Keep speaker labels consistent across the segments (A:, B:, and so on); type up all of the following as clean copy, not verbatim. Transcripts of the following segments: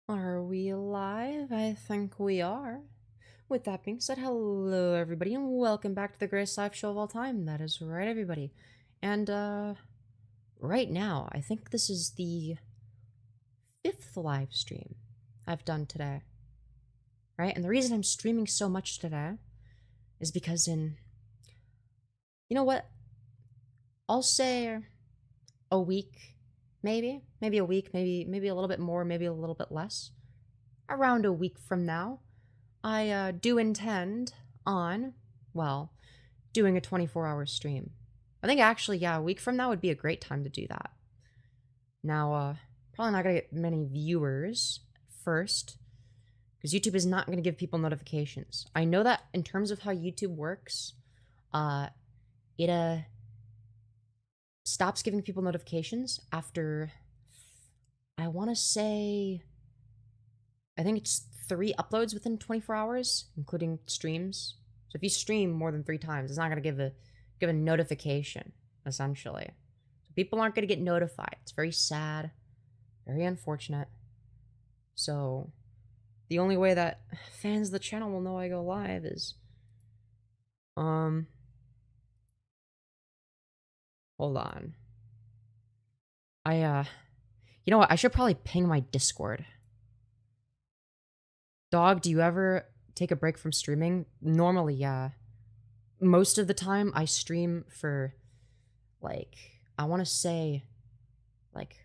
A: Are we live? I think we are. With that being said, hello everybody and welcome back to the greatest live show of all time. That is right, everybody. And right now, I think this is the 5th live stream I've done today. Right? And the reason I'm streaming so much today is because you know what? I'll say a week, maybe a week, maybe a little bit more, maybe a little bit less. Around a week from now, I do intend on, well, doing a 24-hour stream. I think actually, yeah, a week from now would be a great time to do that. Now, probably not gonna get many viewers first, because YouTube is not gonna give people notifications. I know that in terms of how YouTube works, it stops giving people notifications after, I want to say, I think it's 3 uploads within 24 hours, including streams. So if you stream more than 3 times, it's not going to give a notification, essentially. So people aren't going to get notified. It's very sad, very unfortunate. So the only way that fans of the channel will know I go live is, hold on. You know what? I should probably ping my Discord. Dog, do you ever take a break from streaming? Normally, yeah. Most of the time, I stream for, like, I want to say, like,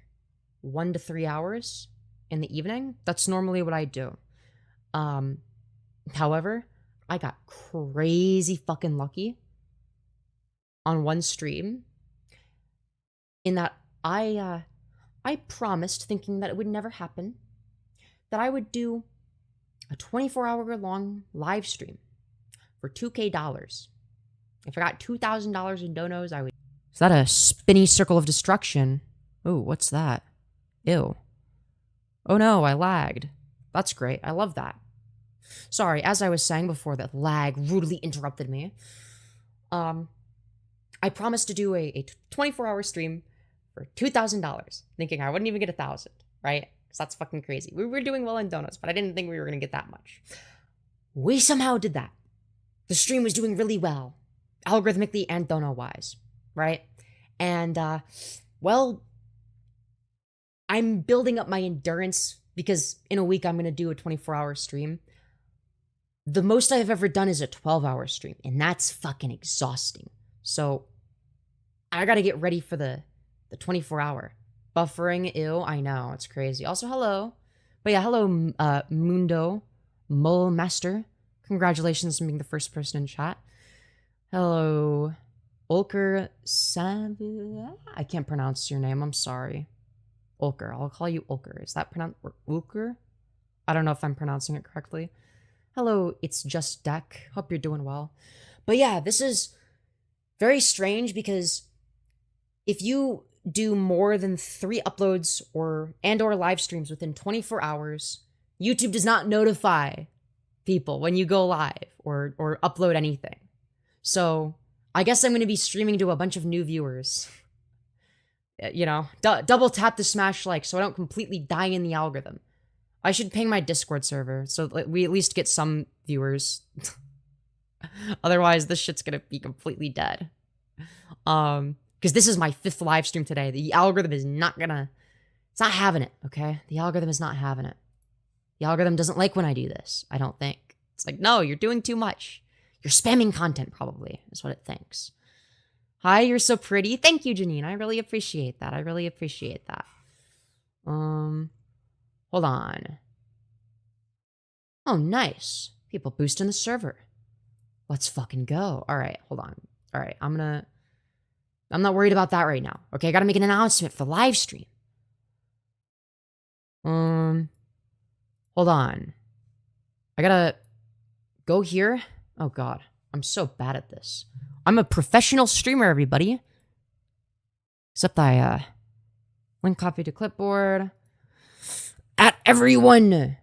A: 1 to 3 hours in the evening. That's normally what I do. However, I got crazy fucking lucky on one stream in that I promised, thinking that it would never happen, that I would do a 24-hour long live stream for $2,000. If I got $2,000 in donos, I would. Is that a spinny circle of destruction? Ooh, what's that? Ew. Oh no, I lagged. That's great. I love that. Sorry, as I was saying before, that lag rudely interrupted me. I promised to do a 24-hour stream for $2,000, thinking I wouldn't even get 1,000, right? Because that's fucking crazy. We were doing well in donuts, but I didn't think we were going to get that much. We somehow did that. The stream was doing really well, algorithmically and dono-wise, right? And, well, I'm building up my endurance because in a week I'm going to do a 24-hour stream. The most I've ever done is a 12-hour stream, and that's fucking exhausting. So I got to get ready for the 24-hour. Buffering, ew, I know, it's crazy. Also, hello. But yeah, hello, Mundo, Mole Master. Congratulations on being the first person in chat. Hello, Ulker Sav. I can't pronounce your name, I'm sorry. Ulker, I'll call you Ulker. Is that pronounced Ulker? I don't know if I'm pronouncing it correctly. Hello, it's Just Deck. Hope you're doing well. But yeah, this is very strange because if you do more than 3 uploads or live streams within 24 hours, YouTube does not notify people when you go live or upload anything. So I guess I'm going to be streaming to a bunch of new viewers. You know, double tap the smash like so I don't completely die in the algorithm. I should ping my Discord server so we at least get some viewers. Otherwise, this shit's going to be completely dead. Because this is my 5th live stream today. The algorithm is not gonna, it's not having it, okay? The algorithm is not having it. The algorithm doesn't like when I do this, I don't think. It's like, no, you're doing too much. You're spamming content, probably, is what it thinks. Hi, you're so pretty. Thank you, Janine. I really appreciate that. I really appreciate that. Hold on. Oh, nice. People boosting the server. Let's fucking go. All right, hold on. All right, I'm not worried about that right now. Okay, I gotta make an announcement for the live stream. Hold on. I gotta go here. Oh god, I'm so bad at this. I'm a professional streamer, everybody. Except I, link copy to clipboard. At everyone!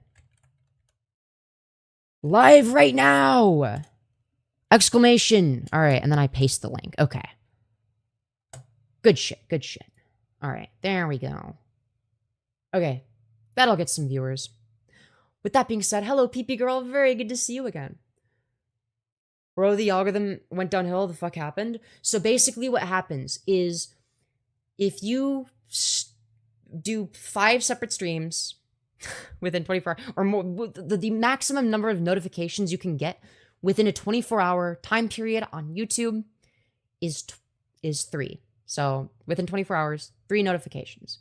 A: Live right now! Exclamation! Alright, and then I paste the link. Okay. Good shit, good shit. Alright, there we go. Okay, that'll get some viewers. With that being said, hello, PP girl. Very good to see you again. Bro, the algorithm went downhill. The fuck happened? So basically what happens is if you do 5 separate streams within 24 hours or more, the maximum number of notifications you can get within a 24-hour time period on YouTube is 3. So within 24 hours, 3 notifications.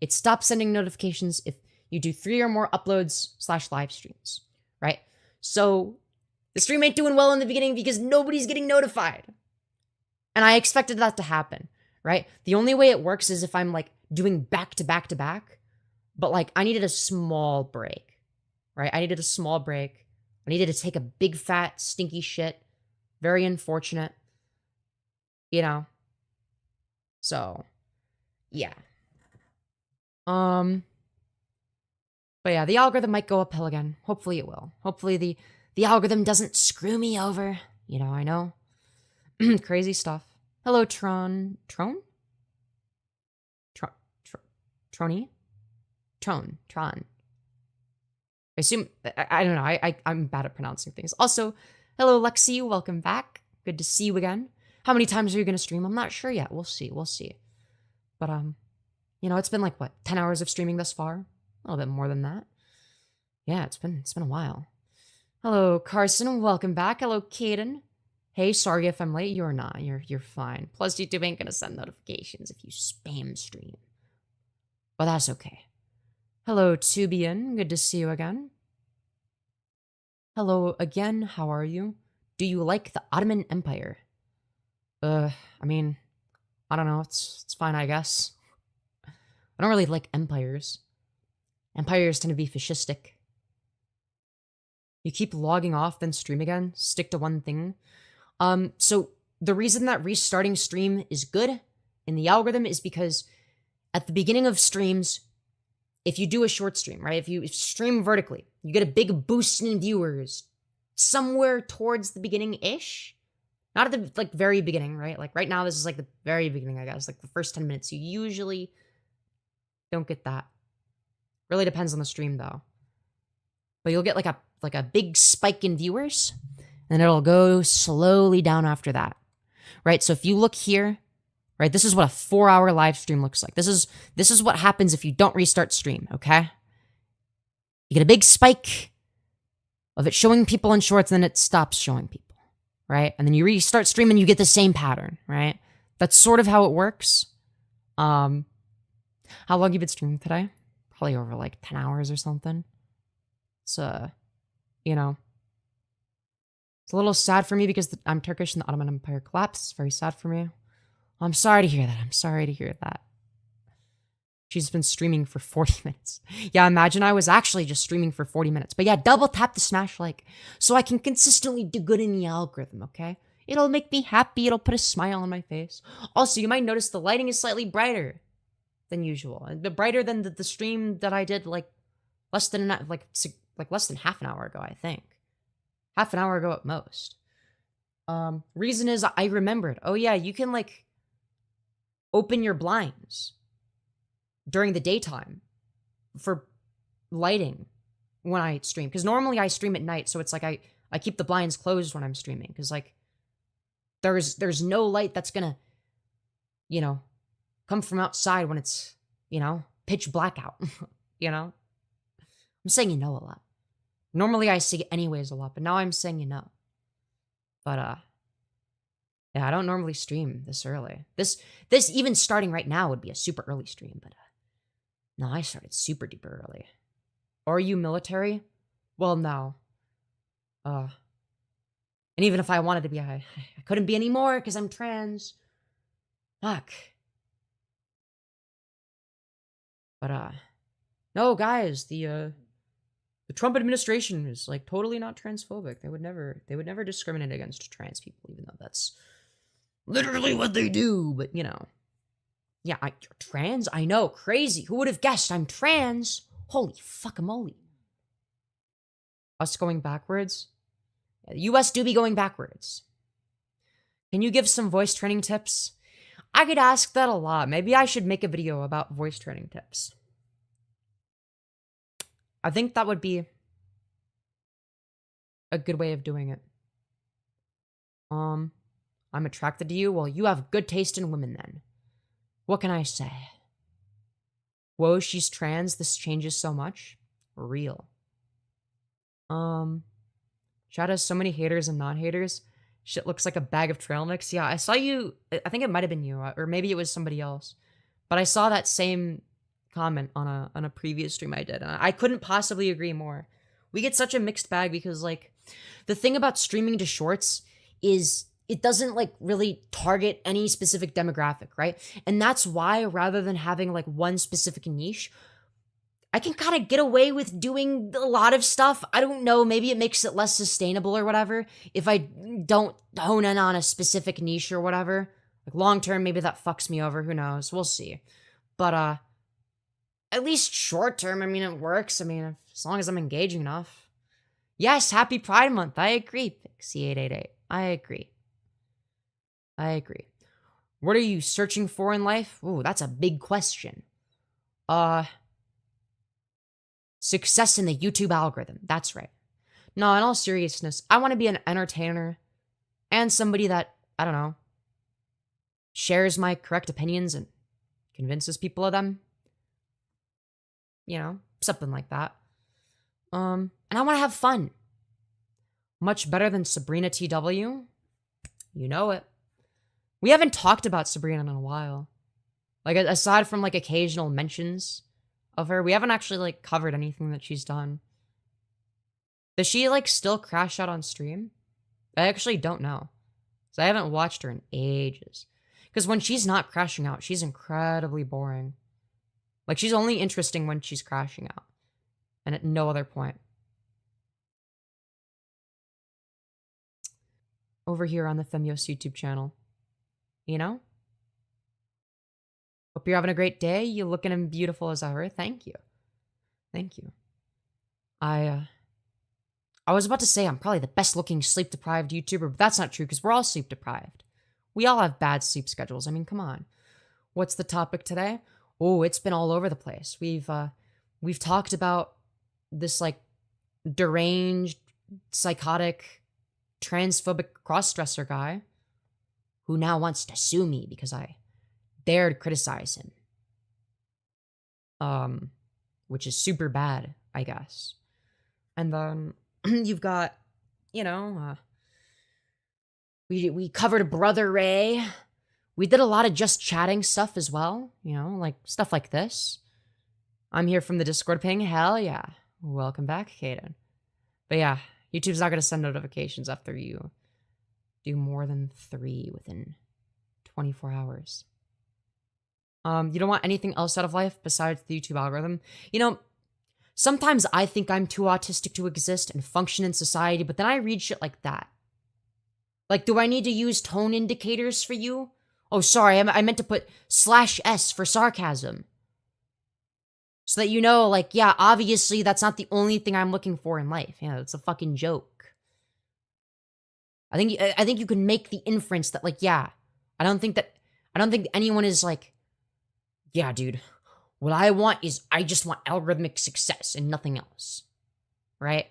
A: It stops sending notifications if you do 3 or more uploads / live streams, right? So the stream ain't doing well in the beginning because nobody's getting notified. And I expected that to happen, right? The only way it works is if I'm like doing back to back to back, but like I needed a small break, right? I needed a small break. I needed to take a big fat stinky shit. Very unfortunate, you know? So, yeah. But yeah, the algorithm might go uphill again. Hopefully it will. Hopefully the algorithm doesn't screw me over. You know, I know. Crazy stuff. Hello, Tron. Tron? Trony? Tron. I assume, I don't know. I'm bad at pronouncing things. Also, hello, Lexi. Welcome back. Good to see you again. How many times are you going to stream? I'm not sure yet. We'll see. But, you know, it's been like, what, 10 hours of streaming thus far? A little bit more than that. Yeah, it's been a while. Hello, Carson. Welcome back. Hello, Caden. Hey, sorry if I'm late. You're not. You're fine. Plus, YouTube ain't gonna send notifications if you spam stream. But that's okay. Hello, Tubian. Good to see you again. Hello again. How are you? Do you like the Ottoman Empire? I mean, I don't know. It's fine, I guess. I don't really like empires. Empires tend to be fascistic. You keep logging off, then stream again. Stick to one thing. So the reason that restarting stream is good in the algorithm is because at the beginning of streams, if you do a short stream, right? If you stream vertically, you get a big boost in viewers somewhere towards the beginning-ish. Not at the like very beginning, right? Like right now, this is like the very beginning, I guess. Like the first 10 minutes. You usually don't get that. Really depends on the stream, though. But you'll get like a big spike in viewers, and it'll go slowly down after that, right? So if you look here, right, this is what a 4-hour live stream looks like. This is what happens if you don't restart stream, okay? You get a big spike of it showing people in shorts, and then it stops showing people, right? And then you restart stream, and you get the same pattern, right? That's sort of how it works. How long you been streaming today? Probably over like 10 hours or something. It's, you know, it's a little sad for me because I'm Turkish and the Ottoman Empire collapsed. It's very sad for me. I'm sorry to hear that. She's been streaming for 40 minutes. Yeah, imagine I was actually just streaming for 40 minutes. But yeah, double tap the smash like so I can consistently do good in the algorithm, okay? It'll make me happy. It'll put a smile on my face. Also, you might notice the lighting is slightly brighter than usual. Brighter than the stream that I did like less than less than half an hour ago, I think. Half an hour ago at most. Reason is I remembered. Oh yeah, you can like open your blinds during the daytime for lighting when I stream. Because normally I stream at night, so it's like I keep the blinds closed when I'm streaming. Because like there's no light that's gonna, you know, come from outside when it's, you know, pitch black out. You know? I'm saying you know a lot. Normally I say anyways a lot, but now I'm saying you know. But yeah, I don't normally stream this early. This even starting right now would be a super early stream, but no, I started super duper early. Are you military? Well, no. And even if I wanted to be, I couldn't be anymore because I'm trans. Fuck. But no, guys, the Trump administration is like totally not transphobic. They would never discriminate against trans people, even though that's literally what they do. But you know, yeah, you're trans. I know, crazy. Who would have guessed I'm trans? Holy fuckamole. Us going backwards. Yeah, the U.S. do be going backwards. Can you give some voice training tips? I could ask that a lot. Maybe I should make a video about voice training tips. I think that would be a good way of doing it. I'm attracted to you. Well, you have good taste in women then. What can I say? Whoa, she's trans. This changes so much. Real. Chat has so many haters and non-haters. Shit looks like a bag of trail mix. Yeah, I saw you. I think it might have been you, or maybe it was somebody else. But I saw that same comment on a previous stream I did, and I couldn't possibly agree more. We get such a mixed bag because, like, the thing about streaming to shorts is it doesn't, like, really target any specific demographic, right? And that's why, rather than having, like, one specific niche, I can kind of get away with doing a lot of stuff. I don't know, maybe it makes it less sustainable or whatever if I don't hone in on a specific niche or whatever. Like, long term, maybe that fucks me over, who knows? We'll see. But, at least short term, I mean, it works. I mean, as long as I'm engaging enough. Yes, happy Pride Month. I agree, Pixie888. I agree. What are you searching for in life? Ooh, that's a big question. Success in the YouTube algorithm. That's right. No, in all seriousness, I want to be an entertainer and somebody that, I don't know, shares my correct opinions and convinces people of them. You know, something like that. And I want to have fun. Much better than Sabrina TW. You know it. We haven't talked about Sabrina in a while. Like, aside from, like, occasional mentions of her, we haven't actually, like, covered anything that she's done. Does she, like, still crash out on stream? I actually don't know. So I haven't watched her in ages. Because when she's not crashing out, she's incredibly boring. Like, she's only interesting when she's crashing out. And at no other point. Over here on the Femyoz YouTube channel. You know? Hope you're having a great day. You're looking beautiful as ever. Thank you. Thank you. I was about to say I'm probably the best looking sleep deprived YouTuber, but that's not true because we're all sleep deprived. We all have bad sleep schedules. I mean, come on. What's the topic today? Oh, it's been all over the place. We've talked about this, like, deranged, psychotic, transphobic crossdresser guy who now wants to sue me because I dared criticize him. Which is super bad, I guess. And then you've got, you know, we covered Brother Ray. We did a lot of just chatting stuff as well, you know, like stuff like this. I'm here from the Discord ping. Hell yeah. Welcome back, Kaden. But yeah, YouTube's not going to send notifications after you do more than 3 within 24 hours. You don't want anything else out of life besides the YouTube algorithm. You know, sometimes I think I'm too autistic to exist and function in society, but then I read shit like that. Like, do I need to use tone indicators for you? Oh, sorry, I meant to put /S for sarcasm. So that you know, like, yeah, obviously that's not the only thing I'm looking for in life. Yeah, it's a fucking joke. I think you can make the inference that, like, yeah, I don't think anyone is like, yeah, dude, what I want is I just want algorithmic success and nothing else. Right?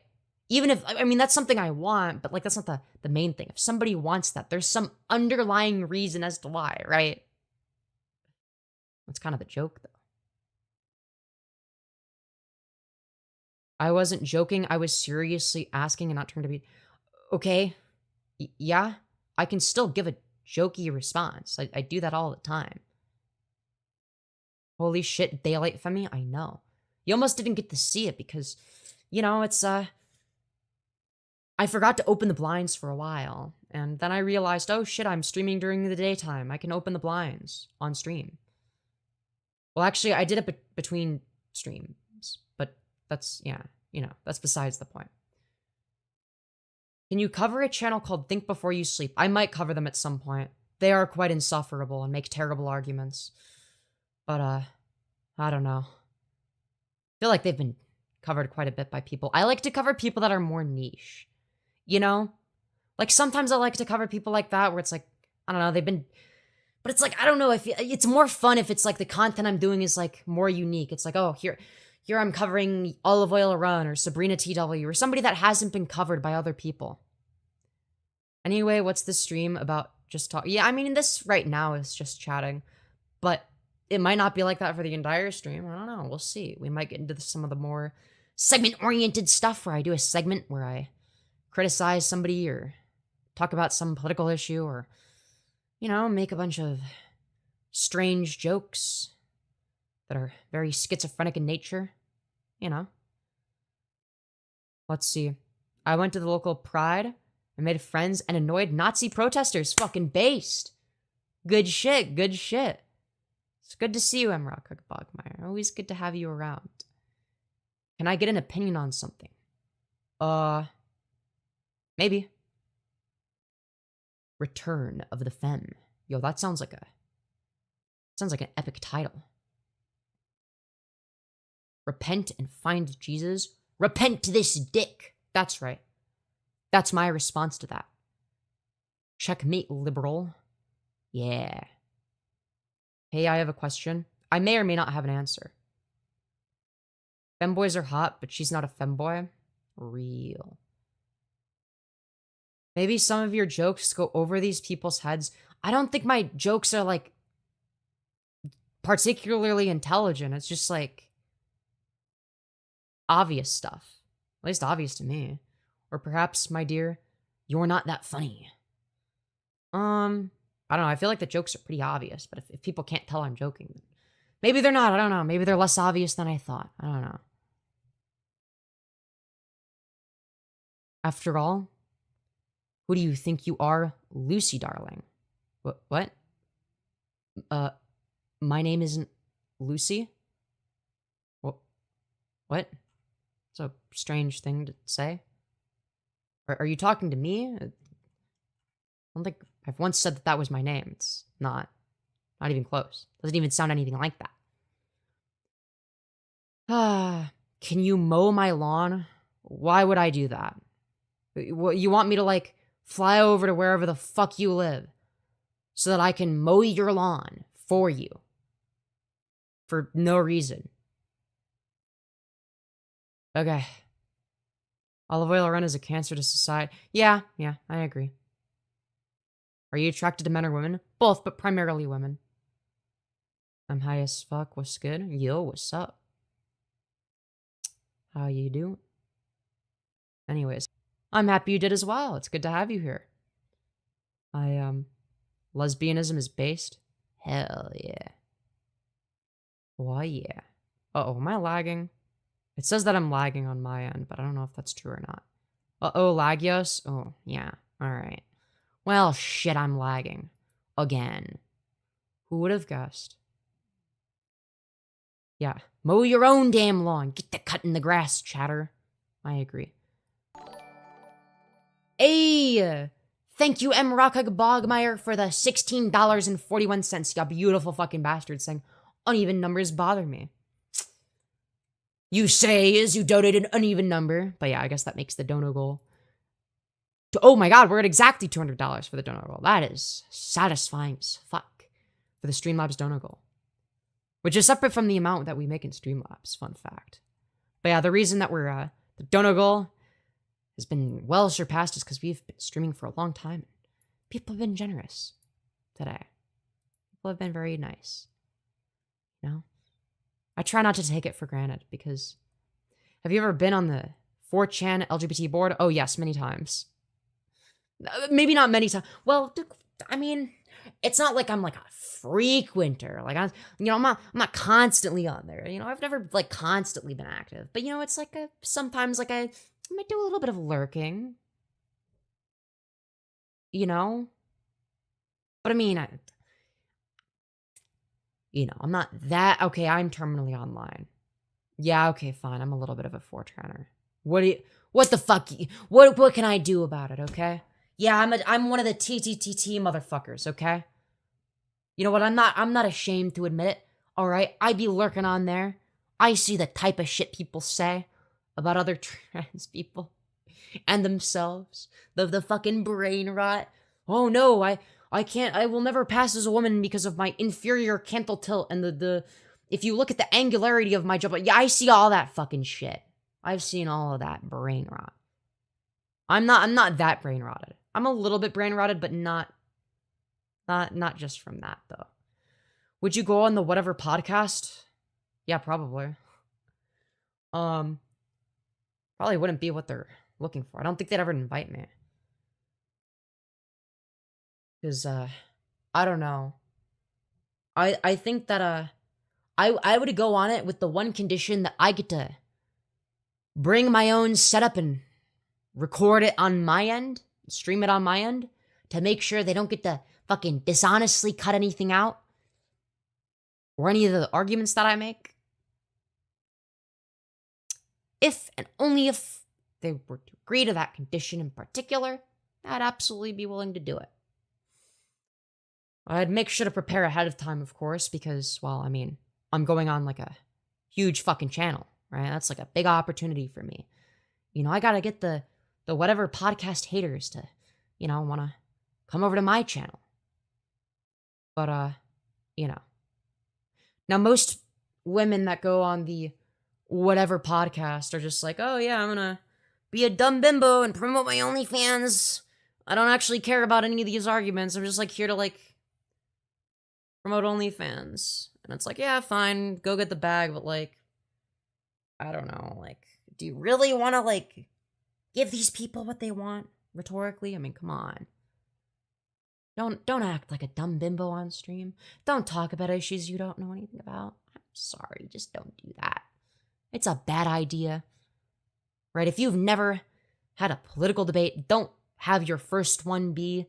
A: Even if, I mean, that's something I want, but, like, that's not the main thing. If somebody wants that, there's some underlying reason as to why, right? That's kind of the joke, though. I wasn't joking. I was seriously asking and not trying to be, okay, yeah, I can still give a jokey response. I do that all the time. Holy shit, daylight Femi? I know. You almost didn't get to see it because, you know, it's, I forgot to open the blinds for a while, and then I realized, oh shit, I'm streaming during the daytime. I can open the blinds on stream. Well, actually, I did it between streams, but that's, yeah, you know, that's besides the point. Can you cover a channel called Think Before You Sleep? I might cover them at some point. They are quite insufferable and make terrible arguments. But, I don't know. I feel like they've been covered quite a bit by people. I like to cover people that are more niche. You know? Like, sometimes I like to cover people like that where it's like, I don't know, they've been... But it's like, I don't know, it's more fun if it's like the content I'm doing is like more unique. It's like, oh, here, here I'm covering Olive Oil Run or Sabrina TW or somebody that hasn't been covered by other people. Anyway, what's this stream about? Just talk. Yeah, I mean, this right now is just chatting, but it might not be like that for the entire stream. I don't know. We'll see. We might get into some of the more segment-oriented stuff where I do a segment where I criticize somebody or talk about some political issue or, you know, make a bunch of strange jokes that are very schizophrenic in nature. You know. Let's see. I went to the local Pride. I made friends and annoyed Nazi protesters. Fucking based. Good shit. Good shit. It's good to see you, Emrock Bogmeyer. Always good to have you around. Can I get an opinion on something? Maybe. Return of the Femme. Yo, that sounds like an epic title. Repent and find Jesus. Repent to this dick. That's right. That's my response to that. Checkmate, liberal. Yeah. Hey, I have a question. I may or may not have an answer. Femboys are hot, but she's not a femboy. Real. Maybe some of your jokes go over these people's heads. I don't think my jokes are, like, particularly intelligent. It's just, like, obvious stuff. At least obvious to me. Or perhaps, my dear, you're not that funny. I don't know. I feel like the jokes are pretty obvious, but if people can't tell I'm joking, then maybe they're not. I don't know. Maybe they're less obvious than I thought. I don't know. After all, who do you think you are, Lucy, darling? What? My name isn't Lucy? What? It's a strange thing to say. Are you talking to me? I don't think I've once said that was my name. It's not even close. Doesn't even sound anything like that. Can you mow my lawn? Why would I do that? You want me to, like, fly over to wherever the fuck you live so that I can mow your lawn for you for no reason? Okay. Olive oil run is a cancer to society. Yeah, I agree. Are you attracted to men or women? Both, but primarily women. I'm high as fuck. What's good? Yo, what's up? How you doing? Anyways, I'm happy you did as well. It's good to have you here. Lesbianism is based? Hell yeah. Why, yeah. Uh-oh, am I lagging? It says that I'm lagging on my end, but I don't know if that's true or not. Uh-oh, lagios? Oh, yeah. Alright. Well, shit, I'm lagging. Again. Who would have guessed? Yeah. Mow your own damn lawn. Get to cutting the grass, chatter. I agree. Hey! Thank you, M. Rockag Bogmeyer, for the $16.41. You beautiful fucking bastard saying, uneven numbers bother me. You say as you donated an uneven number. But yeah, I guess that makes the dono goal. Oh my god, we're at exactly $200 for the dono goal. That is satisfying as fuck for the Streamlabs dono goal. Which is separate from the amount that we make in Streamlabs, fun fact. But yeah, the reason that we're, the dono goal has been well surpassed is because we've been streaming for a long time. People have been generous today. People have been very nice. You know? I try not to take it for granted because... Have you ever been on the 4chan LGBT board? Oh yes, many times. Maybe not many times. Well, I mean, it's not like I'm like a frequenter. Like I'm not constantly on there. You know, I've never like constantly been active. But you know, it's like sometimes like I might do a little bit of lurking. You know? But I mean, I'm not that... Okay, I'm terminally online. Yeah, okay, fine. I'm a little bit of a 4chaner. What the fuck? What can I do about it, okay? Yeah, I'm one of the TTTT motherfuckers, okay? You know what? I'm not ashamed to admit it, alright? I be lurking on there. I see the type of shit people say about other trans people and themselves. The fucking brain rot. Oh no, I will never pass as a woman because of my inferior cantle tilt and the if you look at the angularity of my jaw, yeah, I see all that fucking shit. I've seen all of that brain rot. I'm not that brain rotted. I'm a little bit brain rotted, but not just from that though. Would you go on the whatever podcast? Yeah, probably. Probably wouldn't be what they're looking for. I don't think they'd ever invite me. Cause I don't know. I think that I would go on it with the one condition that I get to bring my own setup and record it on my end, stream it on my end, to make sure they don't get to fucking dishonestly cut anything out or any of the arguments that I make. If and only if they were to agree to that condition in particular, I'd absolutely be willing to do it. I'd make sure to prepare ahead of time, of course, because, well, I mean, I'm going on like a huge fucking channel, right? That's like a big opportunity for me. You know, I gotta get the whatever podcast haters to, you know, wanna come over to my channel. But, you know. Now, most women that go on the whatever podcast are just like, oh yeah, I'm gonna be a dumb bimbo and promote my OnlyFans. I don't actually care about any of these arguments. I'm just like here to like promote OnlyFans. And it's like, yeah, fine, go get the bag, but like, I don't know, like, do you really want to like give these people what they want rhetorically? I mean, come on. Don't act like a dumb bimbo on stream. Don't talk about issues you don't know anything about. I'm sorry, just don't do that. It's a bad idea. Right? If you've never had a political debate, don't have your first one be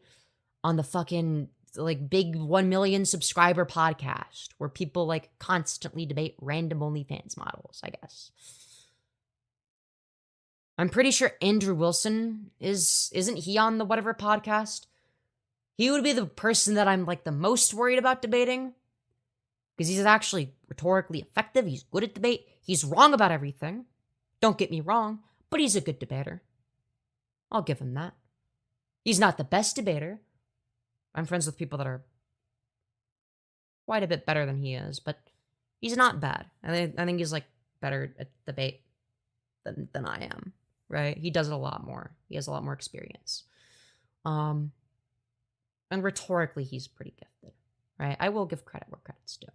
A: on the fucking like big 1 million subscriber podcast where people like constantly debate random OnlyFans models, I guess. I'm pretty sure Andrew Wilson isn't he on the whatever podcast? He would be the person that I'm like the most worried about debating because he's actually rhetorically effective. He's good at debate. He's wrong about everything. Don't get me wrong, but he's a good debater. I'll give him that. He's not the best debater. I'm friends with people that are quite a bit better than he is, but he's not bad. I think he's like better at debate than I am, right? He does it a lot more. He has a lot more experience. And rhetorically, he's pretty gifted, right? I will give credit where credit's due.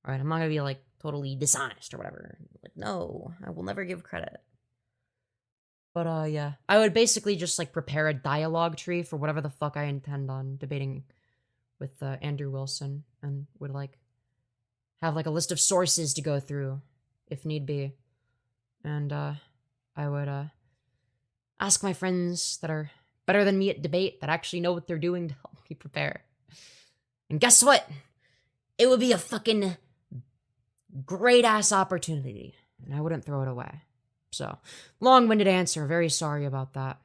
A: All right, I'm not gonna be like totally dishonest or whatever. Like, no, I will never give credit. But yeah, I would basically just like prepare a dialogue tree for whatever the fuck I intend on debating with Andrew Wilson, and would like have like a list of sources to go through if need be, and I would ask my friends that are better than me at debate that actually know what they're doing to help me prepare. And guess what? It would be a fucking great ass opportunity, and I wouldn't throw it away. So, long-winded answer. Very sorry about that.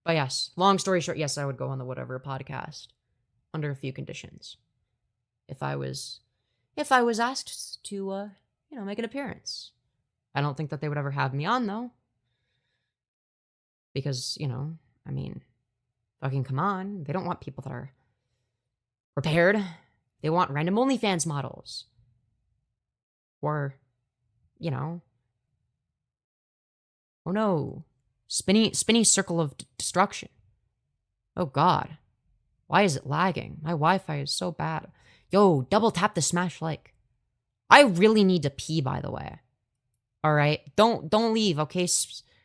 A: But yes, long story short, yes, I would go on the whatever podcast under a few conditions. If I was asked to, you know, make an appearance. I don't think that they would ever have me on though, because you know, I mean, fucking come on, they don't want people that are prepared. They want random OnlyFans models, or, you know. Oh no. Spinny circle of destruction. Oh god. Why is it lagging? My Wi-Fi is so bad. Yo, double tap the smash like. I really need to pee, by the way. Alright? Don't leave, okay? Spam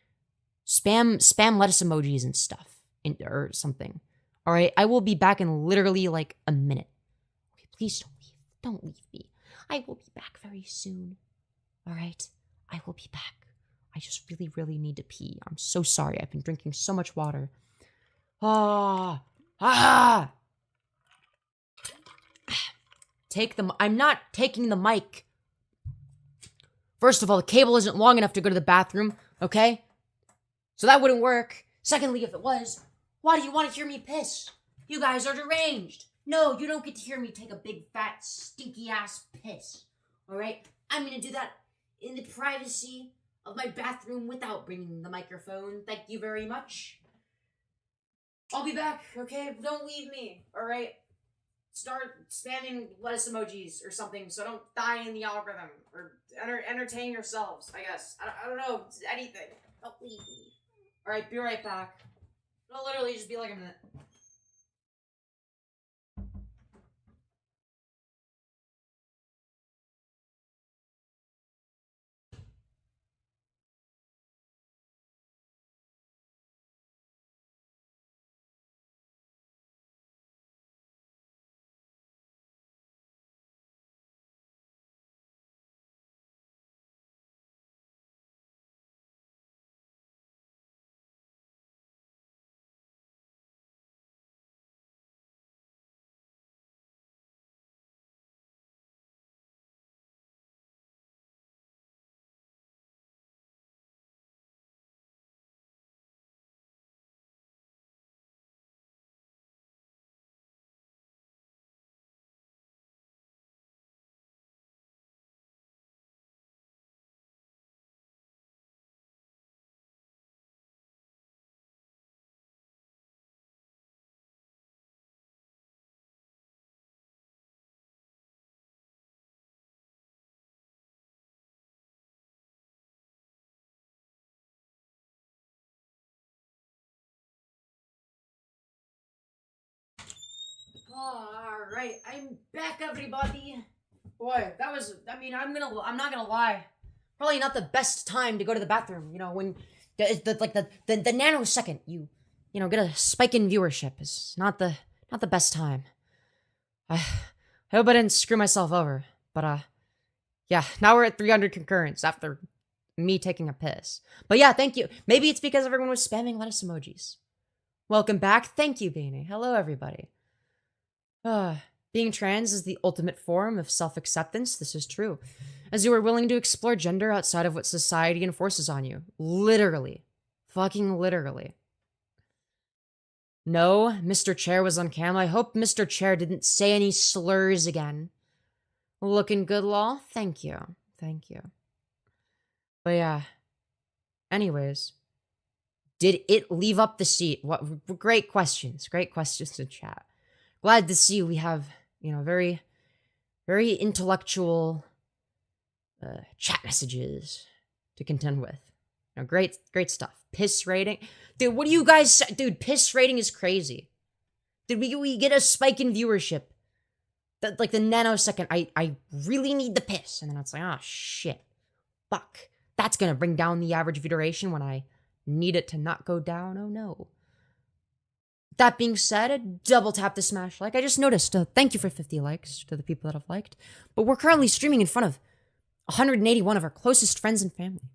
A: lettuce emojis and stuff. Or something. Alright? I will be back in literally like a minute. Okay, please don't leave. Don't leave me. I will be back very soon. Alright? I will be back. I just really, really need to pee. I'm so sorry. I've been drinking so much water. I'm not taking the mic. First of all, the cable isn't long enough to go to the bathroom, okay? So that wouldn't work. Secondly, if it was, why do you want to hear me piss? You guys are deranged. No, you don't get to hear me take a big, fat, stinky-ass piss. Alright? I'm gonna do that in the privacy of my bathroom without bringing the microphone. Thank you very much. I'll be back, okay? Don't leave me, alright? start spamming lettuce emojis or something so don't die in the algorithm. Or entertain yourselves, I guess. I don't know. Anything. Don't leave me. Alright, be right back. It'll literally just be like a minute. Alright, I'm back, everybody. Boy, that was, I'm not gonna lie. Probably not the best time to go to the bathroom, you know, when the nanosecond you get a spike in viewership is not the best time. I hope I didn't screw myself over, but yeah, now we're at 300 concurrents after me taking a piss. But yeah, thank you. Maybe it's because everyone was spamming lettuce emojis. Welcome back. Thank you, Beanie. Hello, everybody. Being trans is the ultimate form of self-acceptance. This is true. As you are willing to explore gender outside of what society enforces on you. Literally. Fucking literally. No, Mr. Chair was on cam. I hope Mr. Chair didn't say any slurs again. Looking good, Law? Thank you. Thank you. But yeah. Anyways. Did it leave up the seat? What great questions. Great questions in chat. Glad to see we have, very, very intellectual chat messages to contend with. Great stuff. Piss rating. Dude, what do you guys say? Dude, piss rating is crazy. Did we get a spike in viewership? Like the nanosecond, I really need the piss. And then it's like, oh, shit. Fuck. That's gonna bring down the average view duration when I need it to not go down. Oh, no. That being said, double tap the smash like. I just noticed. Thank you for 50 likes to the people that have liked. But we're currently streaming in front of 181 of our closest friends and family.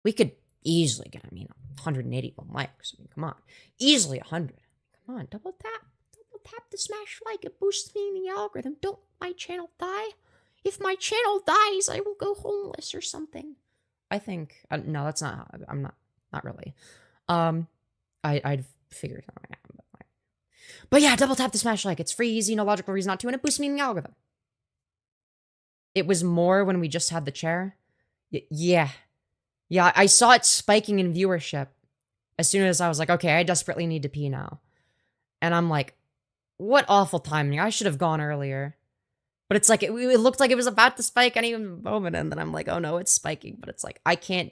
A: We could easily get, 181 likes. Come on. Easily 100. Come on, double tap the smash like. It boosts me in the algorithm. Don't my channel die. If my channel dies, I will go homeless or something. I think, no, that's not how, I'm not really. I'd figure something out. But yeah, double tap the smash like. It's free, easy, no logical reason not to, and it boosts me in the algorithm. It was more when we just had the chair. Yeah, I saw it spiking in viewership as soon as I was like, okay, I desperately need to pee now. And I'm like, what awful timing. I should have gone earlier. But it's like, it looked like it was about to spike any moment, and then I'm like, oh no, it's spiking. But it's like, I can't,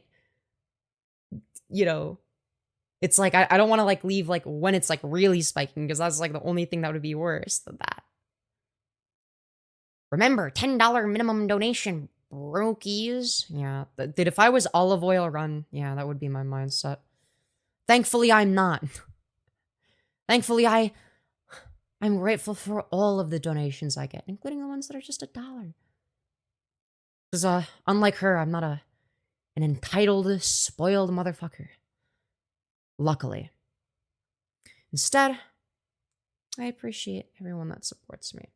A: it's like, I don't want to leave when it's really spiking, because that's the only thing that would be worse than that. Remember, $10 minimum donation, brokies. Yeah, dude, if I was olive oil run, yeah, that would be my mindset. Thankfully, I'm not. Thankfully, I'm grateful for all of the donations I get, including the ones that are just $1. Because, unlike her, I'm not an entitled, spoiled motherfucker. Luckily. Instead, I appreciate everyone that supports me.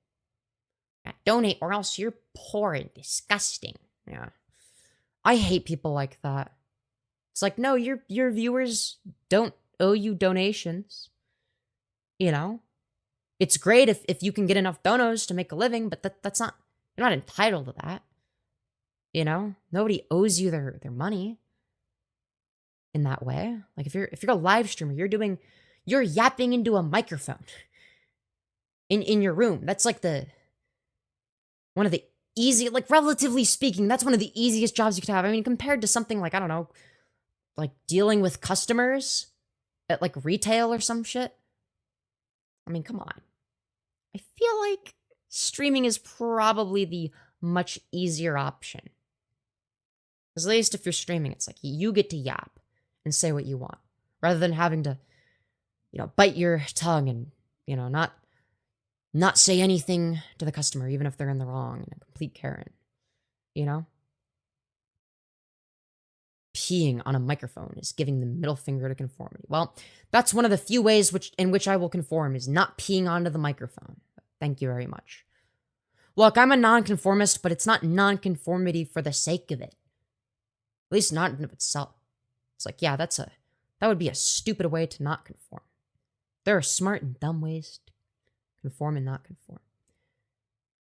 A: Donate or else you're poor and disgusting. Yeah. I hate people like that. It's like, no, your viewers don't owe you donations. It's great if you can get enough donos to make a living, but that's not, you're not entitled to that. Nobody owes you their money in that way. If you're a live streamer, you're yapping into a microphone in your room. That's like one of the easy, like relatively speaking, that's one of the easiest jobs you could have. I mean, compared to something like, I don't know, like dealing with customers at like retail or some shit. I mean, come on. I feel like streaming is probably the much easier option. Because at least if you're streaming, it's like you get to yap and say what you want, rather than having to, bite your tongue and, not say anything to the customer, even if they're in the wrong and a complete Karen, you know? Peeing on a microphone is giving the middle finger to conformity. Well, that's one of the few ways in which I will conform, is not peeing onto the microphone. Thank you very much. Look, I'm a nonconformist, but it's not nonconformity for the sake of it. At least not in of itself. It's like, yeah, that would be a stupid way to not conform. There are smart and dumb ways to conform and not conform.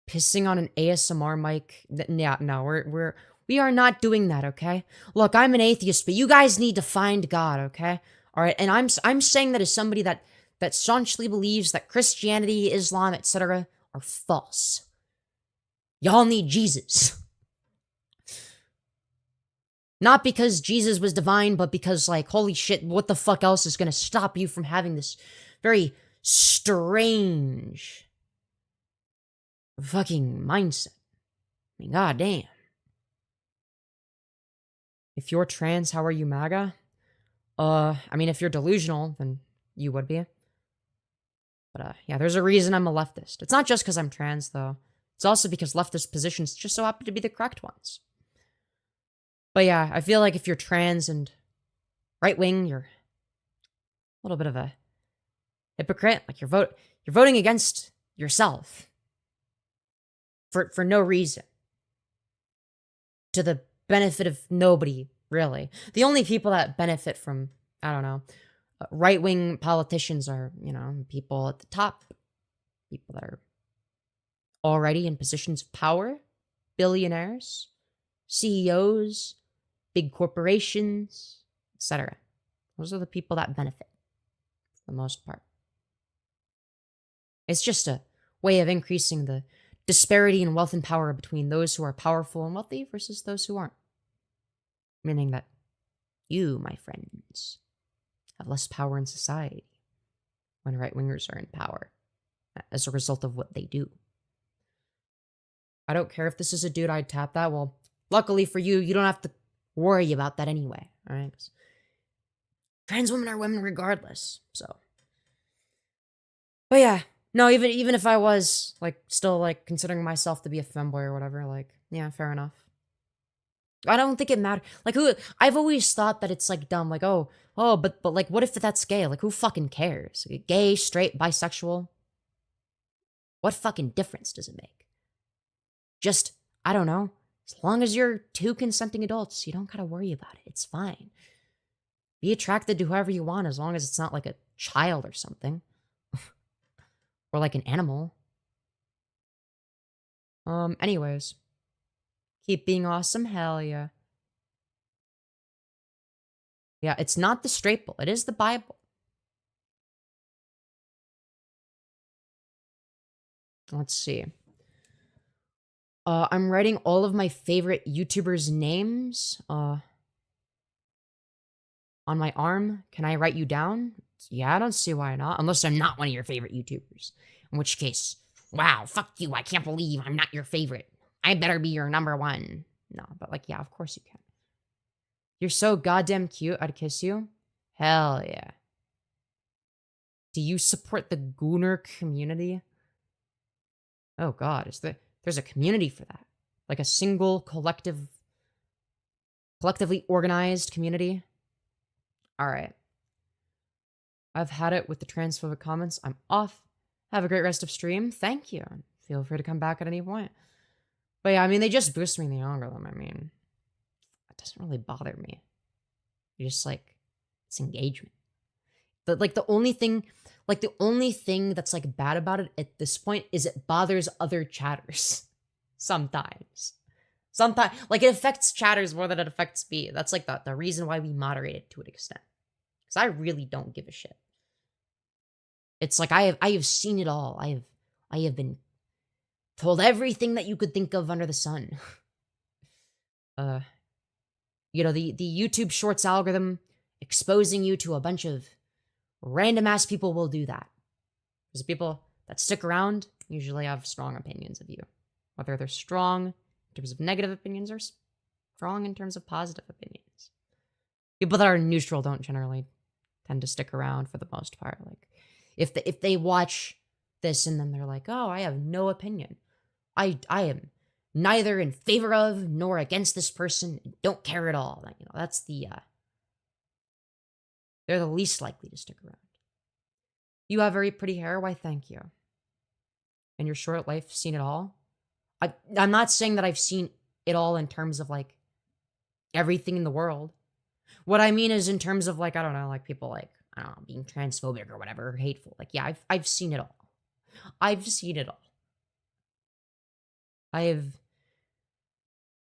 A: Pissing on an ASMR mic. Yeah, no, we are not doing that, okay? Look, I'm an atheist, but you guys need to find God, okay? All right, and I'm saying that as somebody that staunchly believes that Christianity, Islam, etc. are false. Y'all need Jesus. Not because Jesus was divine, but because, like, holy shit, what the fuck else is gonna stop you from having this very strange fucking mindset? I mean, goddamn. If you're trans, how are you MAGA? I mean, if you're delusional, then you would be. But, yeah, there's a reason I'm a leftist. It's not just because I'm trans, though. It's also because leftist positions just so happen to be the correct ones. But yeah, I feel like if you're trans and right-wing, you're a little bit of a hypocrite. Like you're voting against yourself for no reason, to the benefit of nobody, really. The only people that benefit from, I don't know, right-wing politicians are, people at the top, people that are already in positions of power, billionaires, CEOs, big corporations, etc. Those are the people that benefit, for the most part. It's just a way of increasing the disparity in wealth and power between those who are powerful and wealthy versus those who aren't. Meaning that you, my friends, have less power in society when right-wingers are in power as a result of what they do. I don't care if this is a dude, I'd tap that. Well, luckily for you, you don't have to worry about that anyway, all right? 'Cause trans women are women regardless, so. But yeah, no, even if I was, like, still, like, considering myself to be a femboy or whatever, like, yeah, fair enough. I don't think it matters. Like, I've always thought that it's, like, dumb, like, but, like, what if that's gay? Like, who fucking cares? Like, gay, straight, bisexual? What fucking difference does it make? Just, I don't know. As long as you're two consenting adults, you don't gotta worry about it. It's fine. Be attracted to whoever you want, as long as it's not like a child or something. Or like an animal. Anyways. Keep being awesome, hell yeah. Yeah, it's not the straight bull, it is the Bible. Let's see. I'm writing all of my favorite YouTubers' names, on my arm. Can I write you down? Yeah, I don't see why not. Unless I'm not one of your favorite YouTubers. In which case, wow, fuck you. I can't believe I'm not your favorite. I better be your number one. No, but like, yeah, of course you can. You're so goddamn cute. I'd kiss you. Hell yeah. Do you support the Gooner community? Oh god, there's a community for that. Like a single collectively organized community. All right. I've had it with the transphobic comments. I'm off. Have a great rest of stream. Thank you. Feel free to come back at any point. But yeah, I mean, they just boost me in the algorithm. I mean, it doesn't really bother me. You just like, it's engagement. But like the only thing that's like bad about it at this point is it bothers other chatters. Sometimes. Like it affects chatters more than it affects me. That's like the reason why we moderate it to an extent. Because I really don't give a shit. It's like I have seen it all. I have I have been told everything that you could think of under the sun. You know, the YouTube Shorts algorithm exposing you to a bunch of random ass people will do that. Because people that stick around usually have strong opinions of you. Whether they're strong in terms of negative opinions or strong in terms of positive opinions. People that are neutral don't generally tend to stick around for the most part. Like, if they watch this and then they're like, oh, I have no opinion. I am neither in favor of nor against this person. Don't care at all. You know, that's they're the least likely to stick around. You have very pretty hair. Why, thank you. In your short life, seen it all. I'm not saying that I've seen it all in terms of like everything in the world. What I mean is in terms of like, I don't know, like people like, I don't know, being transphobic or whatever, or hateful. Like, yeah, I've seen it all. I've seen it all.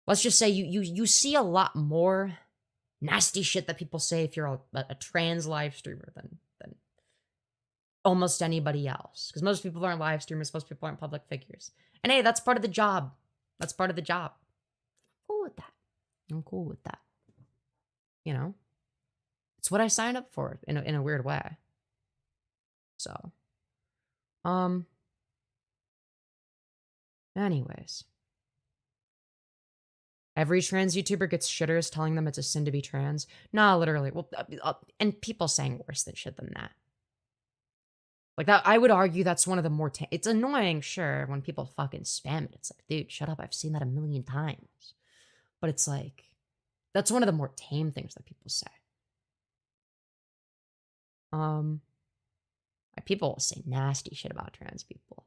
A: Let's just say you see a lot more nasty shit that people say if you're a trans live streamer than almost anybody else. Because most people aren't live streamers, most people aren't public figures. And hey, that's part of the job. That's part of the job. I'm cool with that. I'm cool with that. You know? It's what I signed up for in a weird way. So. Anyways. Every trans YouTuber gets shitters telling them it's a sin to be trans. Nah, literally. Well, and people saying worse than shit than that. Like that, I would argue that's one of the more it's annoying, sure, when people fucking spam it. It's like, dude, shut up. I've seen that a million times. But it's like, that's one of the more tame things that people say. People will say nasty shit about trans people.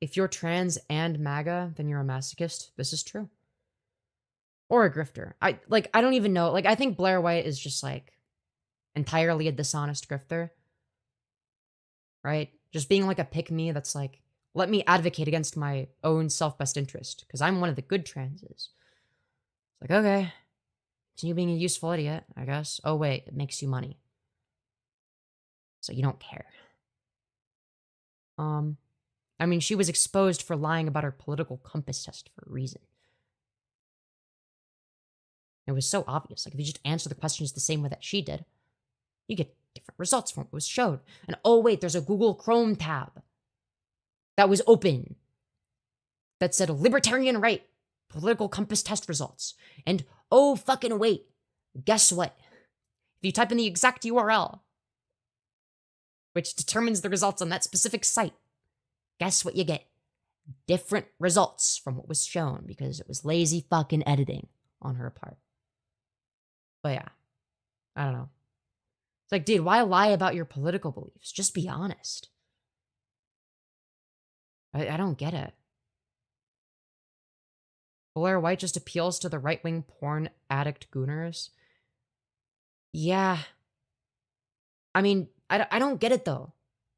A: If you're trans and MAGA, then you're a masochist. This is true. Or a grifter. I don't even know. Like, I think Blair White is just like entirely a dishonest grifter. Right? Just being like a pick-me that's like, let me advocate against my own self-best interest, because I'm one of the good transes. It's like, okay. Continue being a useful idiot, I guess. Oh, wait, it makes you money. So you don't care. I mean, she was exposed for lying about her political compass test for a reason. It was so obvious. Like, if you just answer the questions the same way that she did, you get different results from what was showed. And oh, wait, there's a Google Chrome tab that was open that said libertarian right, political compass test results. And oh, fucking wait, guess what? If you type in the exact URL, which determines the results on that specific site, guess what you get? Different results from what was shown because it was lazy fucking editing on her part. But yeah, I don't know. It's like, dude, why lie about your political beliefs? Just be honest. I don't get it. Blair White just appeals to the right-wing porn addict gooners. Yeah. I mean, I don't get it, though.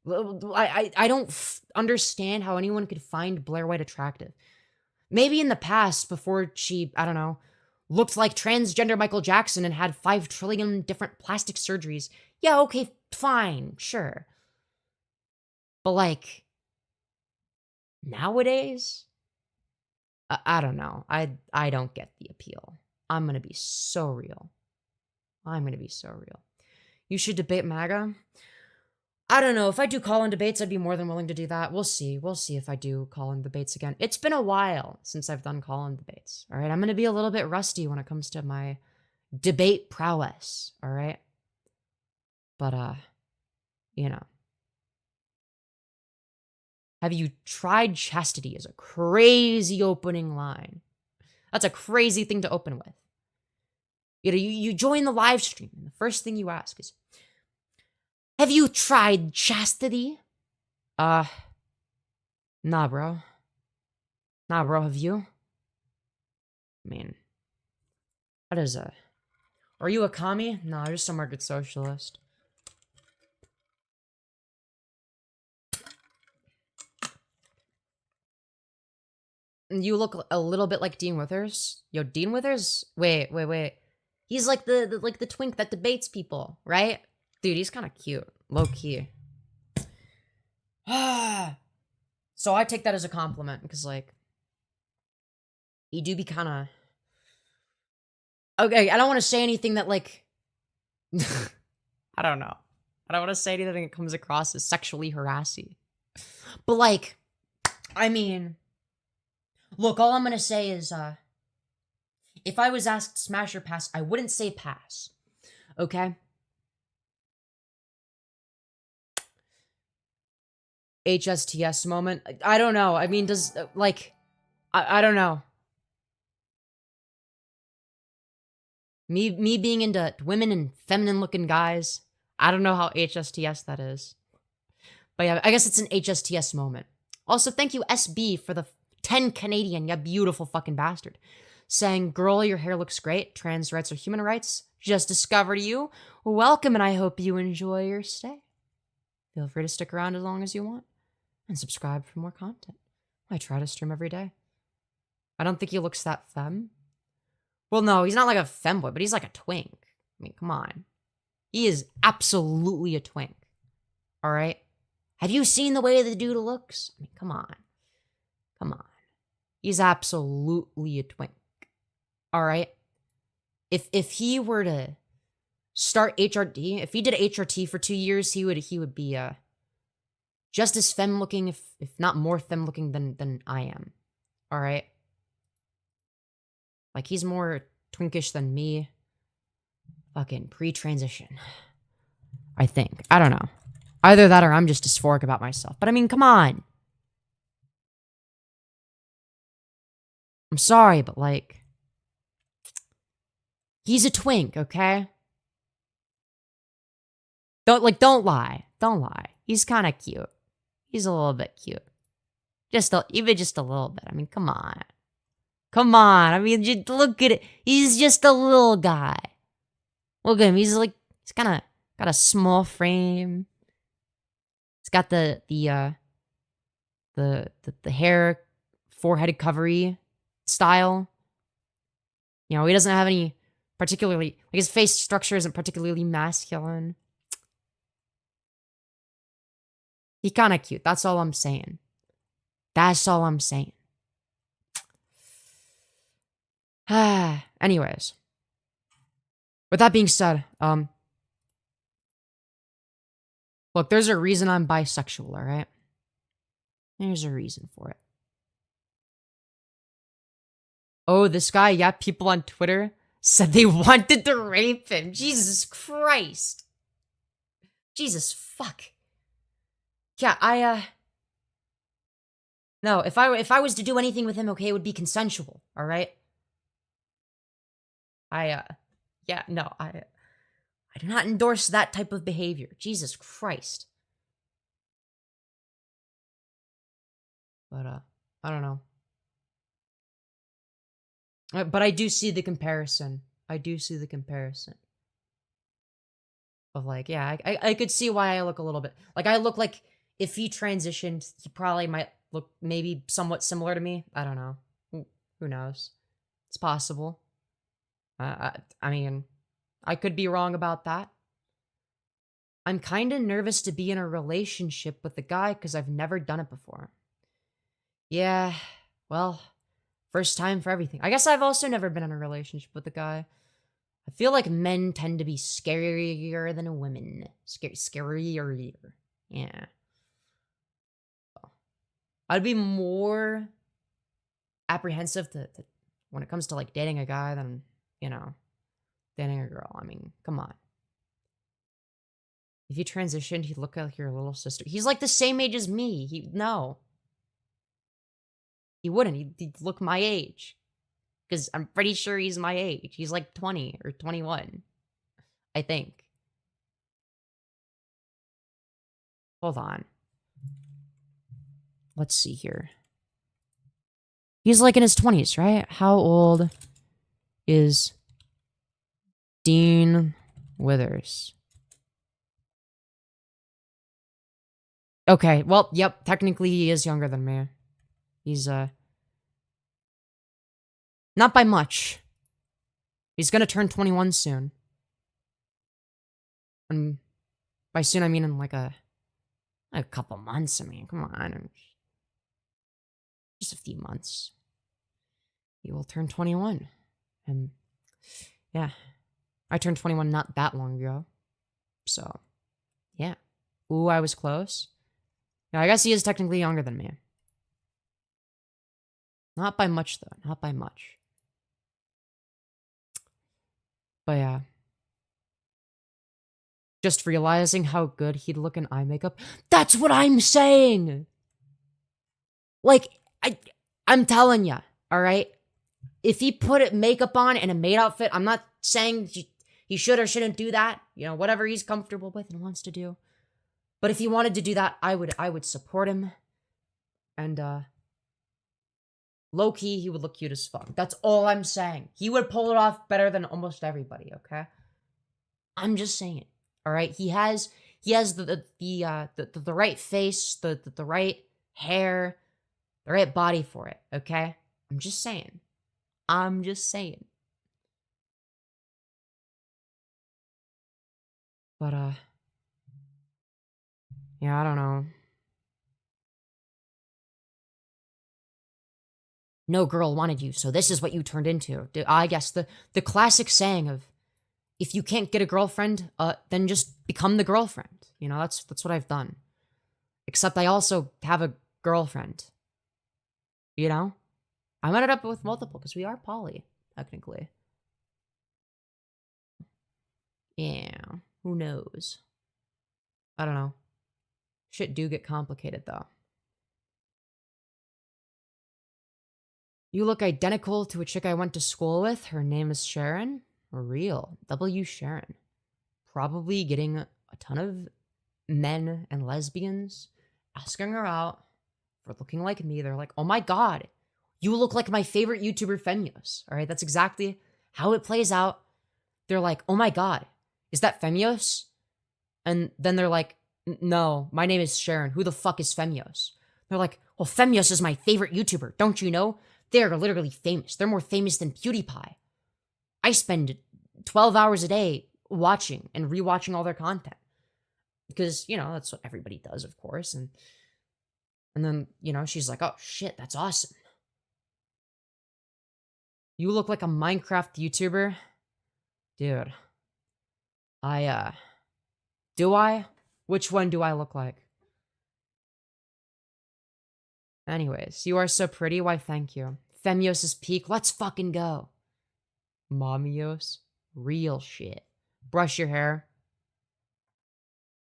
A: I don't understand how anyone could find Blair White attractive. Maybe in the past, before she, I don't know, looked like transgender Michael Jackson and had 5 trillion different plastic surgeries. Yeah, okay, fine, sure. But like, nowadays, I don't know. I don't get the appeal. I'm gonna be so real. I'm gonna be so real. You should debate MAGA. I don't know. If I do call-in debates, I'd be more than willing to do that. We'll see. We'll see if I do call-in debates again. It's been a while since I've done call-in debates. All right, I'm gonna be a little bit rusty when it comes to my debate prowess. All right, but you know. Have you tried chastity as a crazy opening line? That's a crazy thing to open with. You know, you join the live stream, and the first thing you ask is, have you tried chastity? Nah, bro. Nah, bro, have you? I mean, what is a... Are you a commie? No, I'm just a market socialist. You look a little bit like Dean Withers. Yo, Dean Withers? Wait. He's like the twink that debates people, right? Dude, he's kind of cute. Low key. So I take that as a compliment because, like, you do be kind of okay. I don't want to say anything that, like, I don't know. I don't want to say anything that comes across as sexually harassing. But, like, I mean, look, all I'm gonna say is, if I was asked smash or pass, I wouldn't say pass. Okay? HSTS moment. I don't know. I mean, does, like, I don't know. Me being into women and feminine looking guys, I don't know how HSTS that is. But yeah, I guess it's an HSTS moment. Also, thank you, SB, for the 10 Canadian, you beautiful fucking bastard. Saying, girl, your hair looks great. Trans rights are human rights. Just discovered you. Welcome, and I hope you enjoy your stay. Feel free to stick around as long as you want. And subscribe for more content. I try to stream every day. I don't think he looks that femme. Well, no, he's not like a femboy, but he's like a twink. I mean, come on. He is absolutely a twink. All right? Have you seen the way the dude looks? I mean, come on. Come on. He's absolutely a twink. All right? If he were to start HRT, if he did HRT for 2 years, he would be just as femme looking, if not more femme looking than I am. All right? Like, he's more twinkish than me. Fucking pre-transition. I think. I don't know. Either that or I'm just dysphoric about myself. But I mean, come on. I'm sorry, but like, he's a twink, okay? Don't lie. Don't lie. He's kind of cute. He's a little bit cute. Even just a little bit. I mean, come on. Come on. I mean, just look at it. He's just a little guy. Look at him. He's kind of got a small frame. He's got the hair, forehead covery style. You know, he doesn't have any particularly, like, his face structure isn't particularly masculine. He kind of cute. That's all I'm saying. That's all I'm saying. Anyways. With that being said, look, there's a reason I'm bisexual, alright? There's a reason for it. Oh, this guy, yeah, people on Twitter said they wanted to rape him. Jesus Christ. Jesus fuck. Yeah, no, if I was to do anything with him, okay, it would be consensual, alright? Yeah, no, I do not endorse that type of behavior. Jesus Christ. But, I don't know. But I do see the comparison. I do see the comparison. Of, like, yeah, I could see why I look a little bit. Like, I look like if he transitioned, he probably might look maybe somewhat similar to me. I don't know. Who knows? It's possible. I mean, I could be wrong about that. I'm kind of nervous to be in a relationship with a guy because I've never done it before. Yeah, well, first time for everything. I guess I've also never been in a relationship with a guy. I feel like men tend to be scarier than women. Scarier. Yeah. I'd be more apprehensive to when it comes to, like, dating a guy than, you know, dating a girl. I mean, come on. If you transitioned, he'd look like your little sister. He's like the same age as me. No. He wouldn't. He'd look my age. Because I'm pretty sure he's my age. He's like 20 or 21. I think. Hold on. Let's see here. He's like in his 20s, right? How old is Dean Withers? Okay, well, yep, technically he is younger than me. He's, not by much. He's gonna turn 21 soon. And by soon, I mean in like A couple months, I mean, come on. Just a few months. You will turn 21. And yeah, I turned 21 not that long ago. So, yeah. Ooh, I was close. Yeah, I guess he is technically younger than me. Not by much, though. Not by much. But yeah. Just realizing how good he'd look in eye makeup. That's what I'm saying! Like, I'm telling ya, alright? If he put makeup on and a maid outfit, I'm not saying he should or shouldn't do that. You know, whatever he's comfortable with and wants to do. But if he wanted to do that, I would support him. And, low-key, he would look cute as fuck. That's all I'm saying. He would pull it off better than almost everybody, okay? I'm just saying. Alright? He has the right face, the right hair, the right body for it, okay? I'm just saying. I'm just saying. But, yeah, I don't know. No girl wanted you, so this is what you turned into. I guess the classic saying of, if you can't get a girlfriend, then just become the girlfriend. You know, that's what I've done. Except I also have a girlfriend. You know? I ended up with multiple, because we are poly, technically. Yeah, who knows? I don't know. Shit do get complicated, though. You look identical to a chick I went to school with. Her name is Sharon. Real. W. Sharon. Probably getting a ton of men and lesbians asking her out for looking like me. They're like, oh my god, you look like my favorite YouTuber, Femyoz. Alright, that's exactly how it plays out. They're like, oh my god, is that Femyoz? And then they're like, no, my name is Sharon. Who the fuck is Femyoz? They're like, well, Femyoz is my favorite YouTuber. Don't you know? They're literally famous. They're more famous than PewDiePie. I spend 12 hours a day watching and rewatching all their content. Because, you know, that's what everybody does, of course. And then, you know, she's like, oh shit, that's awesome. You look like a Minecraft YouTuber? Dude. Do I? Which one do I look like? Anyways, you are so pretty. Why, thank you. Femyoz's peak. Let's fucking go. Mommyos. Real shit. Brush your hair.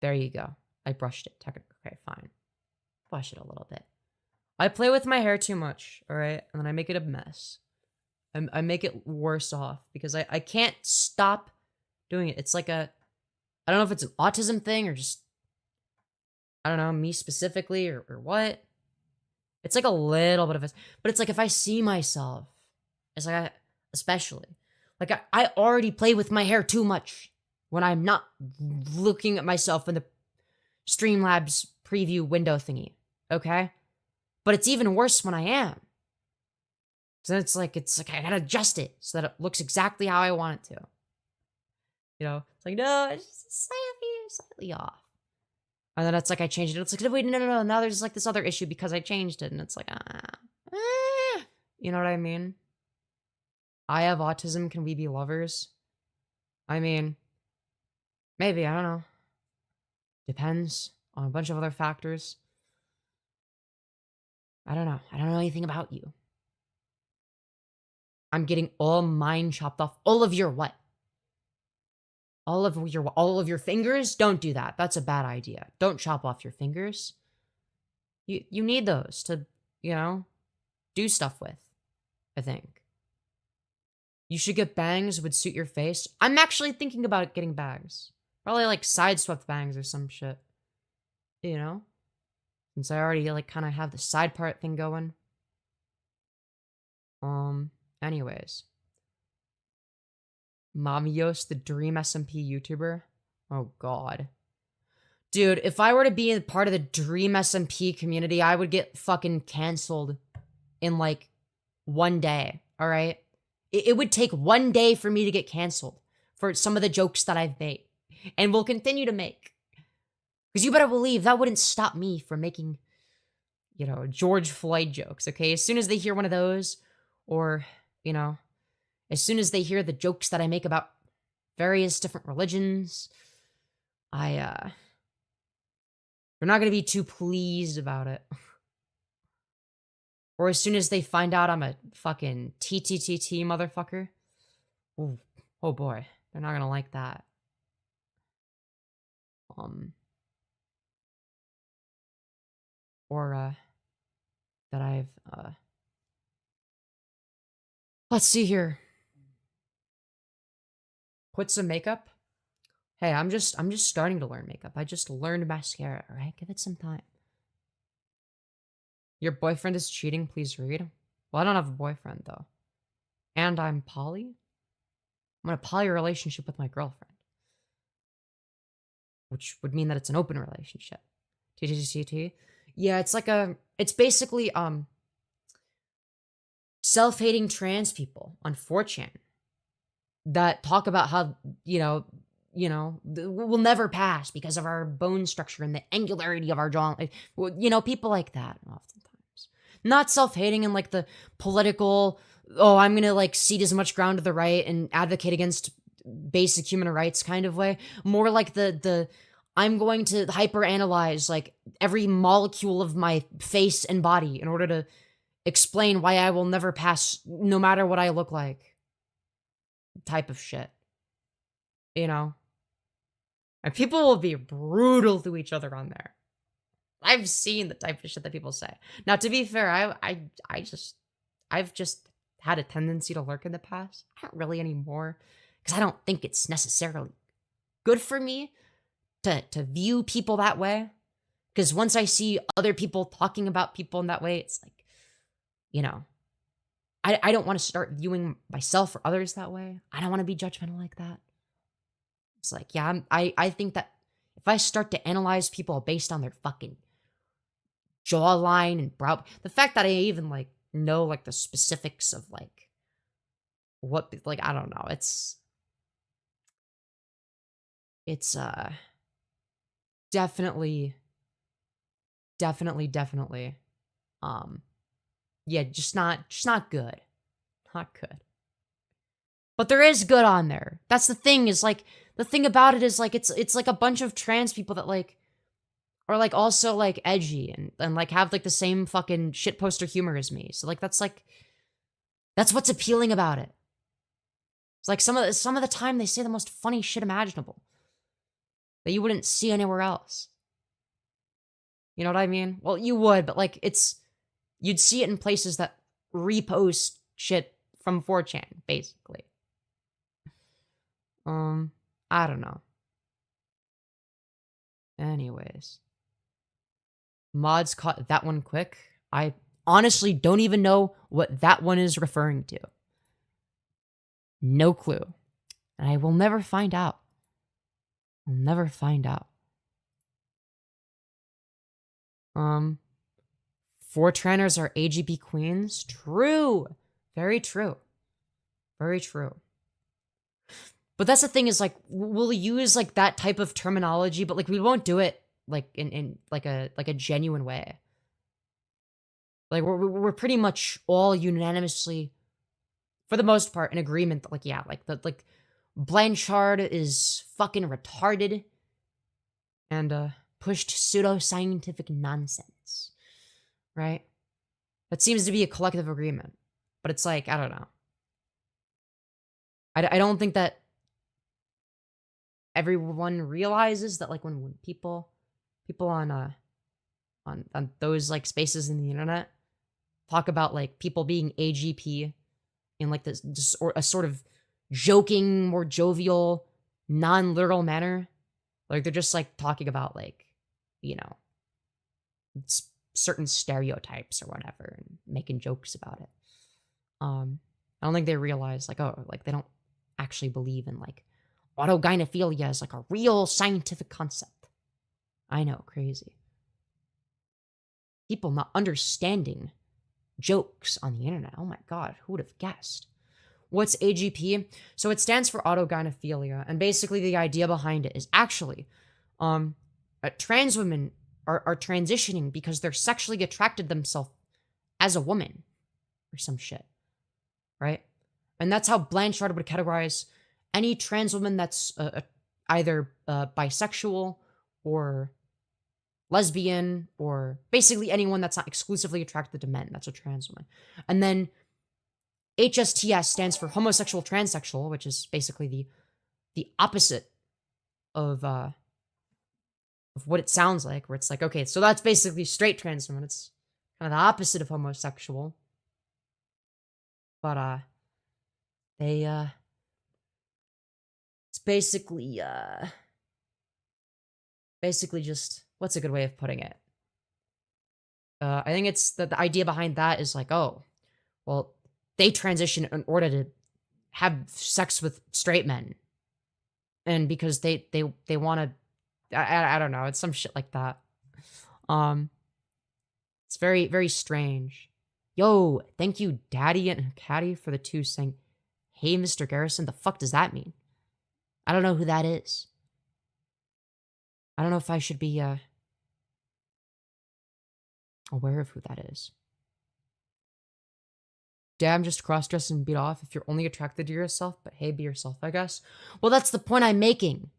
A: There you go. I brushed it. Okay, fine. Brush it a little bit. I play with my hair too much, alright? And then I make it a mess. I make it worse off because I can't stop doing it. It's like I don't know if it's an autism thing or just, I don't know, me specifically or what. It's like a little bit of it. But it's like if I see myself, it's like especially, like I already play with my hair too much when I'm not looking at myself in the Streamlabs preview window thingy, okay? But it's even worse when I am. So it's like I gotta adjust it so that it looks exactly how I want it to. You know, it's like, no, it's just slightly off. And then it's like I changed it. It's like, wait, no. Now there's like this other issue because I changed it. And it's like, you know what I mean? I have autism. Can we be lovers? I mean, maybe, I don't know. Depends on a bunch of other factors. I don't know. I don't know anything about you. I'm getting all mine chopped off. All of your what? All of your fingers? Don't do that. That's a bad idea. Don't chop off your fingers. You need those to, you know, do stuff with, I think. You should get bangs, would suit your face. I'm actually thinking about getting bangs. Probably like side swept bangs or some shit. You know? Since I already like kind of have the side part thing going. Anyways. Mamiyos, the dream SMP YouTuber. Oh god. Dude, if I were to be a part of the dream SMP community, I would get fucking canceled in like one day, alright? It would take one day for me to get canceled for some of the jokes that I've made. And will continue to make. Because you better believe that wouldn't stop me from making, you know, George Floyd jokes, okay? As soon as they hear one of those, or, you know, as soon as they hear the jokes that I make about various different religions, they're not gonna be too pleased about it. Or as soon as they find out I'm a fucking TTTT motherfucker, ooh, oh boy, they're not gonna like that. Or that I've let's see here. Put some makeup. Hey, I'm just starting to learn makeup. I just learned mascara, all right? Give it some time. Your boyfriend is cheating, please read. Well, I don't have a boyfriend though. And I'm poly? I'm in a poly relationship with my girlfriend. Which would mean that it's an open relationship. TTTT. Yeah, it's basically self-hating trans people on 4chan that talk about how, we'll never pass because of our bone structure and the angularity of our jaw. People like that oftentimes. Not self-hating in like the political, oh, I'm gonna like cede as much ground to the right and advocate against basic human rights kind of way. More like the I'm going to hyper-analyze like every molecule of my face and body in order to explain why I will never pass no matter what I look like. Type of shit. You know? And people will be brutal to each other on there. I've seen the type of shit that people say. Now, to be fair, I've just had a tendency to lurk in the past. I don't really anymore. Because I don't think it's necessarily good for me to view people that way. Because once I see other people talking about people in that way, it's like, I don't want to start viewing myself or others that way. I don't want to be judgmental like that. It's like, yeah, I think that if I start to analyze people based on their fucking jawline and brow, the fact that I even like know like the specifics of like what, like, I don't know, it's definitely, yeah, just not good. Not good. But there is good on there. That's the thing, is like, the thing about it is like, it's like a bunch of trans people that like, are like also like edgy and like have like the same fucking shitposter humor as me. So like, that's what's appealing about it. It's like some of the time they say the most funny shit imaginable that you wouldn't see anywhere else. You know what I mean? Well, you would, but like you'd see it in places that repost shit from 4chan, basically. I don't know. Anyways. Mods caught that one quick. I honestly don't even know what that one is referring to. No clue. And I will never find out. I'll never find out. 4chaners are AGB queens? True. Very true. Very true. But that's the thing, is like, we'll use like that type of terminology, but like we won't do it like in like a genuine way. Like we're pretty much all unanimously, for the most part, in agreement that like, yeah, like Blanchard is fucking retarded and pushed pseudoscientific nonsense. Right? That seems to be a collective agreement. But it's like, I don't know. I don't think that everyone realizes that like when people on those like spaces in the internet talk about like people being AGP in like this or a sort of joking, more jovial, non-literal manner, like they're just like talking about like, certain stereotypes or whatever and making jokes about it. I don't think they realize like, oh, like they don't actually believe in like autogynephilia as like a real scientific concept. I know, crazy. People not understanding jokes on the internet. Oh my god, who would have guessed? What's AGP? So it stands for autogynephilia, and basically the idea behind it is actually trans women are transitioning because they're sexually attracted themselves as a woman or some shit, right? And that's how Blanchard would categorize any trans woman that's either bisexual or lesbian or basically anyone that's not exclusively attracted to men. That's a trans woman. And then HSTS stands for homosexual transsexual, which is basically the opposite of what it sounds like, where it's like, okay, so that's basically straight trans woman. It's kind of the opposite of homosexual. But they it's basically just, what's a good way of putting it? I think it's the idea behind that is like, oh, well, they transition in order to have sex with straight men, and because they want to, I don't know, it's some shit like that. It's very, very strange. Yo, thank you, Daddy and Caddy, for the 2 saying, "Hey, Mr. Garrison." The fuck does that mean? I don't know who that is. I don't know if I should be aware of who that is. Damn, just cross-dress and beat off if you're only attracted to yourself, but hey, be yourself, I guess. Well, that's the point I'm making.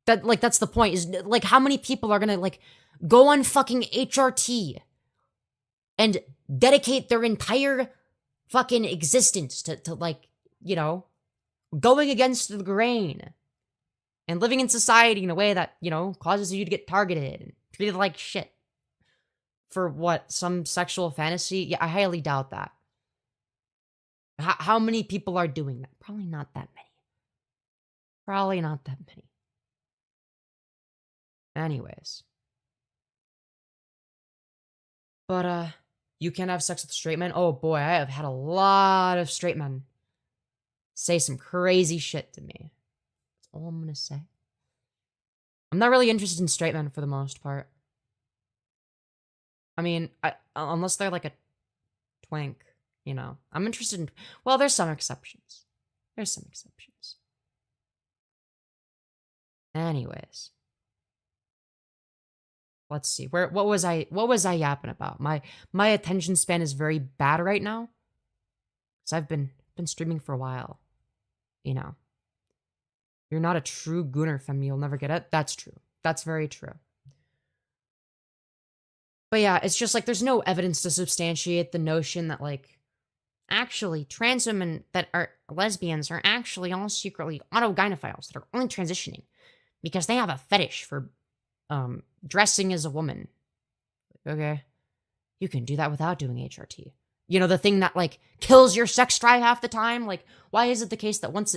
A: That's the point, is, like, how many people are gonna, like, go on fucking HRT and dedicate their entire fucking existence to like, you know, going against the grain and living in society in a way that, you know, causes you to get targeted and treated like shit for what, some sexual fantasy? Yeah, I highly doubt that. How many people are doing that? Probably not that many. Probably not that many. Anyways. But, you can't have sex with straight men? Oh boy, I have had a lot of straight men say some crazy shit to me. That's all I'm gonna say. I'm not really interested in straight men for the most part. I mean, unless they're like a twink, you know. I'm interested in, well, there's some exceptions. There's some exceptions. Anyways. Let's see. What was I yapping about? My attention span is very bad right now. Cuz I've been streaming for a while. You know. You're not a true gooner, Femi, you'll never get it. That's true. That's very true. But yeah, it's just like there's no evidence to substantiate the notion that, like, actually trans women that are lesbians are actually all secretly autogynephiles that are only transitioning because they have a fetish for dressing as a woman. Okay, you can do that without doing HRT. You know, the thing that, like, kills your sex drive half the time. Like, why is it the case that once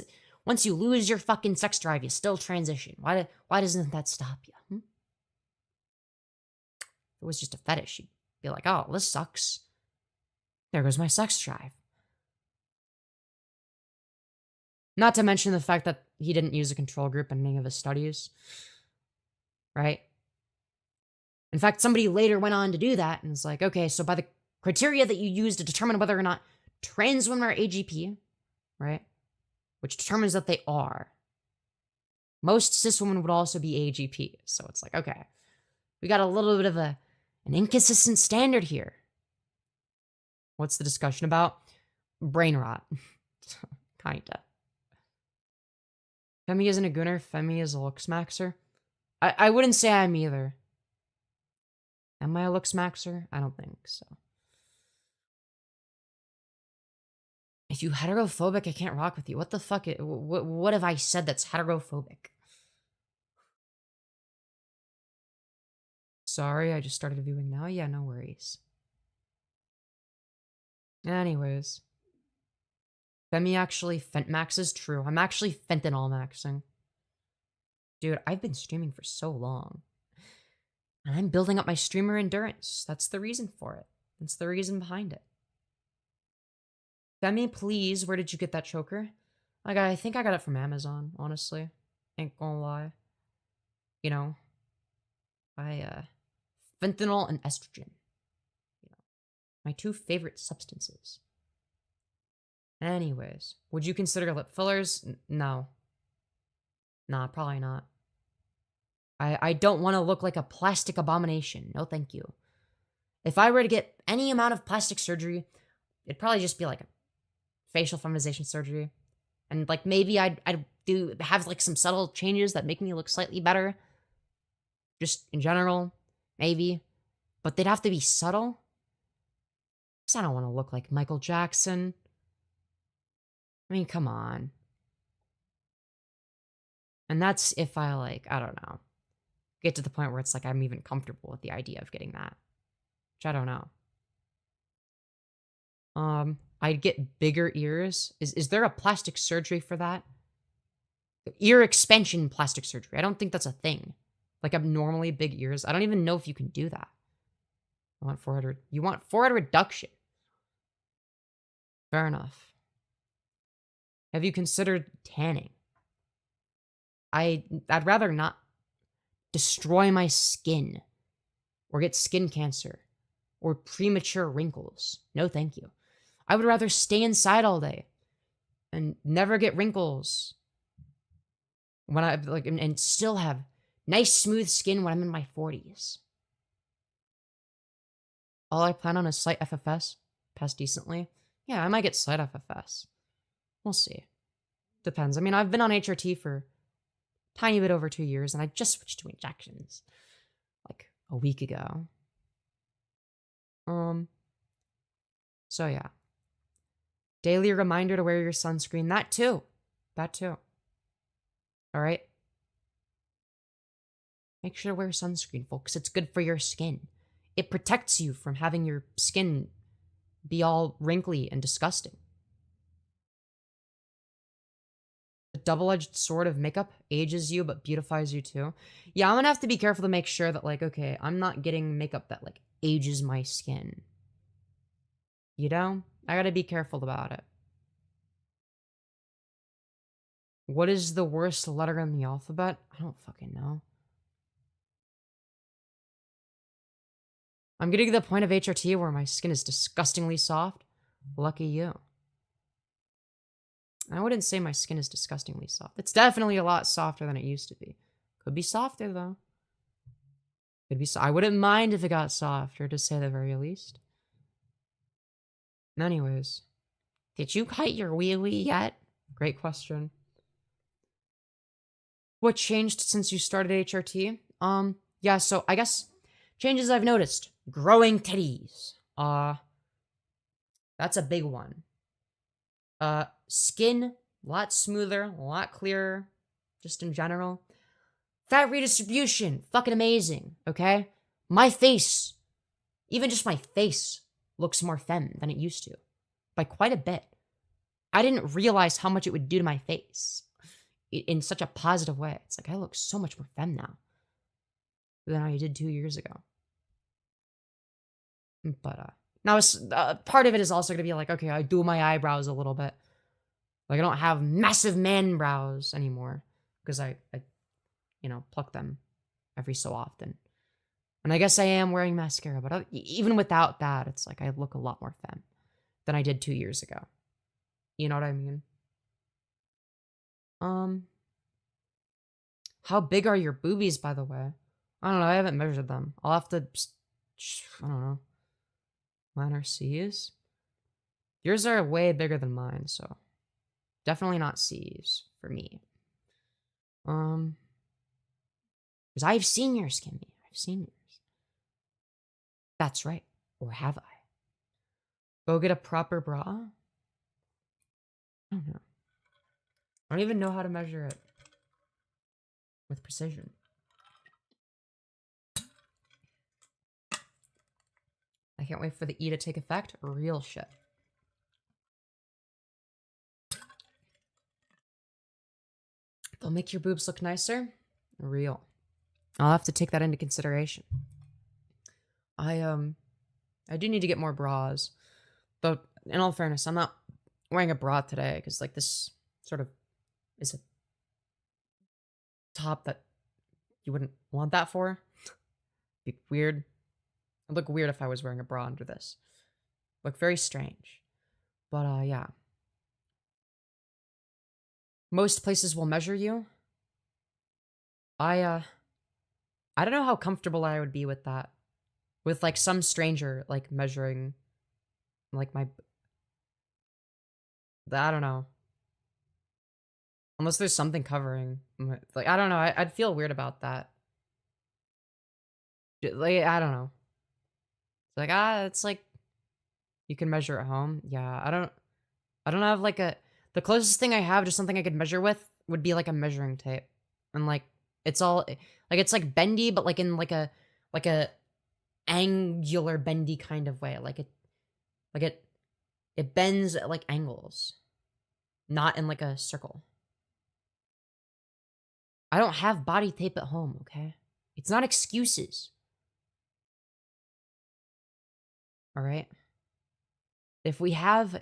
A: you lose your fucking sex drive, you still transition? Why doesn't that stop you? If it was just a fetish, you'd be like, oh, this sucks. There goes my sex drive. Not to mention the fact that he didn't use a control group in any of his studies. Right? In fact, somebody later went on to do that and was like, okay, so by the criteria that you use to determine whether or not trans women are AGP, right? Which determines that they are. Most cis women would also be AGP. So it's like, okay, we got a little bit of an inconsistent standard here. What's the discussion about? Brain rot. Kinda. Femi isn't a gooner. Femi is a looks maxer. I wouldn't say I'm either. Am I a looks maxer? I don't think so. If you heterophobic, I can't rock with you. What the fuck? What have I said that's heterophobic? Sorry, I just started viewing now. Yeah, no worries. Anyways. Femi actually fent maxes? True. I'm actually fentanyl maxing. Dude, I've been streaming for so long. And I'm building up my streamer endurance. That's the reason for it. That's the reason behind it. Femi, please, where did you get that choker? I think I got it from Amazon, honestly. Ain't gonna lie. You know, fentanyl and estrogen. You know, my 2 favorite substances. Anyways, would you consider lip fillers? No. Nah, probably not. I don't want to look like a plastic abomination. No, thank you. If I were to get any amount of plastic surgery, it'd probably just be like a facial feminization surgery. And like maybe I'd do have like some subtle changes that make me look slightly better. Just in general, maybe. But they'd have to be subtle. Because I don't want to look like Michael Jackson. I mean, come on. And that's if I like, I don't know, get to the point where it's like I'm even comfortable with the idea of getting that. Which I don't know. I'd get bigger ears. Is there a plastic surgery for that? Ear expansion plastic surgery. I don't think that's a thing. Like abnormally big ears. I don't even know if you can do that. You want forehead reduction. Fair enough. Have you considered tanning? I'd rather not destroy my skin or get skin cancer or premature wrinkles. No, thank you. I would rather stay inside all day and never get wrinkles when I like and still have nice smooth skin when I'm in my 40s. All I plan on is slight FFS. Pass decently. Yeah, I might get slight FFS. We'll see. Depends. I mean, I've been on HRT for a tiny bit over 2 years, and I just switched to injections like a week ago. So yeah. Daily reminder to wear your sunscreen. That too. All right. Make sure to wear sunscreen, folks. It's good for your skin. It protects you from having your skin be all wrinkly and disgusting. The double-edged sword of makeup ages you but beautifies you too. Yeah, I'm gonna have to be careful to make sure that, like, okay, I'm not getting makeup that, like, ages my skin. You know? I gotta be careful about it. What is the worst letter in the alphabet? I don't fucking know. I'm getting to the point of HRT where my skin is disgustingly soft. Lucky you. I wouldn't say my skin is disgustingly soft. It's definitely a lot softer than it used to be. Could be softer, though. Could be. I wouldn't mind if it got softer, to say the very least. Anyways. Did you kite your wee-wee yet? Great question. What changed since you started HRT? Yeah, so I guess changes I've noticed. Growing titties. That's a big one. Skin, a lot smoother, a lot clearer, just in general. Fat redistribution, fucking amazing, okay? My face, even just my face, looks more femme than it used to. By quite a bit. I didn't realize how much it would do to my face. In such a positive way. It's like, I look so much more femme now than I did 2 years ago. But, now, part of it is also going to be like, okay, I do my eyebrows a little bit. Like, I don't have massive man brows anymore. Because I pluck them every so often. And I guess I am wearing mascara. But even without that, it's like I look a lot more femme than I did 2 years ago. You know what I mean? How big are your boobies, by the way? I don't know. I haven't measured them. I'll have to, I don't know. Mine are C's. Yours are way bigger than mine, so definitely not C's for me. Because I've seen yours, Kimmy. I've seen yours. That's right. Or have I? Go get a proper bra? I don't know. I don't even know how to measure it with precision. I can't wait for the E to take effect. Real shit. They'll make your boobs look nicer. Real. I'll have to take that into consideration. I do need to get more bras. But in all fairness, I'm not wearing a bra today because, like, this sort of is a top that you wouldn't want that for. Be weird. It'd look weird if I was wearing a bra under this. Look very strange. But, yeah. Most places will measure you. I I don't know how comfortable I would be with that. With, like, some stranger, like, measuring, like, I don't know. Unless there's something covering like, I don't know, I'd feel weird about that. Like, I don't know. It's like, it's like, you can measure at home. Yeah, I don't have, like, the closest thing I have to something I could measure with would be, like, a measuring tape. And, like, it's all like, it's, like, bendy, but, like, in, like a angular bendy kind of way. Like, it bends at, like, angles, not in, like, a circle. I don't have body tape at home, okay? It's not excuses. All right? If we have,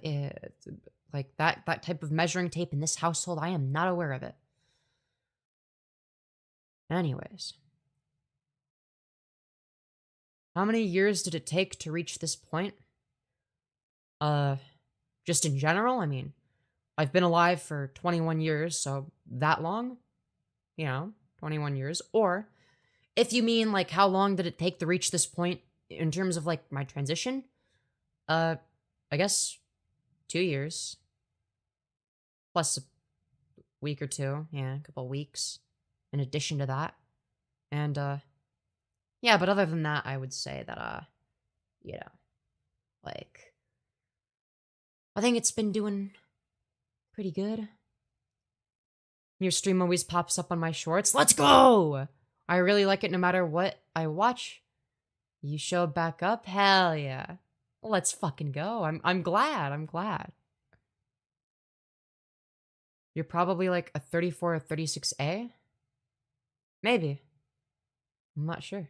A: like, that type of measuring tape in this household, I am not aware of it. Anyways. How many years did it take to reach this point? Just in general, I mean, I've been alive for 21 years, so that long? 21 years. Or if you mean, like, how long did it take to reach this point in terms of, like, my transition? Uh, I guess 2 years. Plus a week or two. Yeah, a couple weeks in addition to that. And, yeah, but other than that, I would say that, you know, like, I think it's been doing pretty good. Your stream always pops up on my shorts. Let's go! I really like it no matter what I watch. You show back up? Hell yeah. Let's fucking go. I'm glad. I'm glad. You're probably like a 34 or 36A? Maybe. I'm not sure.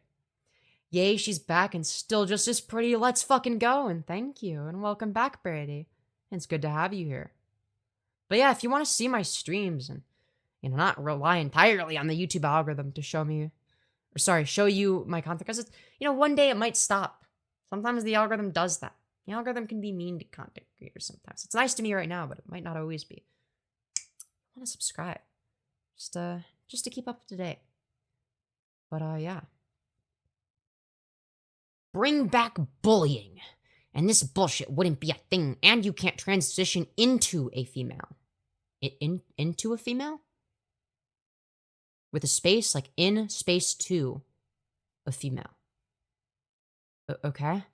A: Yay, she's back and still just as pretty. Let's fucking go. And thank you. And welcome back, Brady. It's good to have you here. But yeah, if you want to see my streams and, not rely entirely on the YouTube algorithm to show me, or sorry, show you my content, because it's, one day it might stop. Sometimes the algorithm does that. The algorithm can be mean to content creators sometimes. It's nice to me right now, but it might not always be. I want to subscribe. Just to keep up to date. But, yeah. Bring back bullying. And this bullshit wouldn't be a thing. And you can't transition into a female. Into a female? With a space, like in space to a female. Okay?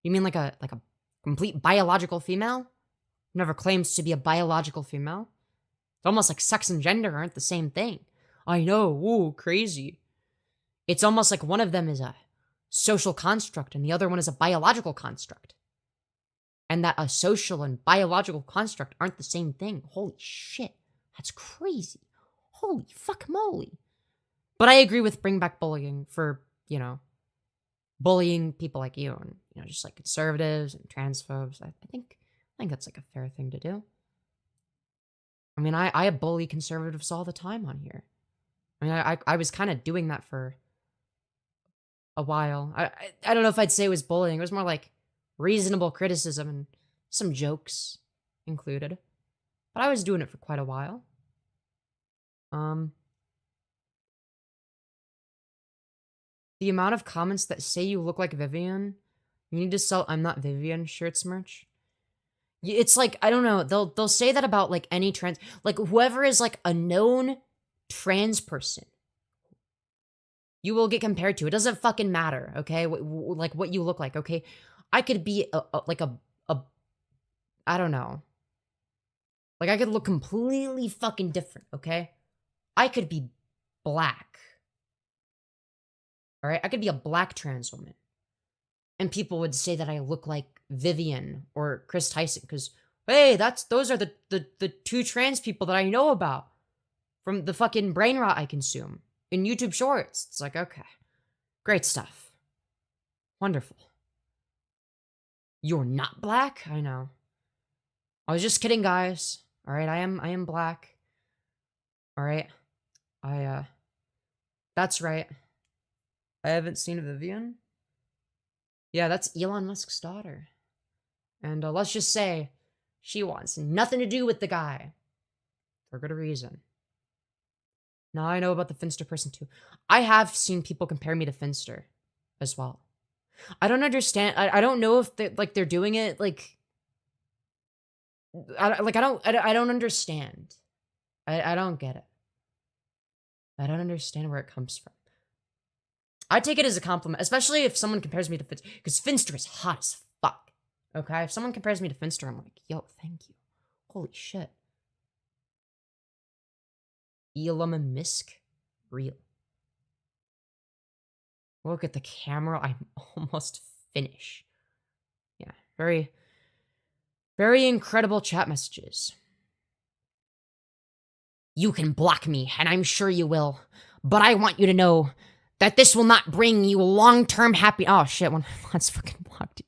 A: You mean like a complete biological female? Never claims to be a biological female. It's almost like sex and gender aren't the same thing. I know, woo, crazy. It's almost like one of them is a social construct and the other one is a biological construct. And that a social and biological construct aren't the same thing. Holy shit. That's crazy. Holy fuck moly. But I agree with bring back bullying for, bullying people like you and, just like conservatives and transphobes. I think that's like a fair thing to do. I mean, I bully conservatives all the time on here. I mean, I was kind of doing that for a while. I don't know if I'd say it was bullying. It was more like reasonable criticism and some jokes included. But I was doing it for quite a while. The amount of comments that say you look like Vivian, you need to sell I'm Not Vivian shirts merch. It's like, I don't know, they'll say that about like any trans, like whoever is like a known trans person, you will get compared to. It doesn't fucking matter, okay? Like what you look like, okay? I could be like a I don't know. Like I could look completely fucking different, okay? I could be black. All right? I could be a black trans woman. And people would say that I look like Vivian or Chris Tyson because, hey, those are the two trans people that I know about from the fucking brain rot I consume in YouTube Shorts. It's like, okay, great stuff. Wonderful. You're not black? I know. I was just kidding, guys. All right, I am black. All right. That's right. I haven't seen Vivian. Yeah, that's Elon Musk's daughter. And let's just say she wants nothing to do with the guy. For good reason. Now I know about the Finster person too. I have seen people compare me to Finster as well. I don't understand. I don't know if they're doing it like I don't understand. I don't get it. I don't understand where it comes from. I take it as a compliment, especially if someone compares me to Finster, because Finster is hot as fuck. Okay, if someone compares me to Finster, I'm like, yo, thank you. Holy shit. Elam and Misk, real. Look at the camera. I'm almost finished. Yeah, very, very incredible chat messages. You can block me, and I'm sure you will. But I want you to know that this will not bring you long-term happy— Oh, shit. Let's fucking block you.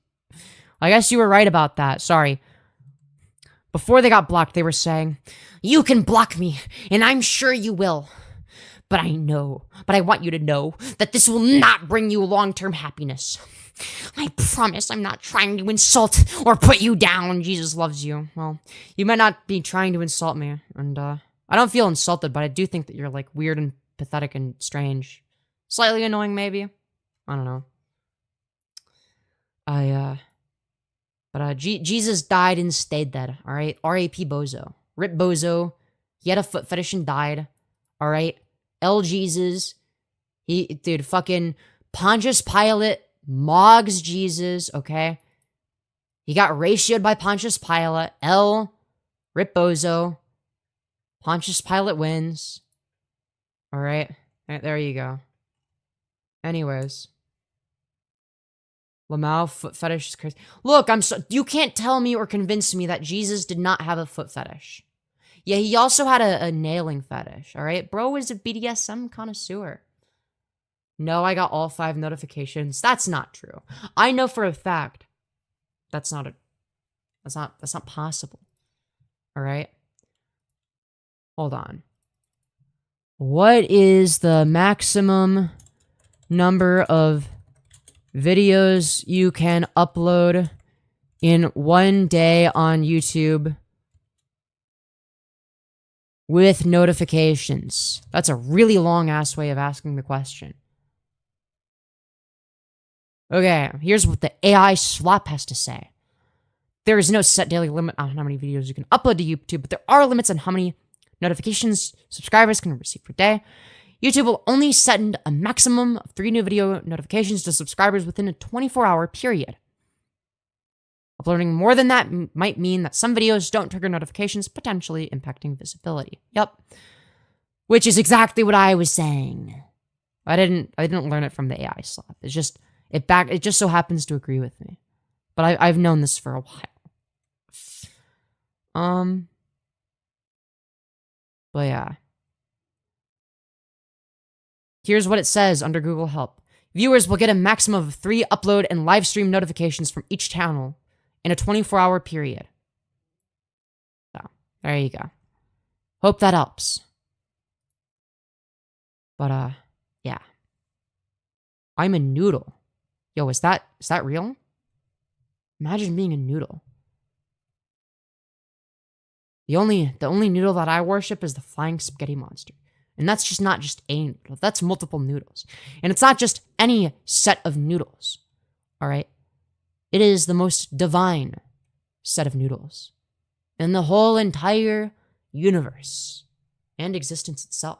A: I guess you were right about that. Sorry. Before they got blocked, they were saying, you can block me, and I'm sure you will. But I want you to know that this will not bring you long-term happiness. I promise I'm not trying to insult or put you down. Jesus loves you. Well, you might not be trying to insult me, and I don't feel insulted, but I do think that you're like weird and pathetic and strange. Slightly annoying, maybe. I don't know. Jesus died and stayed dead, alright? R.A.P. Bozo. Rip Bozo. He had a foot fetish and died, alright? L. Jesus. Dude, fucking Pontius Pilate mogs Jesus, okay? He got ratioed by Pontius Pilate. L. Rip Bozo. Pontius Pilate wins. Alright? There you go. Anyways. Lamau foot fetish is crazy. Look, you can't tell me or convince me that Jesus did not have a foot fetish. Yeah, he also had a nailing fetish, alright? Bro was a BDSM connoisseur. No, I got all 5 notifications. That's not true. I know for a fact that's not possible. Alright? Hold on. What is the maximum number of videos you can upload in one day on YouTube with notifications? That's a really long-ass way of asking the question. Okay, here's what the AI slop has to say. There is no set daily limit on how many videos you can upload to YouTube, but there are limits on how many notifications subscribers can receive per day. YouTube will only send a maximum of 3 new video notifications to subscribers within a 24-hour period. Uploading more than that might mean that some videos don't trigger notifications, potentially impacting visibility. Yep. Which is exactly what I was saying. I didn't learn it from the AI slop. It just so happens to agree with me. But I've known this for a while. But yeah. Here's what it says under Google Help. Viewers will get a maximum of 3 upload and live stream notifications from each channel in a 24-hour period. So, there you go. Hope that helps. But, yeah. I'm a noodle. Yo, is that real? Imagine being a noodle. The only noodle that I worship is the flying spaghetti monster. And that's just not just a noodle. That's multiple noodles. And it's not just any set of noodles. Alright? It is the most divine set of noodles in the whole entire universe and existence itself.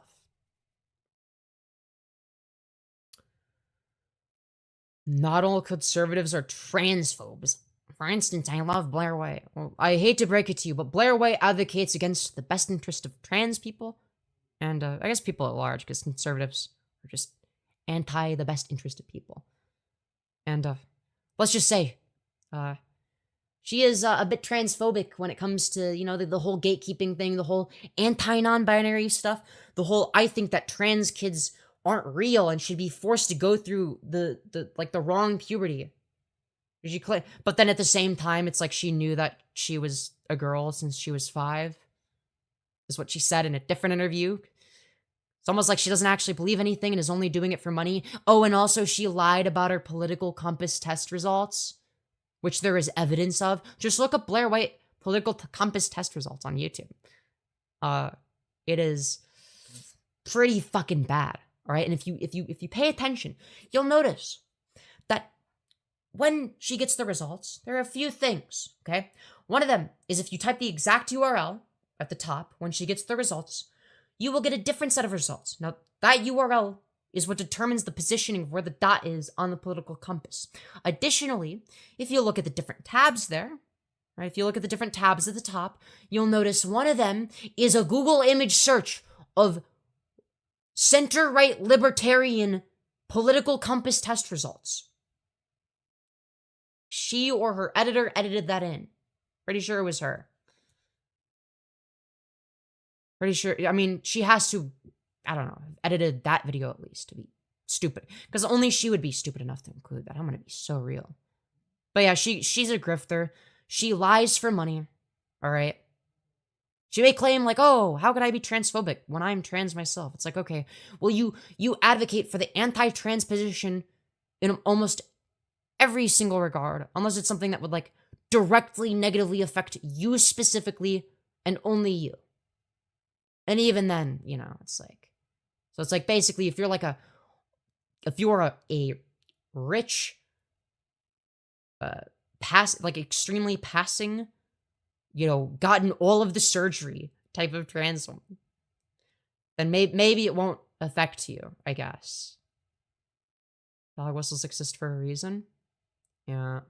A: Not all conservatives are transphobes. For instance, I love Blair White. Well, I hate to break it to you, but Blair White advocates against the best interest of trans people. And I guess people at large, because conservatives are just anti the best interest of people. And let's just say, she is a bit transphobic when it comes to, you know, the whole gatekeeping thing, the whole anti-non-binary stuff, the whole I think that trans kids aren't real and should be forced to go through the wrong puberty. But then at the same time, it's like she knew that she was a girl since she was 5, is what she said in a different interview. It's almost like she doesn't actually believe anything and is only doing it for money. Oh, and also she lied about her political compass test results, which there is evidence of. Just look up Blair White political compass test results on YouTube. It is pretty fucking bad. All right. And if you pay attention, you'll notice that when she gets the results, there are a few things. Okay. One of them is if you type the exact URL at the top when she gets the results, you will get a different set of results. Now, that URL is what determines the positioning of where the dot is on the political compass. Additionally, if you look at the different tabs there, right, if you look at the different tabs at the top, you'll notice one of them is a Google image search of center-right libertarian political compass test results. She or her editor edited that in. Pretty sure it was her. Pretty sure, I mean, she has to, I don't know, edited that video at least to be stupid. Because only she would be stupid enough to include that. I'm going to be so real. But yeah, she's a grifter. She lies for money. All right. She may claim like, oh, how could I be transphobic when I'm trans myself? It's like, okay, well, you advocate for the anti-trans position in almost every single regard, unless it's something that would like directly negatively affect you specifically and only you. And even then, you know, it's like, so it's like basically if you're a rich, like extremely passing, you know, gotten all of the surgery type of trans woman, then maybe it won't affect you, I guess. Dog whistles exist for a reason. Yeah.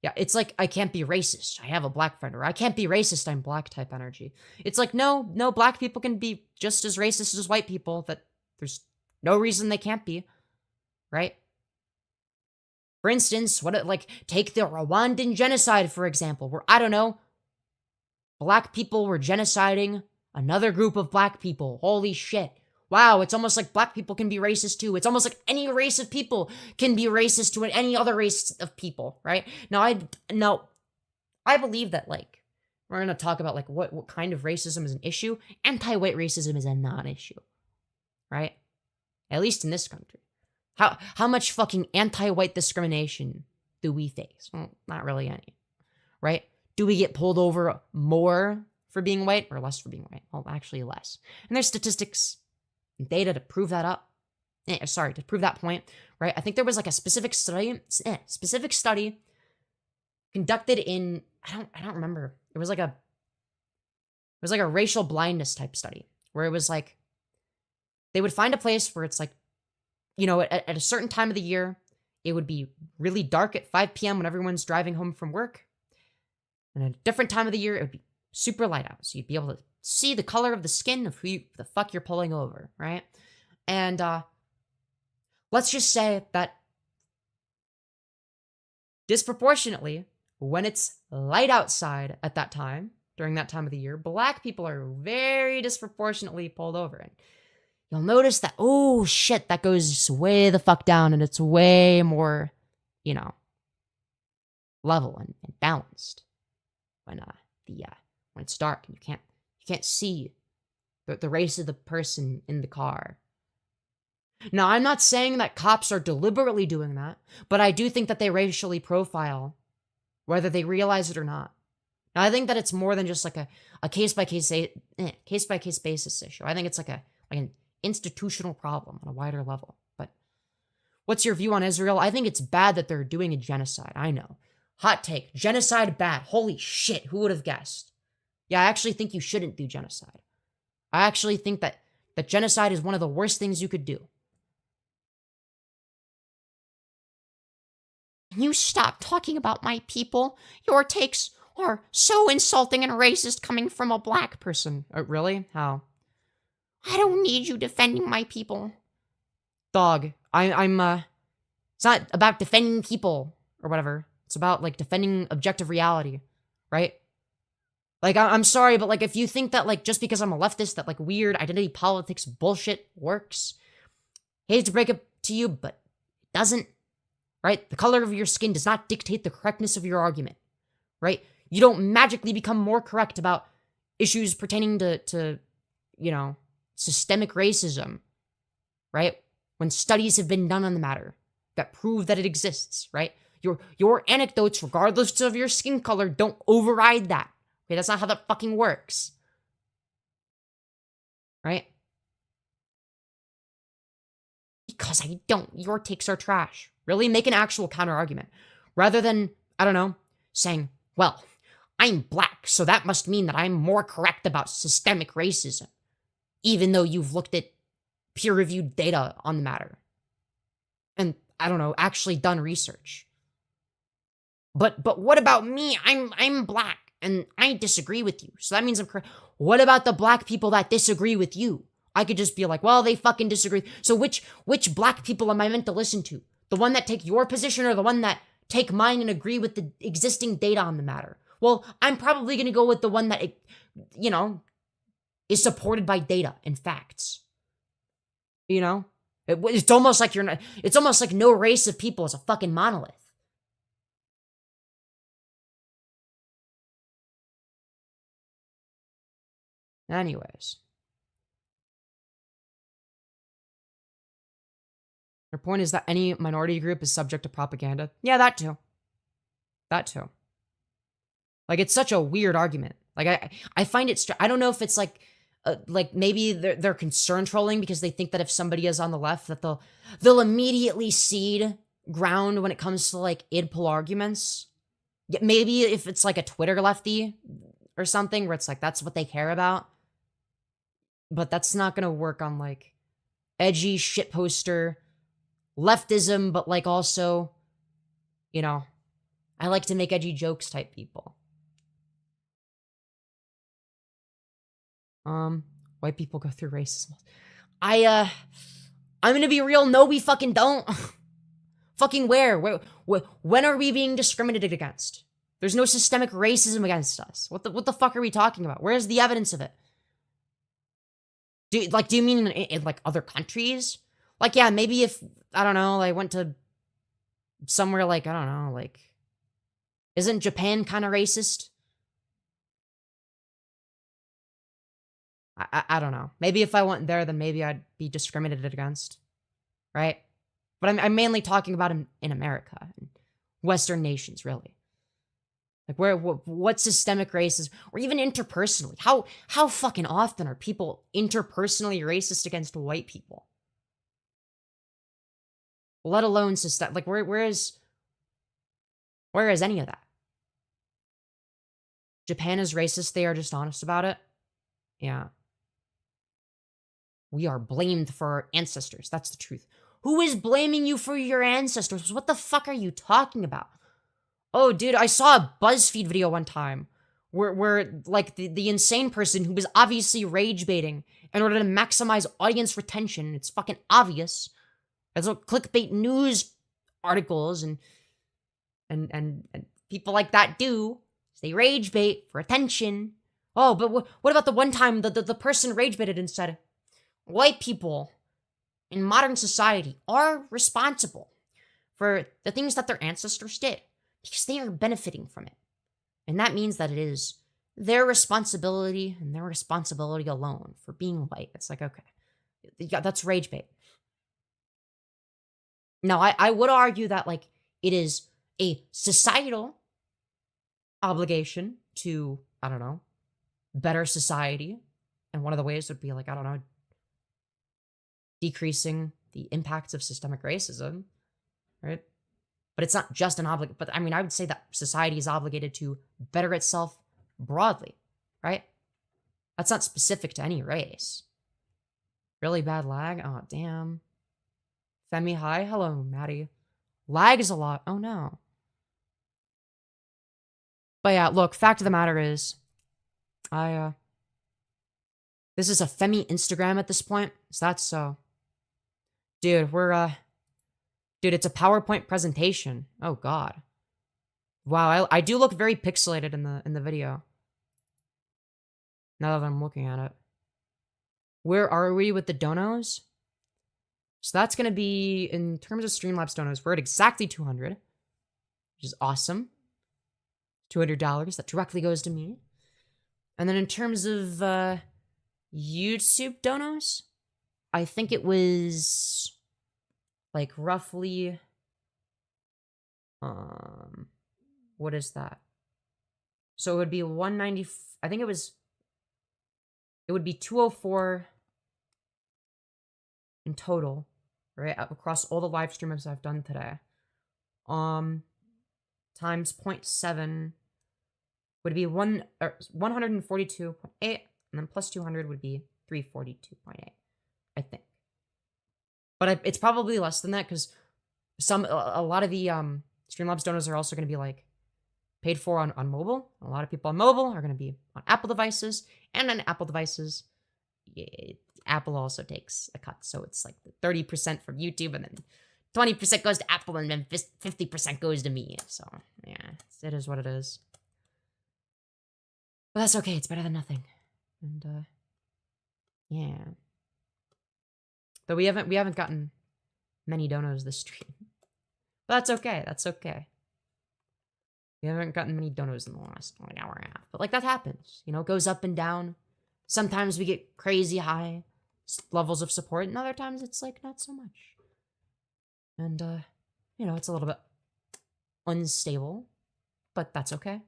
A: Yeah, it's like, I can't be racist, I have a black friend, or I can't be racist, I'm black type energy. It's like, no, black people can be just as racist as white people, that there's no reason they can't be, right? For instance, take the Rwandan genocide, for example, where, I don't know, black people were genociding another group of black people. Holy shit. Wow, it's almost like black people can be racist too. It's almost like any race of people can be racist to any other race of people, right? Now, I believe that, like, we're going to talk about, like, what kind of racism is an issue. Anti-white racism is a non-issue, right? At least in this country. How much fucking anti-white discrimination do we face? Well, not really any, right? Do we get pulled over more for being white or less for being white? Well, actually less. And there's statistics and data to prove that up. To prove that point, right? I think there was like a specific study conducted in, I don't remember. It was like a racial blindness type study where it was like, they would find a place where it's like, you know, at a certain time of the year, it would be really dark at 5 p.m. when everyone's driving home from work. And at a different time of the year, it would be super light out. So you'd be able to see the color of the skin of who the fuck you're pulling over, right? And let's just say that disproportionately, when it's light outside at that time, during that time of the year, black people are very disproportionately pulled over. And you'll notice that, oh shit, that goes way the fuck down and it's way more, you know, level and balanced when when it's dark and you can't see the race of the person in the car. Now, I'm not saying that cops are deliberately doing that, but I do think that they racially profile, whether they realize it or not. Now, I think that it's more than just like a case-by-case basis issue. I think it's like an institutional problem on a wider level. But what's your view on Israel? I think it's bad that they're doing a genocide. I know. Hot take. Genocide bad. Holy shit. Who would have guessed? Yeah, I actually think you shouldn't do genocide. I actually think that genocide is one of the worst things you could do. Can you stop talking about my people? Your takes are so insulting and racist coming from a black person. Really? How? I don't need you defending my people. Dog, it's not about defending people or whatever. It's about, like, defending objective reality, right? Like, I'm sorry, but, like, if you think that, like, just because I'm a leftist, that, like, weird identity politics bullshit works, hate to break it to you, but it doesn't, right? The color of your skin does not dictate the correctness of your argument, right? You don't magically become more correct about issues pertaining to you know, systemic racism, right? When studies have been done on the matter that prove that it exists, right? Your anecdotes, regardless of your skin color, don't override that. Okay, that's not how that fucking works. Right? because I don't. Your takes are trash. Really make an actual counter argument. Rather than, I don't know, saying, well, I'm black, so that must mean that I'm more correct about systemic racism, even though you've looked at peer-reviewed data on the matter. And, I don't know, actually done research. But what about me? I'm black, and I disagree with you, so that means I'm correct. What about the black people that disagree with you? I could just be like, well, they fucking disagree. So which black people am I meant to listen to? The one that take your position or the one that take mine and agree with the existing data on the matter? Well, I'm probably going to go with the one that, you know, is supported by data and facts. You know? It's almost like it's almost like no race of people is a fucking monolith. Anyways. Their point is that any minority group is subject to propaganda. Yeah, that too. That too. Like, it's such a weird argument. Like, I find it, I don't know if it's like maybe they're concern trolling because they think that if somebody is on the left that they'll immediately cede ground when it comes to like idpol arguments. Maybe if it's like a Twitter lefty or something where it's like that's what they care about. But that's not gonna work on like edgy shitposter leftism, but like also, you know, I like to make edgy jokes type people. White people go through racism. I'm gonna be real. No, we fucking don't. Fucking where? When are we being discriminated against? There's no systemic racism against us. What the fuck are we talking about? Where's the evidence of it? Do you mean in like other countries? Like, yeah, maybe if, I don't know, I went to somewhere like, I don't know, like, isn't Japan kind of racist? I don't know. Maybe if I went there, then maybe I'd be discriminated against, right? But I'm mainly talking about in America, and Western nations, really. Like, what systemic racism, or even interpersonally? How fucking often are people interpersonally racist against white people? Let alone system. Like, where is any of that? Japan is racist. They are just honest about it. Yeah. We are blamed for our ancestors. That's the truth. Who is blaming you for your ancestors? What the fuck are you talking about? Oh, dude, I saw a BuzzFeed video one time where like, the insane person who was obviously rage baiting in order to maximize audience retention. It's fucking obvious. That's what clickbait news articles and people like that do. They rage bait for attention. Oh, but what about the one time the person rage baited and said, white people in modern society are responsible for the things that their ancestors did because they are benefiting from it. And that means that it is their responsibility and their responsibility alone for being white. It's like, okay, yeah, that's rage bait. Now, I would argue that, like, it is a societal obligation to, I don't know, better society. And one of the ways would be, like, I don't know, decreasing the impacts of systemic racism, right? But it's not just an obligation. But I mean, I would say that society is obligated to better itself broadly, right? That's not specific to any race. Really bad lag? Oh, damn. Hiiiiii, hello, Maddie. Lag is a lot. Oh, no. But yeah, look, fact of the matter is, this is a Femi Instagram at this point. So that's so. Dude, dude, it's a PowerPoint presentation. Oh, God. Wow, I do look very pixelated in the video. Now that I'm looking at it. Where are we with the donos? So that's going to be, in terms of Streamlabs donos, we're at exactly 200, which is awesome. $200, that directly goes to me. And then in terms of YouTube donos, I think it was like roughly, what is that? So it would be 190, I think it would be 204 in total, right? Across all the live streams I've done today. Times 0.7 would be 142.8, and then plus 200 would be 342.8, I think. But it's probably less than that because a lot of the Streamlabs donors are also going to be like paid for on mobile. A lot of people on mobile are going to be on Apple devices, and on Apple devices, Apple also takes a cut. So it's like 30% from YouTube, and then 20% goes to Apple, and then 50% goes to me. So yeah, it is what it is. But that's okay. It's better than nothing. And yeah. Though we haven't gotten many donos this stream. But that's okay. That's okay. We haven't gotten many donos in the last hour and a half. But like that happens. You know, it goes up and down. Sometimes we get crazy high levels of support, and other times it's like not so much. And you know, it's a little bit unstable, but that's okay.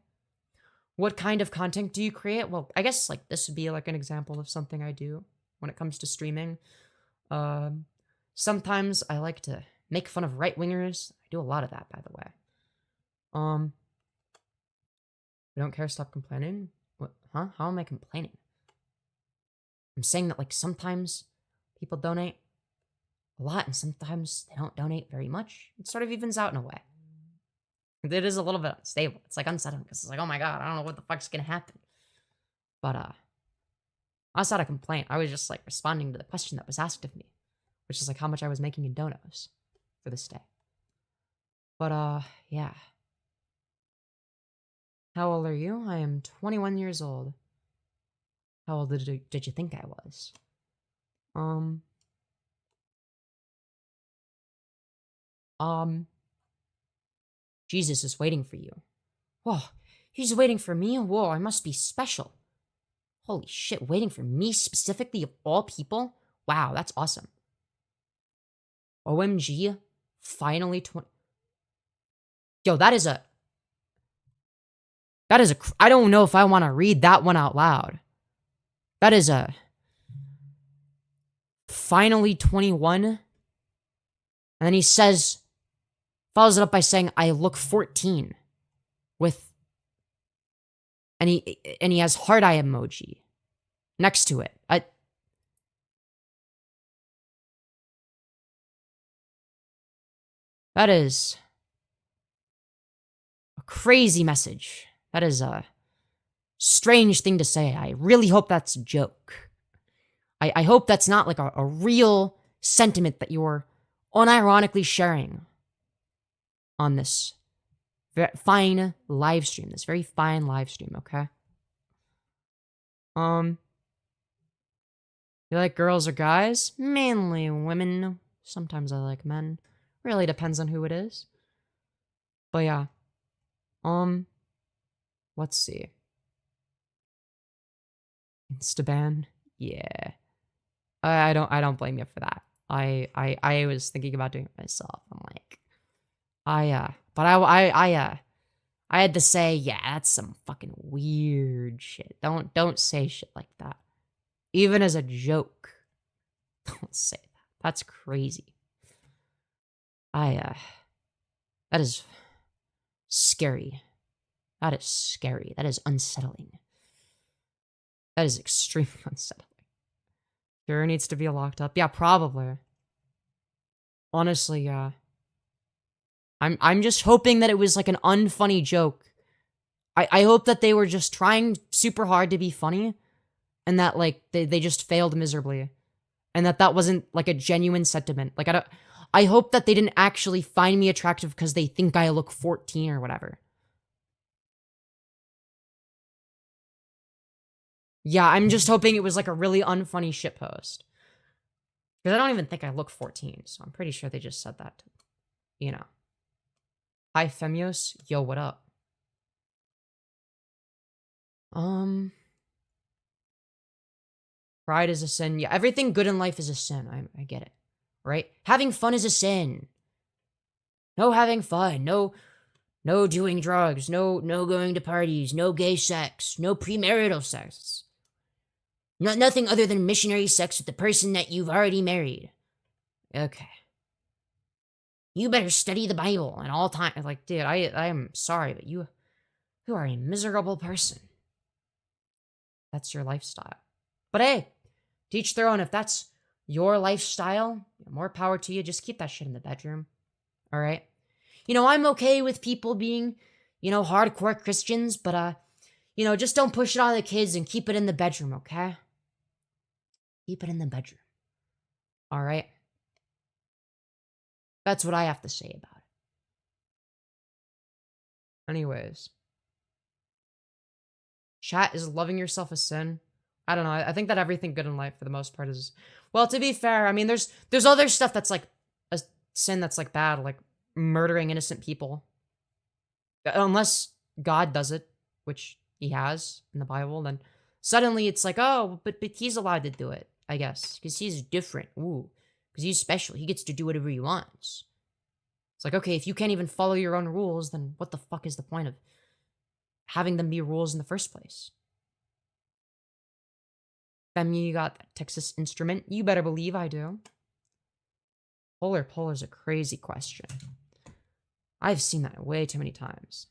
A: What kind of content do you create? Well, I guess like this would be like an example of something I do when it comes to streaming. Sometimes I like to make fun of right-wingers. I do a lot of that, by the way. You don't care, stop complaining? What? Huh? How am I complaining? I'm saying that like sometimes people donate a lot and sometimes they don't donate very much. It sort of evens out in a way. It is a little bit unstable. It's like unsettling because it's like, oh my god, I don't know what the fuck's gonna happen. But I was not a complaint. I was just like responding to the question that was asked of me, which is like how much I was making in donos for this day. But yeah. How old are you? I am 21 years old. How old did you think I was? Jesus is waiting for you. Whoa, he's waiting for me? Whoa, I must be special. Holy shit, waiting for me specifically of all people? Wow, that's awesome. OMG, finally 20. Yo, that is a, I don't know if I want to read that one out loud. That is a, finally 21. And then he says, follows it up by saying, I look 14. With, and he has heart eye emoji next to it. That is a crazy message. That is a strange thing to say. I really hope that's a joke. I hope that's not like a real sentiment that you're unironically sharing on this fine live stream. This very fine live stream, okay? You like girls or guys? Mainly women. Sometimes I like men. Really depends on who it is. But yeah. Let's see. Instaban? Yeah. I don't blame you for that. I was thinking about doing it myself. I'm like, but I had to say, yeah, that's some fucking weird shit. Don't say shit like that. Even as a joke. Don't say that. That's crazy. That is scary. That is scary. That is unsettling. That is extremely unsettling. Purr needs to be locked up. Yeah, probably. Honestly, yeah. I'm just hoping that it was like an unfunny joke. I hope that they were just trying super hard to be funny, and that like they just failed miserably, and that wasn't like a genuine sentiment. Like I hope that they didn't actually find me attractive because they think I look 14 or whatever. Yeah, I'm just hoping it was like a really unfunny shitpost. Because I don't even think I look 14, so I'm pretty sure they just said that. You know. Hi, Femyoz. Yo, what up? Pride is a sin. Yeah, everything good in life is a sin. I get it. Right? Having fun is a sin. No having fun. No doing drugs. No going to parties. No gay sex. No premarital sex. Nothing other than missionary sex with the person that you've already married. Okay. You better study the Bible at all times. Like, dude, I am sorry, but you are a miserable person. That's your lifestyle. But hey, teach their own. If that's your lifestyle, more power to you. Just keep that shit in the bedroom. All right. I'm okay with people being, hardcore Christians, but just don't push it on the kids and keep it in the bedroom, okay? Keep it in the bedroom. All right. That's what I have to say about it. Anyways, chat, is loving yourself a sin? I don't know. I think that everything good in life for the most part is, well, to be fair, I mean, there's other stuff that's like a sin that's like bad, like murdering innocent people. Unless God does it, which he has in the Bible, then suddenly it's like, oh, but he's allowed to do it, I guess, because he's different. Ooh, because he's special. He gets to do whatever he wants. It's like, okay, if you can't even follow your own rules, then what the fuck is the point of having them be rules in the first place? Femi, you got that Texas Instrument? You better believe I do. Polar is a crazy question. I've seen that way too many times.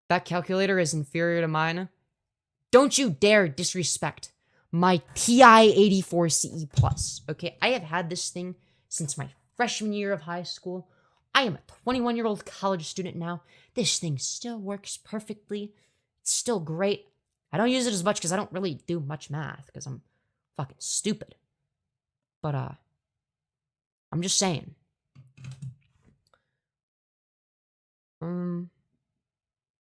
A: That calculator is inferior to mine. Don't you dare disrespect my TI-84 CE Plus. Okay, I have had this thing since my freshman year of high school. I am a 21-year-old college student now. This thing still works perfectly. It's still great. I don't use it as much because I don't really do much math because I'm fucking stupid. But, I'm just saying.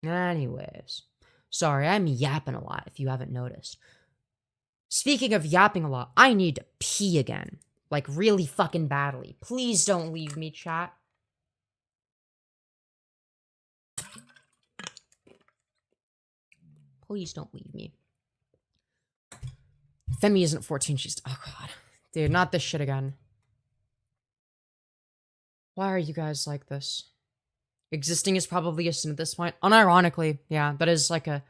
A: Anyways. Sorry, I'm yapping a lot if you haven't noticed. Speaking of yapping a lot, I need to pee again. Like, really fucking badly. Please don't leave me, chat. Please don't leave me. Femi isn't 14, she's... Oh, God. Dude, not this shit again. Why are you guys like this? Existing is probably a sin at this point. Unironically, yeah, that is like a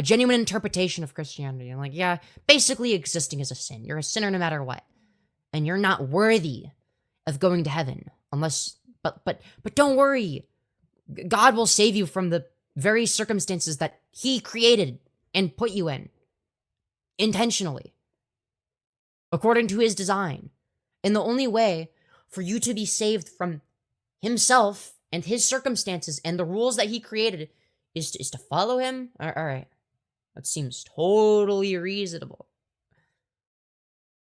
A: genuine interpretation of Christianity. And like, yeah, basically existing is a sin. You're a sinner no matter what. And you're not worthy of going to heaven unless... But don't worry. God will save you from the very circumstances that he created and put you in. Intentionally. According to his design. And the only way for you to be saved from himself and his circumstances and the rules that he created is to follow him. All right. That seems totally reasonable.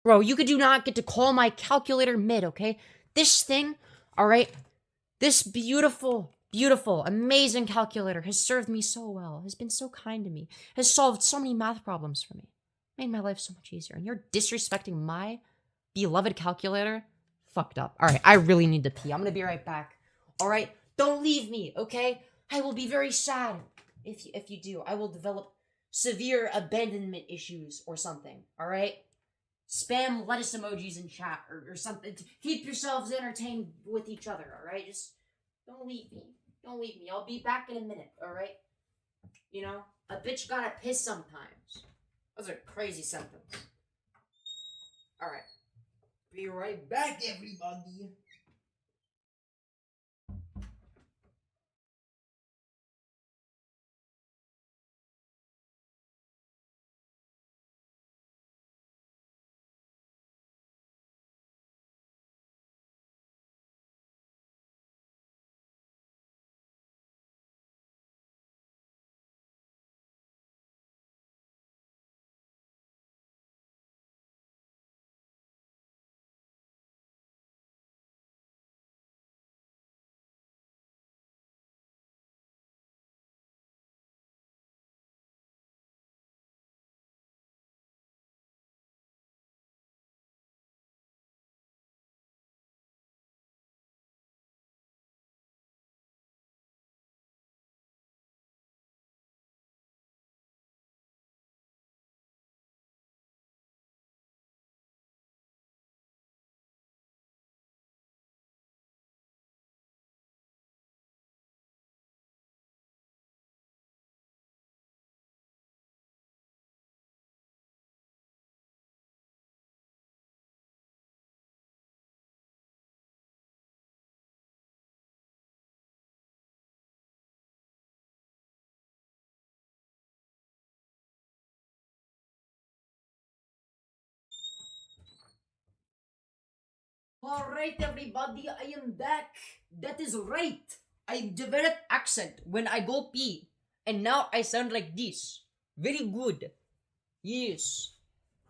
A: Bro, you do not get to call my calculator mid, okay? This thing, all right? This beautiful, amazing calculator has served me so well, has been so kind to me, has solved so many math problems for me, made my life so much easier. And you're disrespecting my beloved calculator? Fucked up. All right, I really need to pee. I'm gonna be right back. All right, don't leave me, okay? I will be very sad if you do. I will develop severe abandonment issues or something. All right. Spam lettuce emojis in chat or something. Keep yourselves entertained with each other, all right? Just don't leave me. Don't leave me. I'll be back in a minute, all right? A bitch gotta piss sometimes. That's a crazy sentence. All right. Be right back, everybody. Alright, everybody, I am back. That is right. I developed accent when I go pee. And now I sound like this. Very good. Yes.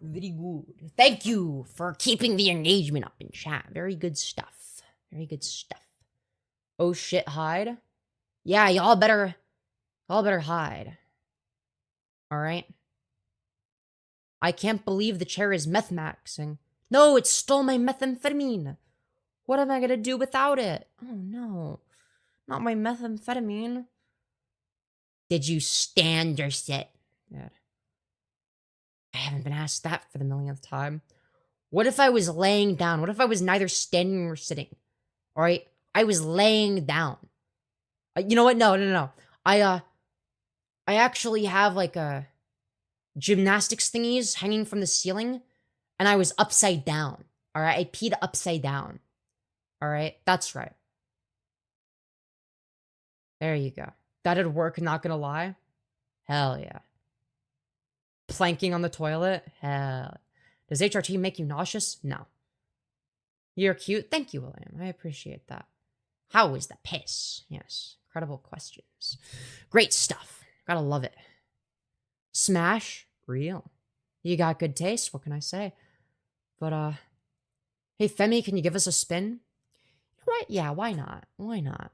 A: Very good. Thank you for keeping the engagement up in chat. Very good stuff. Very good stuff. Oh shit, hide? Yeah, y'all better hide. Alright? I can't believe the chair is meth maxing. No, it stole my methamphetamine. What am I gonna do without it? Oh no. Not my methamphetamine. Did you stand or sit? Good. I haven't been asked that for the millionth time. What if I was laying down? What if I was neither standing nor sitting? Alright? I was laying down. You know what? No. I actually have like a gymnastics thingies hanging from the ceiling, and I was upside down. Alright? I peed upside down. Alright? That's right. There you go. That'd work, not gonna lie. Hell yeah. Planking on the toilet? Hell. Does HRT make you nauseous? No. You're cute? Thank you, William. I appreciate that. How is the piss? Yes. Incredible questions. Great stuff. Gotta love it. Smash? Real. You got good taste, what can I say? But, hey, Femi, can you give us a spin? What? Yeah, why not? Why not?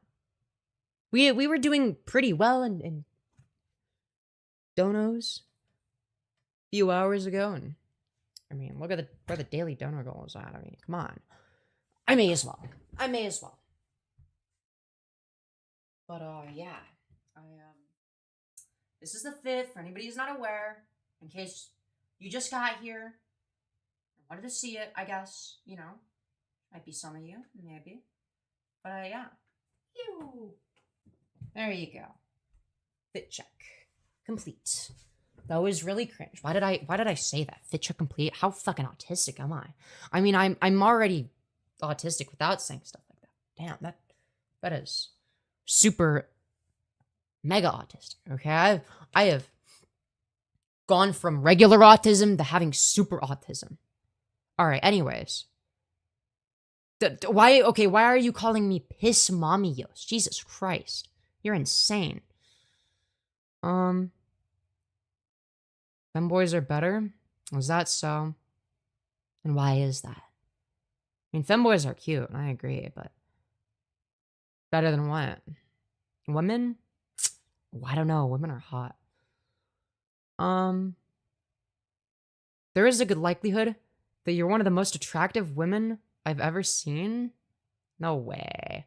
A: We were doing pretty well in donos a few hours ago, and I mean, look at where the daily donor goal is at. I mean, come on. I may as well. But yeah. This is the 5th, for anybody who's not aware, in case you just got here, wanted to see it, I guess, you know. Might be some of you, maybe. But yeah. There you go. Fit check. Complete. That was really cringe. Why did I say that? Fit check complete? How fucking autistic am I? I mean, I'm already autistic without saying stuff like that. Damn, that is super mega autistic. Okay? I have gone from regular autism to having super autism. Alright, anyways. Why are you calling me Piss Mommy-Yos? Jesus Christ. You're insane. Femboys are better? Is that so? And why is that? I mean, femboys are cute, I agree, but better than what? Women? Oh, I don't know. Women are hot. There is a good likelihood that you're one of the most attractive women I've ever seen. No way.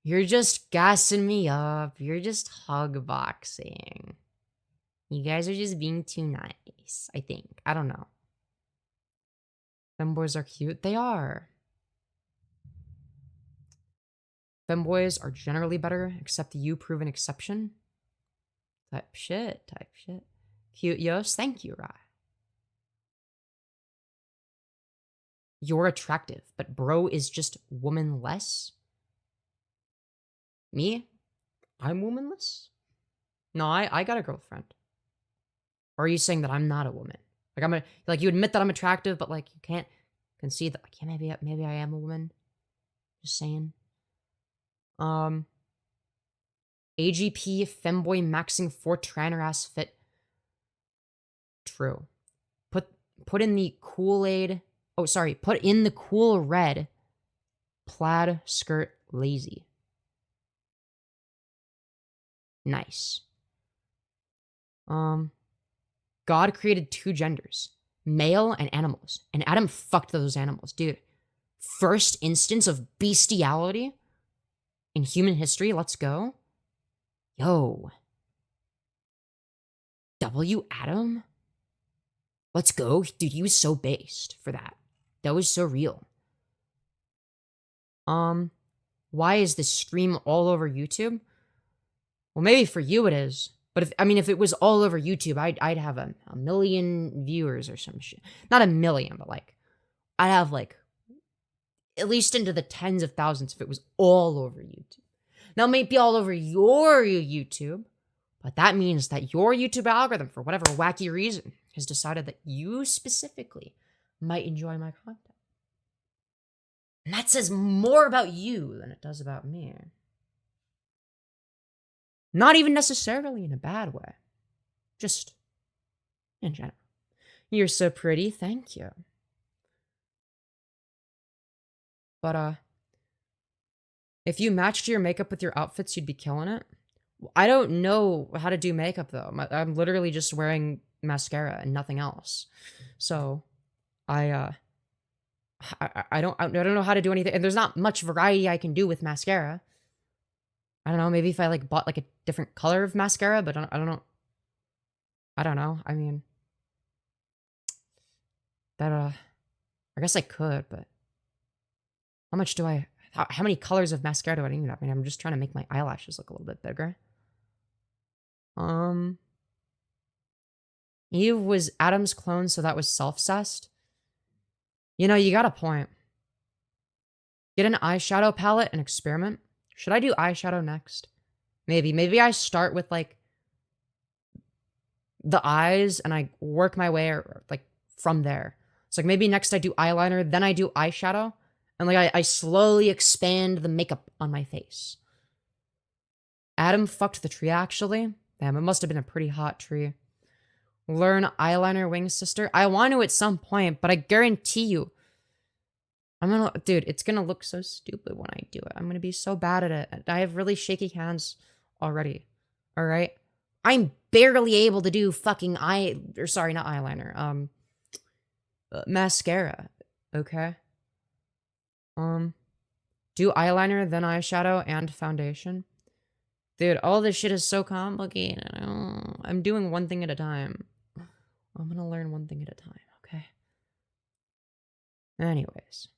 A: You're just gassing me up. You're just hug boxing. You guys are just being too nice, I think. I don't know. Femboys are cute. They are. Femboys are generally better, except you prove an exception. Type shit. Cute Yos. Thank you, Rai. You're attractive, but bro is just womanless? Me? I'm womanless? No, I got a girlfriend. Or are you saying that I'm not a woman? Like you admit that I'm attractive, but like you can't concede that like yeah, maybe I am a woman. Just saying. AGP femboy maxing for trainer ass fit. True. Put in the Kool-Aid. Oh, sorry. Put in the cool red plaid skirt lazy. Nice. God created 2 genders, male and animals, and Adam fucked those animals, dude. First instance of bestiality in human history. Let's go. Yo. W Adam? Let's go. Dude, he was so based for that. That was so real. Why is this stream all over YouTube? Well, maybe for you it is. But if it was all over YouTube, I'd have a million viewers or some shit. Not a million, but like I'd have like at least into the tens of thousands if it was all over YouTube. Now it may be all over your YouTube, but that means that your YouTube algorithm, for whatever wacky reason, has decided that you specifically might enjoy my content. And that says more about you than it does about me. Not even necessarily in a bad way. Just in general. You're so pretty, thank you. But, if you matched your makeup with your outfits, you'd be killing it. I don't know how to do makeup, though. I'm literally just wearing mascara and nothing else. So, I don't know how to do anything. And there's not much variety I can do with mascara. I don't know, maybe if I, like, bought, like, a different color of mascara, but I don't know. I don't know. I mean, that, I guess I could, but how much do I... How many colors of mascara do I need? I mean, I'm just trying to make my eyelashes look a little bit bigger. Eve was Adam's clone, so that was self-cessed. You know, you got a point. Get an eyeshadow palette and experiment. Should I do eyeshadow next? Maybe. Maybe I start with, like, the eyes and I work my way, like, from there. So, like, maybe next I do eyeliner, then I do eyeshadow. And, like, I slowly expand the makeup on my face. Adam fucked the tree, actually. Damn, it must have been a pretty hot tree. Learn eyeliner, wing sister. I want to at some point, but I guarantee you, dude, it's gonna look so stupid when I do it. I'm gonna be so bad at it. I have really shaky hands already. All right? I'm barely able to do fucking sorry, not eyeliner. Mascara. Okay? Do eyeliner, then eyeshadow, and foundation. Dude, all this shit is so complicated. I'm doing one thing at a time. I'm gonna learn one thing at a time, okay? Anyways.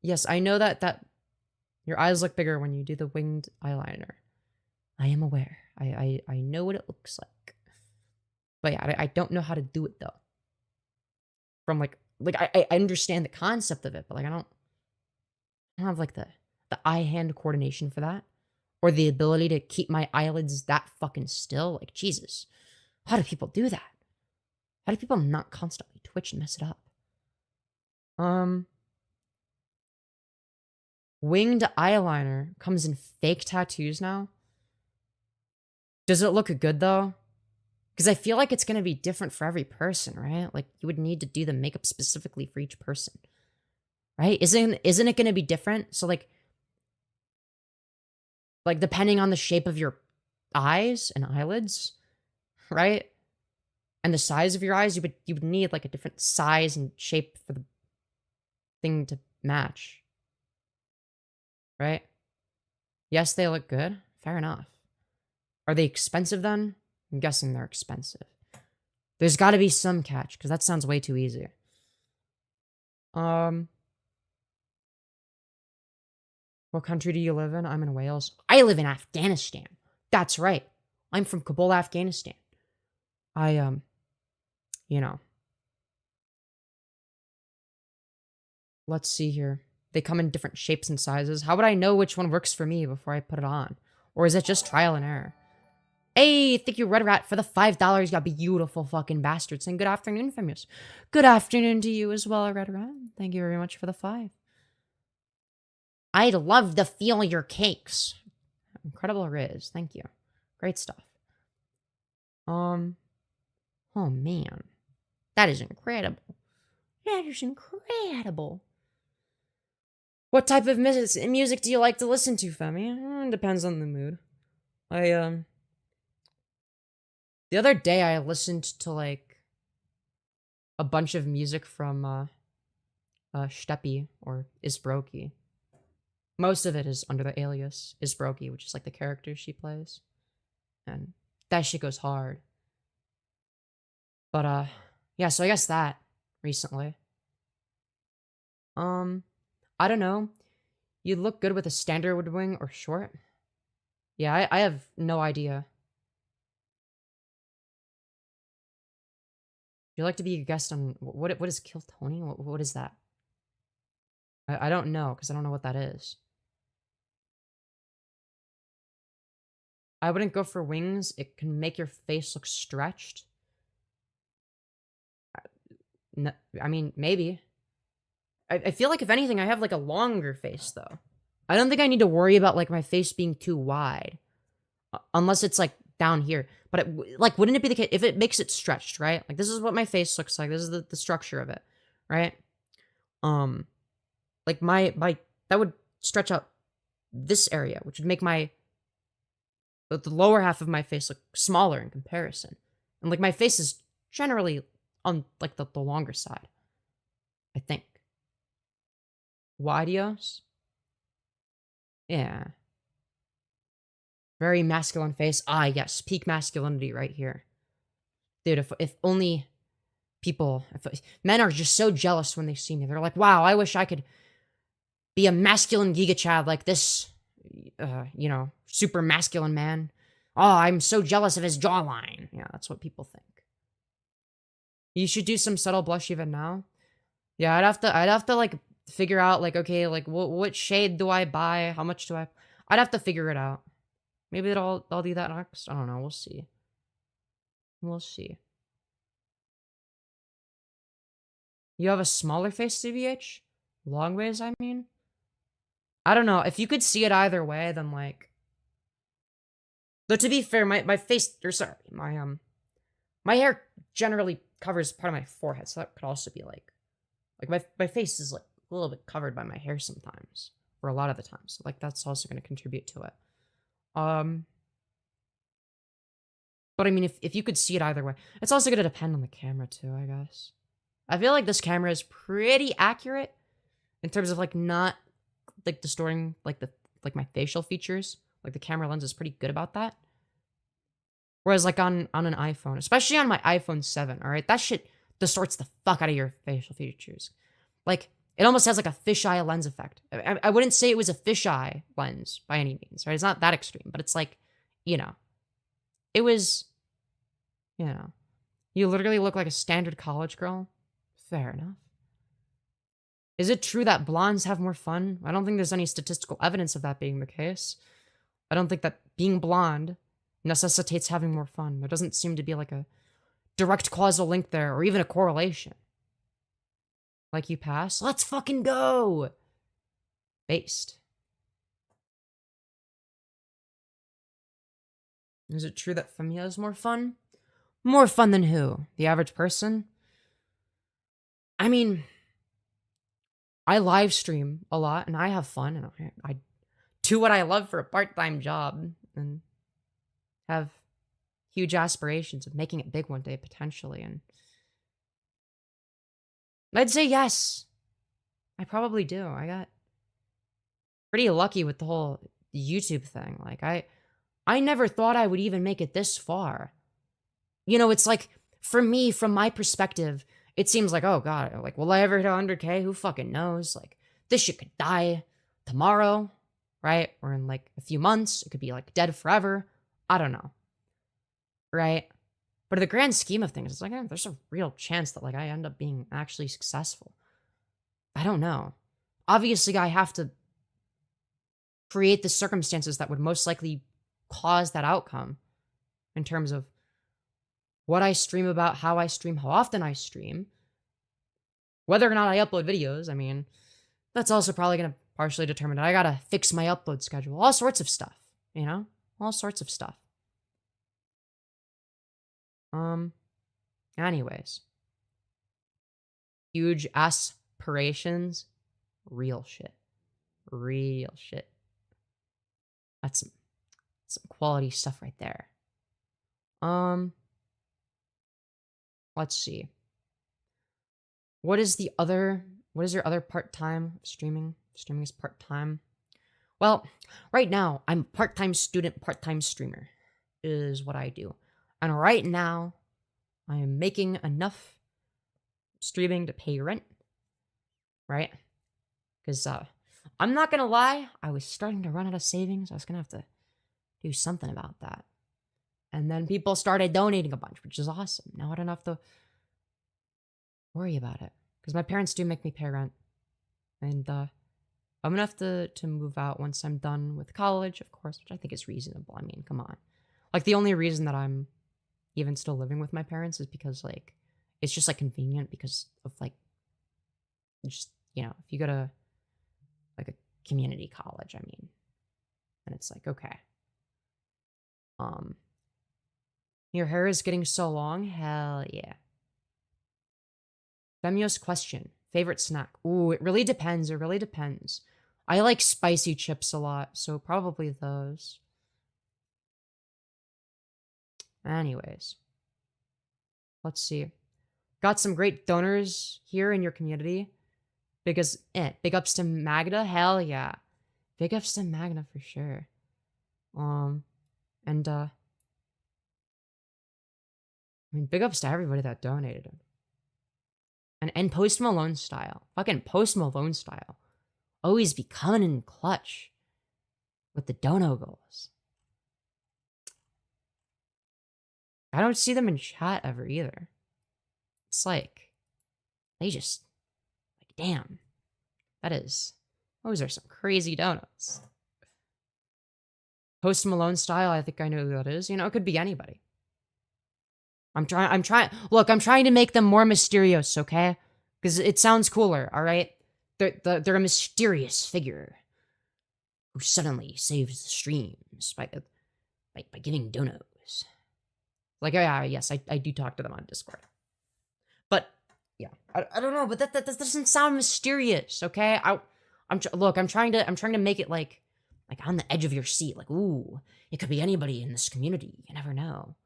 A: Yes, I know that your eyes look bigger when you do the winged eyeliner. I am aware. I know what it looks like. But yeah, I don't know how to do it, though. From, like, I understand the concept of it, but, like, I don't have, like, the eye-hand coordination for that. Or the ability to keep my eyelids that fucking still. Like, Jesus. How do people do that? How do people not constantly twitch and mess it up? Winged eyeliner comes in fake tattoos now. Does it look good, though? Because I feel like it's going to be different for every person, right? Like, you would need to do the makeup specifically for each person. Right? Isn't it going to be different? So, like, depending on the shape of your eyes and eyelids, right? And the size of your eyes, you would need, like, a different size and shape for the thing to match. Right? Yes, they look good. Fair enough. Are they expensive then? I'm guessing they're expensive. There's got to be some catch, because that sounds way too easy. What country do you live in? I'm in Wales. I live in Afghanistan. That's right. I'm from Kabul, Afghanistan. You know. Let's see here. They come in different shapes and sizes. How would I know which one works for me before I put it on? Or is it just trial and error? Hey, thank you, Red Rat, for the $5. You got beautiful fucking bastards. And good afternoon, Femyoz. Good afternoon to you as well, Red Rat. Thank you very much for the 5. I'd love to feel your cakes. Incredible Riz. Thank you. Great stuff. Oh, man. That is incredible. That is incredible. What type of music do you like to listen to, Femi? Depends on the mood. The other day I listened to, like, a bunch of music from, Steppy, or Isbroki. Most of it is under the alias Isbroki, which is, like, the character she plays. And that shit goes hard. But, yeah, so I guess that, recently. I don't know. You look good with a standard wing or short? Yeah, I have no idea. Would you like to be a guest on... What is Kill Tony? What is that? I don't know, because I don't know what that is. I wouldn't go for wings. It can make your face look stretched. No, I mean, maybe. I feel like if anything, I have like a longer face though. I don't think I need to worry about like my face being too wide, unless it's like down here. But like, wouldn't it be the case if it makes it stretched, right? Like this is what my face looks like. This is the structure of it, right? Like my that would stretch out this area, which would make the lower half of my face look smaller in comparison. And like my face is generally on like the longer side, I think. Wadios? Yeah. Very masculine face. Ah, yes. Peak masculinity right here. Dude, if only people... men are just so jealous when they see me. They're like, wow, I wish I could be a masculine Giga Chad like this, you know, super masculine man. Oh, I'm so jealous of his jawline. Yeah, that's what people think. You should do some subtle blush even now. Yeah, I'd have to like figure out like, okay, like what shade do I buy? How much do I'd have to figure it out. Maybe I'll do that next. I don't know. We'll see. We'll see. You have a smaller face, CBH? Long ways, I mean? I don't know. If you could see it either way, then like... Though to be fair, my face... Or sorry, my hair generally covers part of my forehead, so that could also be like... Like, my face is like a little bit covered by my hair sometimes. Or a lot of the times. So, like, that's also going to contribute to it. But I mean, if you could see it either way, it's also going to depend on the camera too, I guess. I feel like this camera is pretty accurate in terms of like not like distorting like my facial features. Like the camera lens is pretty good about that. Whereas like on an iPhone, especially on my iPhone 7, all right, that shit distorts the fuck out of your facial features. Like it almost has like a fisheye lens effect. I wouldn't say it was a fisheye lens by any means, right? It's not that extreme, but it's like, you know, it was, you know, you literally look like a standard college girl. Fair enough. Is it true that blondes have more fun? I don't think there's any statistical evidence of that being the case. I don't think that being blonde necessitates having more fun. There doesn't seem to be like a direct causal link there, or even a correlation. Like you pass? Let's fucking go! Based. Is it true that Femyoz is more fun? More fun than who? The average person? I mean, I live stream a lot and I have fun and I do what I love for a part-time job and have huge aspirations of making it big one day potentially, and I'd say yes. I probably do. I got pretty lucky with the whole YouTube thing. Like I never thought I would even make it this far. You know, it's like for me, from my perspective, it seems like, oh god, like will I ever hit 100K? Who fucking knows? Like this shit could die tomorrow, right? Or in like a few months, it could be like dead forever. I don't know. Right? But in the grand scheme of things, it's like, there's a real chance that like I end up being actually successful. I don't know. Obviously, I have to create the circumstances that would most likely cause that outcome in terms of what I stream about, how I stream, how often I stream, whether or not I upload videos. I mean, that's also probably going to partially determine it. I got to fix my upload schedule, all sorts of stuff, you know, all sorts of stuff. Anyways, huge aspirations, real shit, real shit. That's some quality stuff right there. Let's see. What is your other part-time streaming? Streaming is part-time. Well, right now, I'm a part-time student, part-time streamer is what I do. And right now, I am making enough streaming to pay rent, right? Because I'm not going to lie, I was starting to run out of savings. I was going to have to do something about that. And then people started donating a bunch, which is awesome. Now I don't have to worry about it. Because my parents do make me pay rent. And I'm going to have to move out once I'm done with college, of course, which I think is reasonable. I mean, come on. Like, the only reason that I'm even still living with my parents is because, like, it's just, like, convenient because of, like, just you know, if you go to like a community college, I mean, and it's like, okay. Your hair is getting so long? Hell yeah. Femyoz question. Favorite snack? Ooh, it really depends. It really depends. I like spicy chips a lot, so probably those. Anyways. Let's see. Got some great donors here in your community. Big ups to Magda. Hell yeah. Big ups to Magda for sure. And I mean, big ups to everybody that donated. And Post Malone style. Fucking Post Malone style. Always be coming in clutch with the dono goals. I don't see them in chat ever either. It's like, they just, like, damn. Those are some crazy donuts. Post Malone style, I think I know who that is. You know, it could be anybody. I'm trying to make them more mysterious, okay? Because it sounds cooler, alright? They're a mysterious figure who suddenly saves the streams by giving donos. Like, yeah, yes, I do talk to them on Discord. But, yeah, I don't know, but that doesn't sound mysterious, okay? I'm trying to make it like on the edge of your seat, like, ooh, it could be anybody in this community. You never know.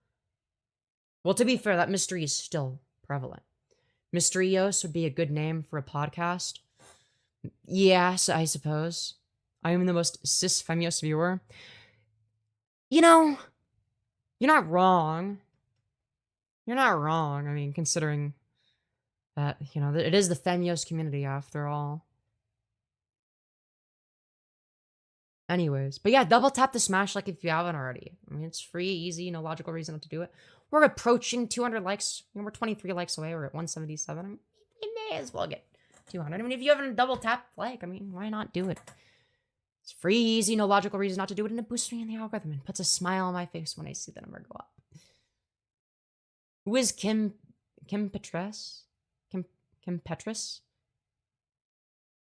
A: Well, to be fair, that mystery is still prevalent. Mysterios would be a good name for a podcast. Yes, I suppose. I am the most cis Femyoz viewer. You know, you're not wrong. You're not wrong. I mean, considering that, you know, it is the Femyoz community after all. Anyways, but yeah, double tap the smash like if you haven't already. I mean, it's free, easy, no logical reason not to do it. We're approaching 200 likes. You know, we're 23 likes away. We're at 177. I mean, you may as well get 200. I mean, if you haven't double tapped like, I mean, why not do it? It's free, easy, no logical reason not to do it, and it boosts me in the algorithm and puts a smile on my face when I see the number go up. Who is Kim Petrus? Kim Petrus?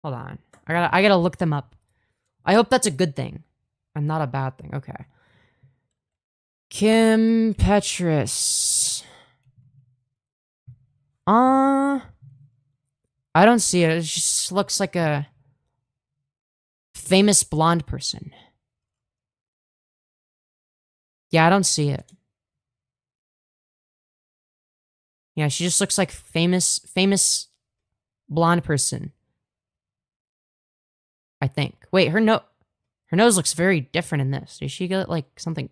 A: Hold on. I gotta look them up. I hope that's a good thing and not a bad thing. Okay. Kim Petrus. I don't see it. It just looks like a famous blonde person. Yeah, I don't see it. Yeah, she just looks like famous blonde person. I think. Wait, her nose looks very different in this. Did she get like something?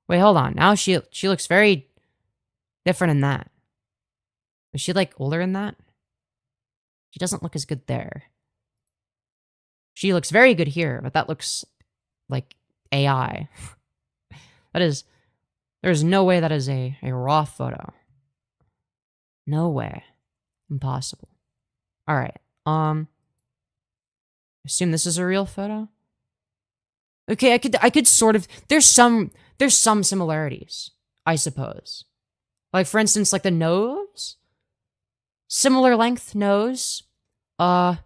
A: Wait, hold on. Now she looks very different in that. Is she like older in that? She doesn't look as good there. She looks very good here, but that looks like AI. There's no way that is a raw photo. No way. Impossible. All right. Assume this is a real photo. Okay, I could sort of. There's some similarities, I suppose. Like for instance, like the nose, similar length nose. I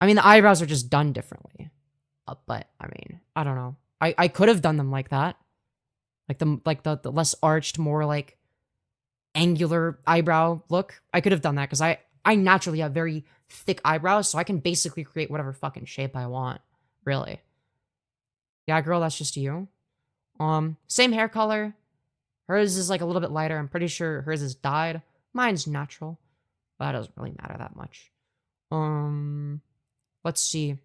A: mean the eyebrows are just done differently. But I mean, I don't know. I could have done them like that, like the less arched, more like angular eyebrow look. I could have done that because I naturally have very thick eyebrows, so I can basically create whatever fucking shape I want, really. Yeah, girl, that's just you. Same hair color. Hers is like a little bit lighter. I'm pretty sure hers is dyed. Mine's natural, but that doesn't really matter that much. Let's see.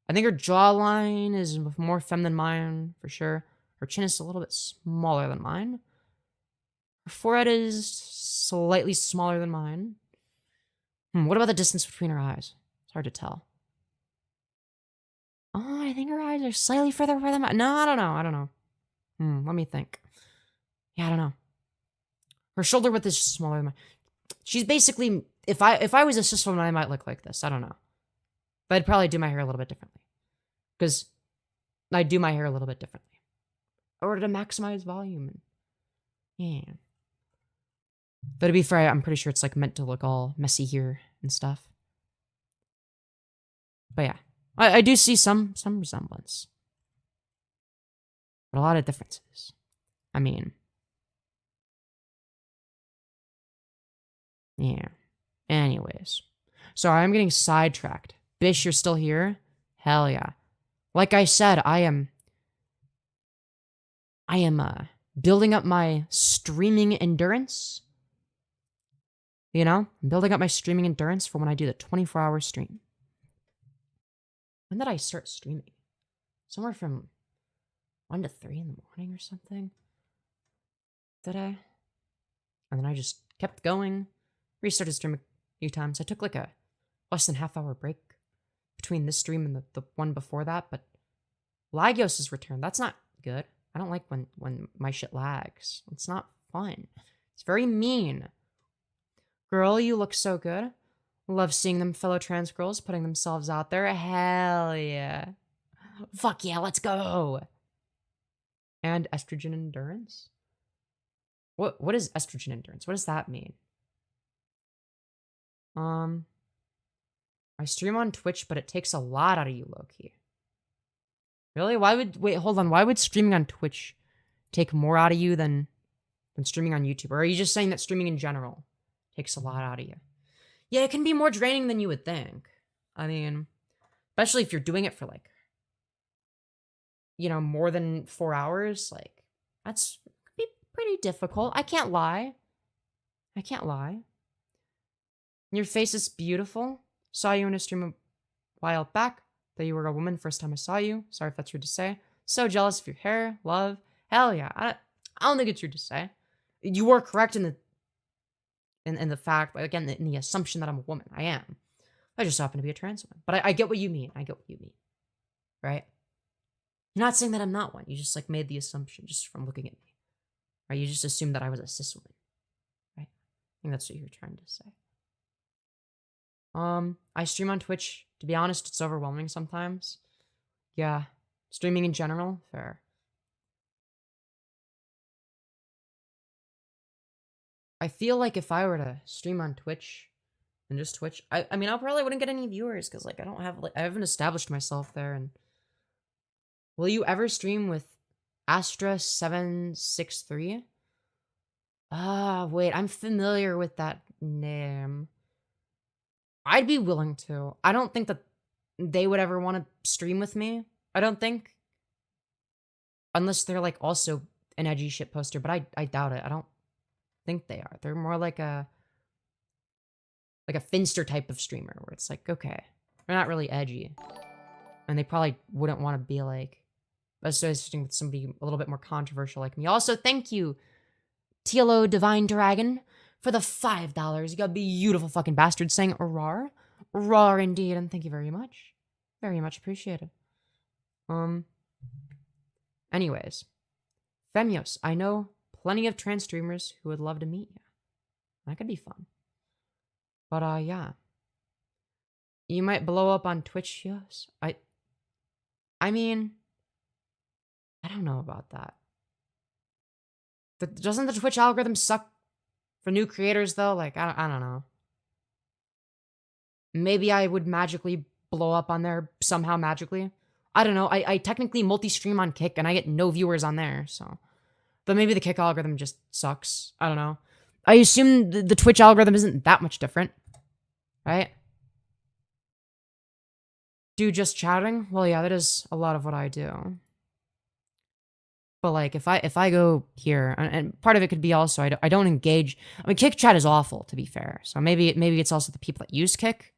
A: I think her jawline is more femme than mine, for sure. Her chin is a little bit smaller than mine. Her forehead is slightly smaller than mine. What about the distance between her eyes? It's hard to tell. Oh, I think her eyes are slightly further apart than mine. No, I don't know. Let me think. Yeah, I don't know. Her shoulder width is smaller than mine. She's basically, if I was a cis woman, I might look like this. I don't know. But I'd probably do my hair a little bit differently. Because I do my hair a little bit differently. In order to maximize volume. Yeah. But to be fair, I'm pretty sure it's like meant to look all messy here and stuff. But yeah, I do see some resemblance. But a lot of differences. I mean, yeah. Anyways. Sorry, I'm getting sidetracked. Bish, you're still here? Hell yeah. Like I said, I am building up my streaming endurance. You know? I'm building up my streaming endurance for when I do the 24-hour stream. When did I start streaming? Somewhere from 1 to 3 in the morning or something. Did I? And then I just kept going. Restarted streaming a few times. I took like a less than half-hour break between this stream and the one before that, but Lagios has returned. That's not good. I don't like when my shit lags. It's not fun. It's very mean. Girl, you look so good. Love seeing them fellow trans girls putting themselves out there. Hell yeah. Fuck yeah, let's go. And estrogen endurance? What is estrogen endurance? What does that mean? I stream on Twitch, but it takes a lot out of you, low-key. Really? Wait, hold on. Why would streaming on Twitch take more out of you than streaming on YouTube? Or are you just saying that streaming in general takes a lot out of you? Yeah, it can be more draining than you would think. I mean, especially if you're doing it for like, you know, more than 4 hours. Like, that's could be pretty difficult. I can't lie. Your face is beautiful. Saw you in a stream a while back. That you were a woman first time I saw you. Sorry if that's rude to say. So jealous of your hair, love. Hell yeah. I don't think it's rude to say. You were correct in the fact, like, again, in the assumption that I'm a woman. I am. I just happen to be a trans woman. But I get what you mean. Right? You're not saying that I'm not one. You just like made the assumption just from looking at me. Right? You just assumed that I was a cis woman. Right? I think that's what you're trying to say. I stream on Twitch. To be honest, it's overwhelming sometimes. Yeah. Streaming in general, fair. I feel like if I were to stream on Twitch and just Twitch, I mean, I probably wouldn't get any viewers because like I haven't established myself there. And will you ever stream with Astra763? Wait, I'm familiar with that name. I'd be willing to. I don't think that they would ever want to stream with me. I don't think. Unless they're like also an edgy shit poster, but I doubt it. I don't think they are. They're more like a Finster type of streamer where it's like, okay, they're not really edgy. And they probably wouldn't want to be like associating with somebody a little bit more controversial like me. Also, thank you, TLO Divine Dragon, for the $5. You got beautiful fucking bastard saying rar. Rar indeed, and thank you very much. Very much appreciated. Anyways. Femyoz, I know plenty of trans streamers who would love to meet you. That could be fun. But, yeah. You might blow up on Twitch, yes. I mean, I don't know about that. Doesn't the Twitch algorithm suck for new creators, though? Like, I don't know. Maybe I would magically blow up on there somehow magically. I don't know. I technically multi-stream on Kick, and I get no viewers on there, so. But maybe the Kick algorithm just sucks. I don't know. I assume the Twitch algorithm isn't that much different. Right? Do just chatting? Well, yeah, that is a lot of what I do. But like, if I go here, and part of it could be also I don't engage. I mean, Kick chat is awful, to be fair. So maybe it's also the people that use Kick.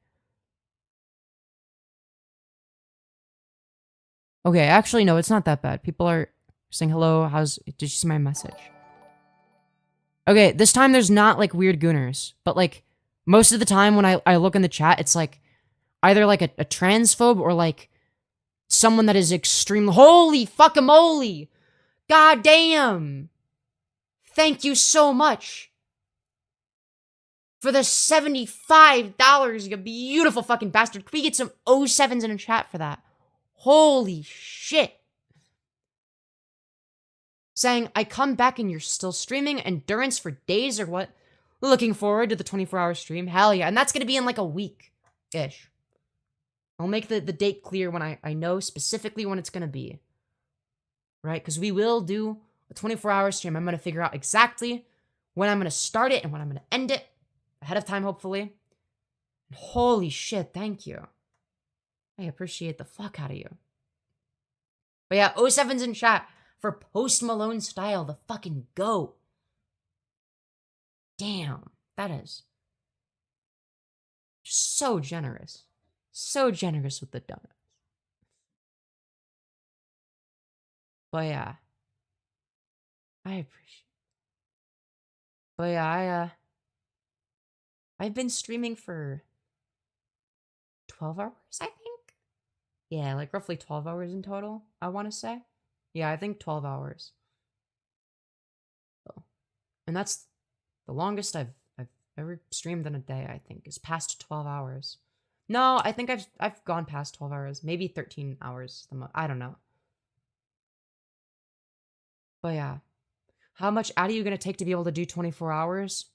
A: Okay, actually, no, it's not that bad. People are saying hello. Did you see my message? Okay, this time there's not like weird gooners, but like most of the time when I look in the chat, it's like either like a transphobe or like someone that is extreme. Holy fuckamole! God damn! Thank you so much for the $75, you beautiful fucking bastard. Can we get some 07s in a chat for that? Holy shit. Saying, I come back and you're still streaming. Endurance for days or what? Looking forward to the 24-hour stream. Hell yeah. And that's going to be in like a week-ish. I'll make the date clear when I know specifically when it's going to be. Right? Because we will do a 24-hour stream. I'm going to figure out exactly when I'm going to start it and when I'm going to end it. Ahead of time, hopefully. Holy shit, thank you. I appreciate the fuck out of you. But yeah, 07's in chat for Post Malone style, the fucking GOAT. Damn, that is so generous. So generous with the donuts. But yeah. I appreciate. But yeah, I've been streaming for 12 hours, I think. Yeah, like roughly 12 hours in total, I want to say. Yeah, I think 12 hours. So, and that's the longest I've ever streamed in a day, I think, is past 12 hours. No, I think I've gone past 12 hours, maybe 13 hours. I don't know. But yeah. How much out are you going to take to be able to do 24 hours?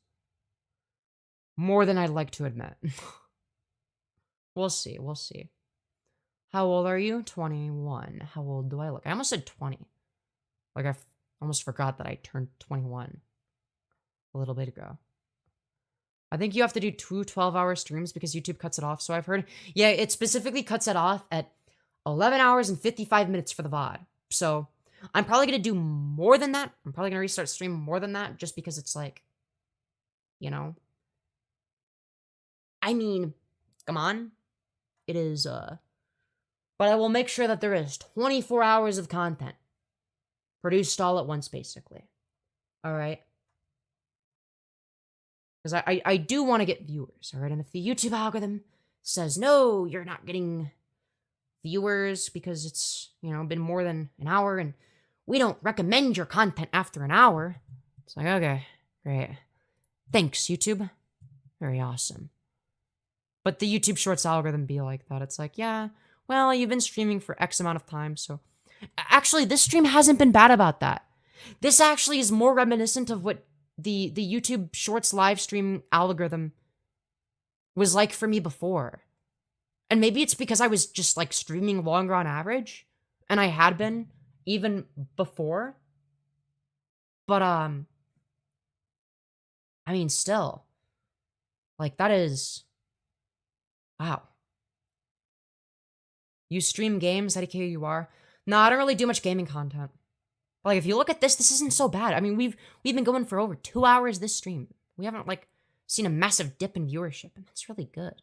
A: More than I'd like to admit. We'll see. We'll see. How old are you? 21. How old do I look? I almost said 20. Like, I almost forgot that I turned 21 a little bit ago. I think you have to do 2 12-hour streams because YouTube cuts it off. So I've heard. Yeah, it specifically cuts it off at 11 hours and 55 minutes for the VOD. So I'm probably going to do more than that. I'm probably going to restart stream more than that just because it's like, you know. I mean, come on. It is, but I will make sure that there is 24 hours of content produced all at once, basically. All right? Because I do want to get viewers, all right? And if the YouTube algorithm says, no, you're not getting viewers because it's, you know, been more than an hour and we don't recommend your content after an hour, it's like, okay, great. Thanks, YouTube. Very awesome. But the YouTube Shorts algorithm be like that. It's like, yeah, well, you've been streaming for X amount of time, so... Actually, this stream hasn't been bad about that. This actually is more reminiscent of what the YouTube Shorts live stream algorithm was like for me before. And maybe it's because I was just, like, streaming longer on average, and I had been even before. But, I mean, still. Like, that is... Wow. You stream games? How do you are? No, I don't really do much gaming content. But like, if you look at this, this isn't so bad. I mean, we've been going for over 2 hours this stream. We haven't, like, seen a massive dip in viewership, and that's really good.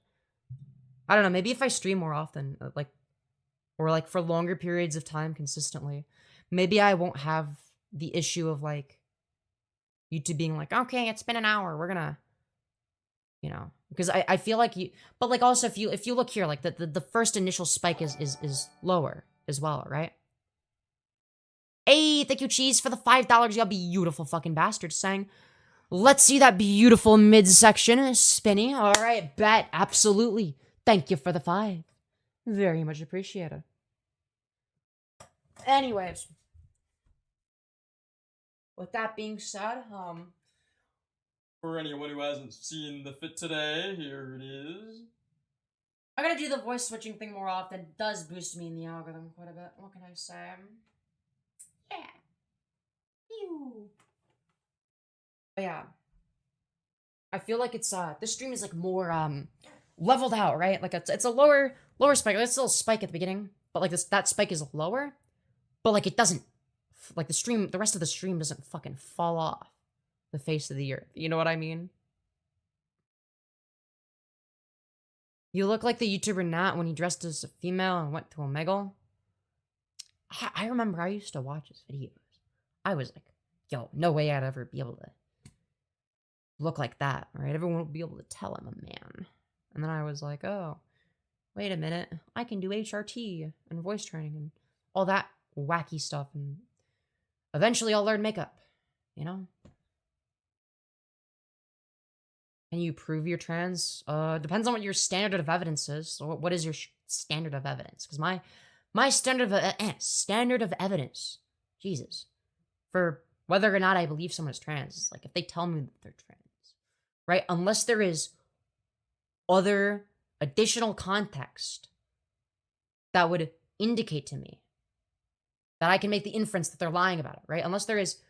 A: I don't know, maybe if I stream more often, like, or, like, for longer periods of time consistently, maybe I won't have the issue of, like, YouTube being like, okay, it's been an hour, we're gonna... You know, because I feel like you, but like also if you look here, like the first initial spike is lower as well, right? Hey, thank you, Cheese, for the $5. You beautiful fucking bastard. Saying, let's see that beautiful midsection, Spinny. All right, bet, absolutely. Thank you for the 5. Very much appreciated. Anyways, with that being said, for anyone who hasn't seen the fit today, here it is. I gotta do the voice switching thing more often. It does boost me in the algorithm quite a bit. What can I say? Yeah. Ew. But yeah. I feel like it's, this stream is like more, leveled out, right? Like it's a lower spike. It's still a spike at the beginning, but like that spike is lower, but like it doesn't, like the rest of the stream doesn't fucking fall off the face of the earth. You know what I mean? You look like the YouTuber Nat when he dressed as a female and went to Omegle. I remember I used to watch his videos. I was like, yo, no way I'd ever be able to look like that, right? Everyone would be able to tell I'm a man. And then I was like, oh, wait a minute. I can do HRT and voice training and all that wacky stuff. And eventually I'll learn makeup, you know? Can you prove you're trans? Depends on what your standard of evidence is. So what is your standard of evidence? Because my standard of evidence, Jesus, for whether or not I believe someone is trans is like if they tell me that they're trans, right? Unless there is other additional context that would indicate to me that I can make the inference that they're lying about it, right? Unless there is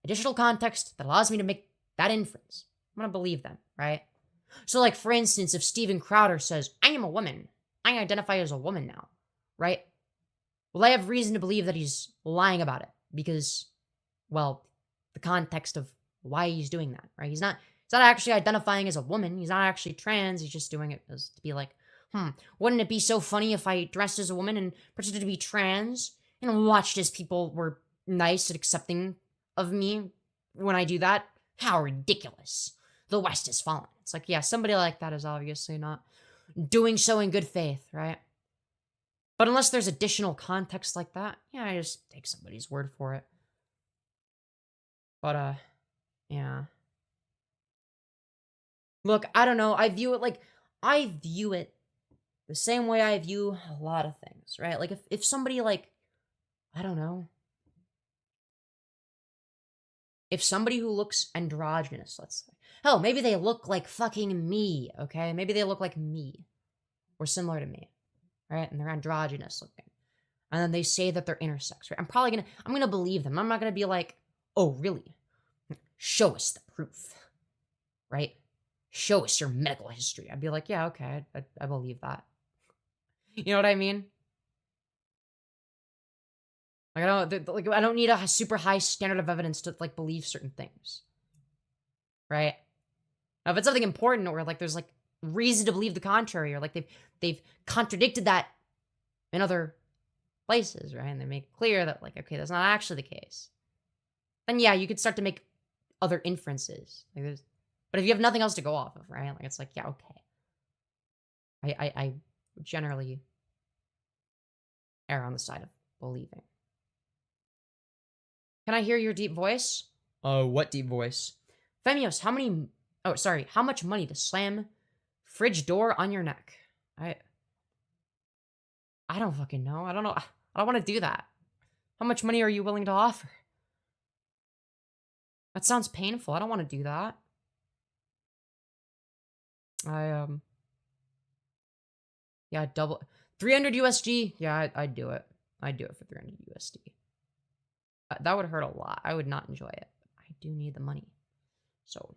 A: additional context that allows me to make that inference, I'm gonna believe them, right? So, like, for instance, if Steven Crowder says, I am a woman, I identify as a woman now, right? Well, I have reason to believe that he's lying about it because, well, the context of why he's doing that, right? He's not actually identifying as a woman. He's not actually trans. He's just doing it as to be like, wouldn't it be so funny if I dressed as a woman and pretended to be trans and watched as people were nice and accepting of me when I do that? How ridiculous. The West has fallen. It's like, yeah, somebody like that is obviously not doing so in good faith, right? But unless there's additional context like that, yeah, I just take somebody's word for it. But, yeah. Look, I don't know. I view it the same way I view a lot of things, right? Like, if somebody, like, I don't know. If somebody who looks androgynous, let's say. Hell, maybe they look like fucking me, okay? Maybe they look like me. Or similar to me, right? And they're androgynous looking. And then they say that they're intersex, right? I'm gonna believe them. I'm not gonna be like, oh, really? Show us the proof, right? Show us your medical history. I'd be like, yeah, okay, I believe that. You know what I mean? Like, I don't need a super high standard of evidence to, like, believe certain things. Right? Now, if it's something important or, like, there's, like, reason to believe the contrary or, like, they've contradicted that in other places, right? And they make it clear that, like, okay, that's not actually the case. Then, yeah, you could start to make other inferences. Like, but if you have nothing else to go off of, right? Like, it's like, yeah, okay. I generally err on the side of believing. Can I hear your deep voice? What deep voice? Femyoz, how much money to slam fridge door on your neck? I don't fucking know. I don't know. I don't want to do that. How much money are you willing to offer? That sounds painful. I don't want to do that. Yeah, double 300 USD. Yeah, I'd do it. I'd do it for 300 USD. That would hurt a lot. I would not enjoy it. I do need the money. So,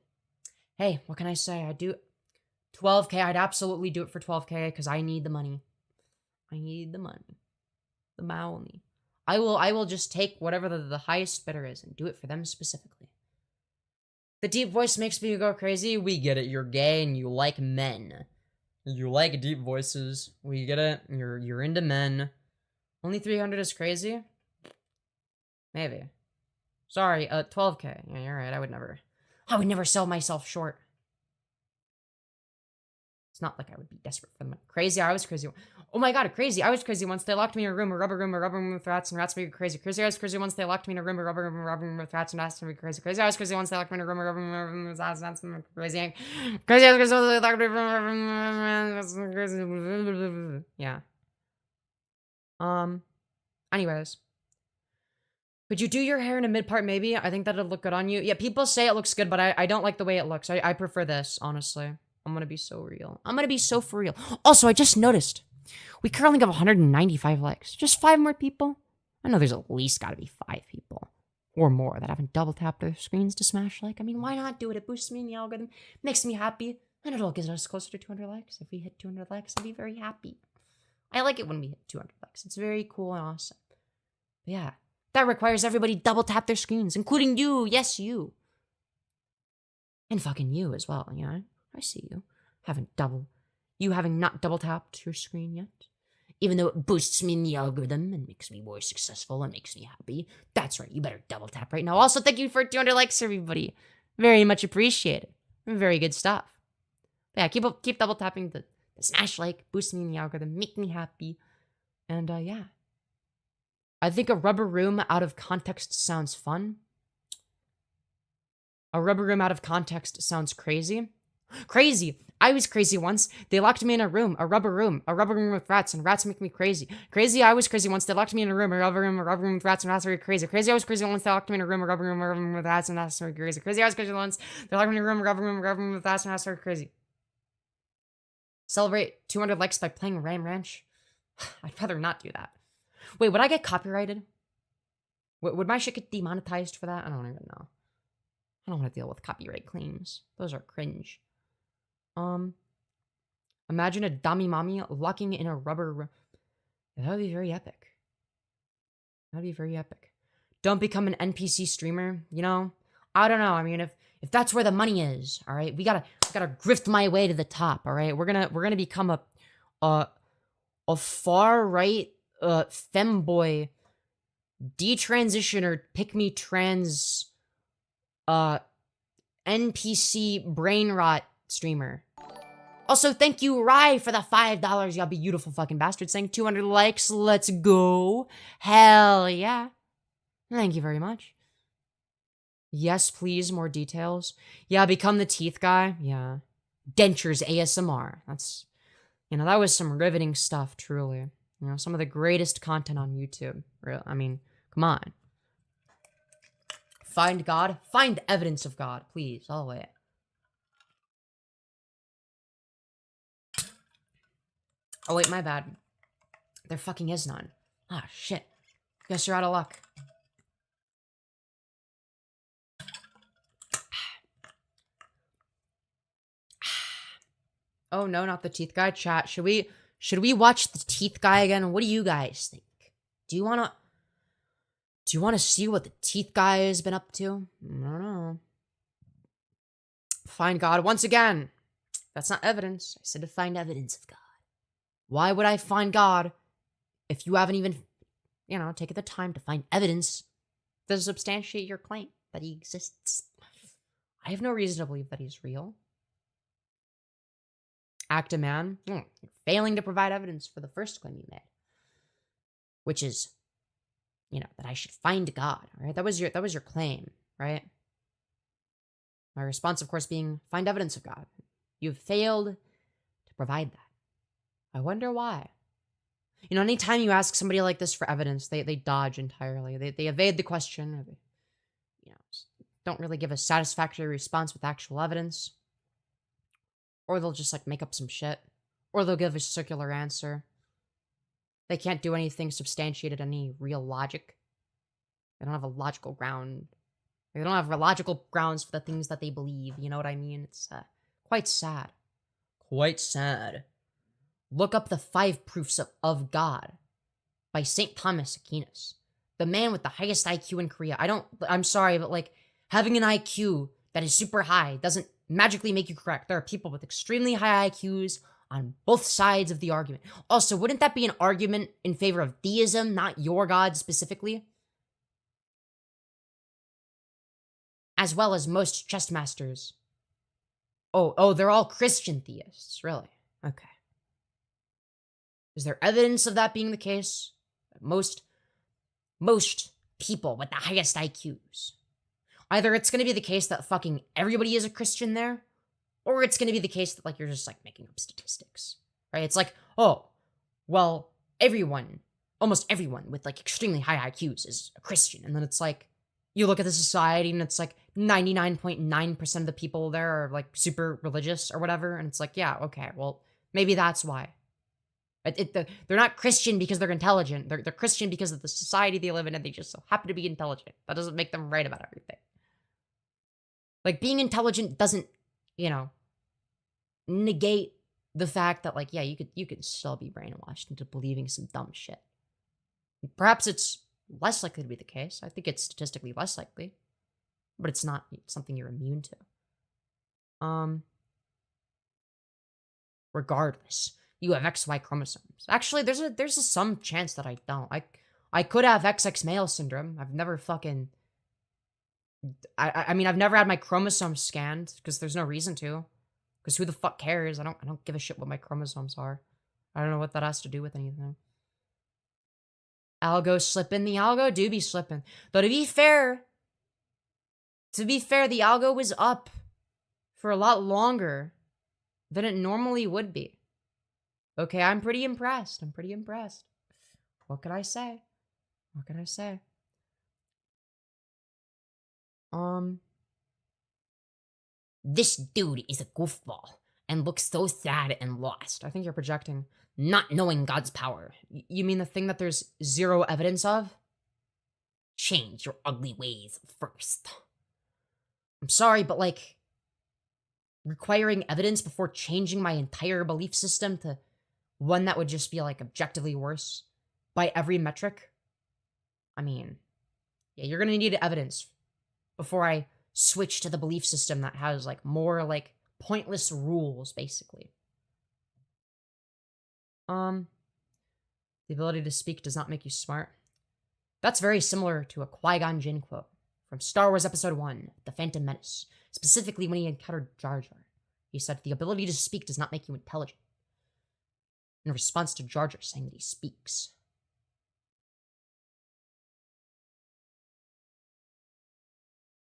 A: hey, what can I say? I do 12K. I'd absolutely do it for 12K because I need the money. I need the money. The money. I will just take whatever the highest bidder is and do it for them specifically. The deep voice makes me go crazy. We get it. You're gay and you like men. You like deep voices. We get it. You're into men. Only 300 is crazy? Maybe. Sorry, 12K. Yeah, you're right. I would never sell myself short. It's not like I would be desperate for them. Crazy, I was crazy. Oh my god, crazy. I was crazy once. They locked me in a rubber room with rats, and rats made me crazy. Crazy, I was crazy once. They locked me in a rubber room with rats, and rats made me crazy. Crazy, I was crazy once. They locked me in a rubber room with rats, and rats made me crazy. Crazy, I was crazy once. They locked me in a rubber. Yeah. Anyways. Could you do your hair in a mid part, maybe? I think that'd look good on you. Yeah, people say it looks good, but I don't like the way it looks. I prefer this, honestly. I'm gonna be so real. I'm gonna be so for real. Also, I just noticed. We currently have 195 likes. Just 5 more people? I know there's at least gotta be 5 people. Or more that haven't double tapped their screens to smash like. I mean, why not do it? It boosts me in the algorithm. Makes me happy. And it'll get us closer to 200 likes. If we hit 200 likes, I'd be very happy. I like it when we hit 200 likes. It's very cool and awesome. But yeah. That requires everybody double tap their screens, including you. Yes, you. And fucking you as well, yeah? I see you. You having not double tapped your screen yet? Even though it boosts me in the algorithm and makes me more successful and makes me happy. That's right, you better double tap right now. Also, thank you for 200 likes, everybody. Very much appreciated. Very good stuff. But yeah, keep double tapping the smash like, boost me in the algorithm, make me happy. And yeah. I think a rubber room out of context sounds fun. A rubber room out of context sounds crazy. Crazy! I was crazy once. They locked me in a rubber room with rats, and rats make me crazy. Crazy, I was crazy once. They locked me in a rubber room with rats, and rats are crazy. Crazy, I was crazy once. They locked me in a rubber room with rats, and rats are crazy. Crazy, I was crazy once. They locked me in a rubber room with rats, and rats are crazy. Celebrate 200 likes by playing Ram Ranch. I'd rather not do that. Wait, would I get copyrighted? Would my shit get demonetized for that? I don't even know. I don't want to deal with copyright claims. Those are cringe. Imagine a dummy mommy locking in a rubber. That would be very epic. That'd be very epic. Don't become an NPC streamer. You know, I don't know. I mean, if that's where the money is, all right, we gotta grift my way to the top. All right, we're gonna become a far right femboy detransitioner pick me trans NPC brain rot streamer. Also, thank you, Rye, for the $5. Y'all be beautiful fucking bastards. Saying 200 likes. Let's go. Hell yeah. Thank you very much. Yes, please. More details. Yeah, become the teeth guy. Yeah. Dentures ASMR. That's, you know, that was some riveting stuff, truly. You know, some of the greatest content on YouTube. I mean, come on. Find God. Find evidence of God, please. I'll wait. Oh, wait, my bad. There fucking is none. Ah, shit. Guess you're out of luck. Oh, no, not the teeth guy. Chat, should we watch the teeth guy again? What do you guys think? Do you want to see what the teeth guy has been up to? I don't know. Find God once again. That's not evidence. I said to find evidence of God. Why would I find God if you haven't even, you know, taken the time to find evidence to substantiate your claim that he exists? I have no reason to believe that he's real. Act a man, failing to provide evidence for the first claim you made, which is, you know, that I should find God. Right? That was your claim, right? My response, of course, being find evidence of God. You've failed to provide that. I wonder why. You know, anytime you ask somebody like this for evidence, they dodge entirely. They evade the question. Or they, you know, don't really give a satisfactory response with actual evidence. Or they'll just, like, make up some shit. Or they'll give a circular answer. They can't do anything substantiated any real logic. They don't have a logical ground. They don't have logical grounds for the things that they believe. You know what I mean? It's quite sad. Quite sad. Look up the 5 Proofs of God by St. Thomas Aquinas. The man with the highest IQ in Korea. I'm sorry, but, like, having an IQ that is super high doesn't magically make you correct. There are people with extremely high IQs on both sides of the argument. Also, wouldn't that be an argument in favor of theism, not your God specifically? As well as most chess masters. Oh, they're all Christian theists, really? Okay. Is there evidence of that being the case? Most people with the highest IQs. Either it's going to be the case that fucking everybody is a Christian there, or it's going to be the case that, like, you're just, like, making up statistics, right? It's like, oh, well, almost everyone with, like, extremely high IQs is a Christian. And then it's like, you look at the society and it's like 99.9% of the people there are, like, super religious or whatever. And it's like, yeah, okay, well, maybe that's why. They're not Christian because they're intelligent. They're Christian because of the society they live in and they just so happen to be intelligent. That doesn't make them right about everything. Like, being intelligent doesn't, you know, negate the fact that, like, yeah, you could still be brainwashed into believing some dumb shit. Perhaps it's less likely to be the case. I think it's statistically less likely, but it's not something you're immune to. Regardless, you have XY chromosomes. Actually, there's some chance that I don't. I could have XX male syndrome. I've never fucking. I mean, I've never had my chromosomes scanned because there's no reason to. Because who the fuck cares? I don't give a shit what my chromosomes are. I don't know what that has to do with anything. Algo slipping. The algo do be slipping. Though to be fair, the algo was up for a lot longer than it normally would be. Okay, I'm pretty impressed. What can I say? This dude is a goofball. and look so sad and lost. I think you're projecting. Not knowing God's power. You mean the thing that there's zero evidence of? Change your ugly ways first. I'm sorry, but like, requiring evidence before changing my entire belief system to one that would just be like objectively worse by every metric? I mean, yeah, you're gonna need evidence before I switch to the belief system that has like more like pointless rules, basically. The ability to speak does not make you smart. That's very similar to a Qui-Gon Jinn quote from Star Wars Episode 1, The Phantom Menace, specifically when he encountered Jar Jar. He said, "The ability to speak does not make you intelligent," in response to Jar Jar saying that he speaks.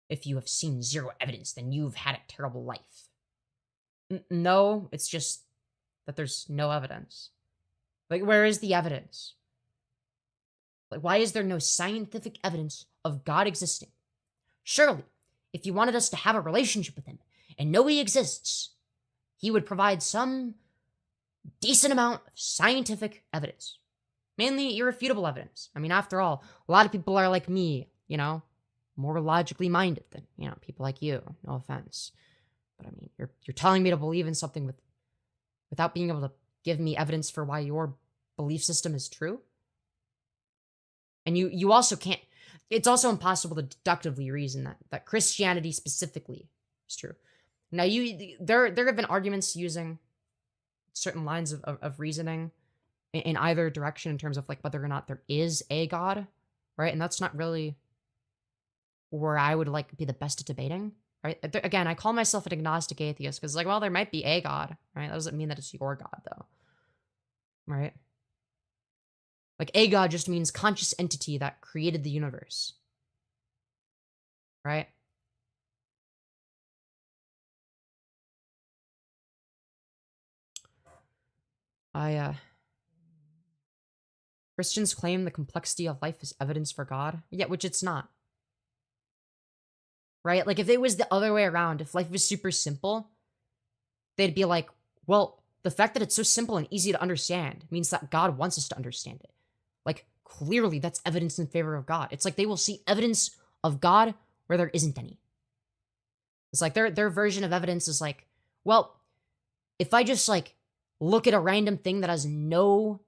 A: If you have seen zero evidence, then you've had a terrible life. No, it's just that there's no evidence. Like, where is the evidence? Like, why is there no scientific evidence of God existing? Surely, if you wanted us to have a relationship with him and know he exists, he would provide some decent amount of scientific evidence. Mainly irrefutable evidence. I mean, after all, a lot of people are like me, you know, more logically minded than, you know, people like you. No offense. But I mean, you're telling me to believe in something without being able to give me evidence for why your belief system is true? And you also can't, it's also impossible to deductively reason that Christianity specifically is true. Now, there have been arguments using certain lines of reasoning in either direction in terms of like whether or not there is a God, right? And that's not really where I would like be the best at debating, right? Again, I call myself an agnostic atheist because like, well, there might be a God, right? That doesn't mean that it's your God though, right? Like a God just means conscious entity that created the universe, right? Christians claim the complexity of life is evidence for God, yet which it's not. Right? Like if it was the other way around, if life was super simple, they'd be like, well, the fact that it's so simple and easy to understand means that God wants us to understand it. Like clearly that's evidence in favor of God. It's like they will see evidence of God where there isn't any. It's like their version of evidence is like, well, if I just like look at a random thing that has no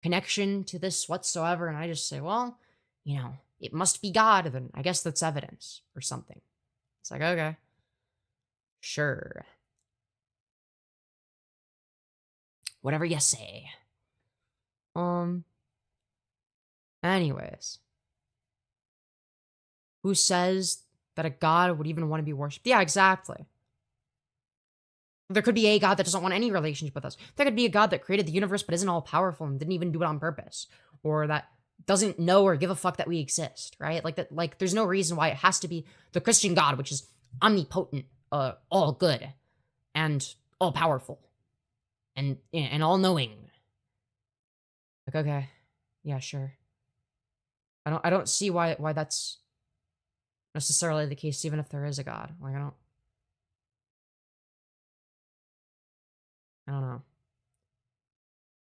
A: connection to this whatsoever, and I just say, well, you know, it must be God, then I guess that's evidence or something. It's like, okay, sure. Whatever you say. Anyways. Who says that a God would even want to be worshipped? Yeah, exactly. There could be a God that doesn't want any relationship with us. There could be a God that created the universe but isn't all powerful and didn't even do it on purpose. Or that doesn't know or give a fuck that we exist, right? Like that, like there's no reason why it has to be the Christian God, which is omnipotent, all good, and all powerful, and all knowing. Like, okay, yeah, sure. I don't see why that's necessarily the case, even if there is a God. Like I don't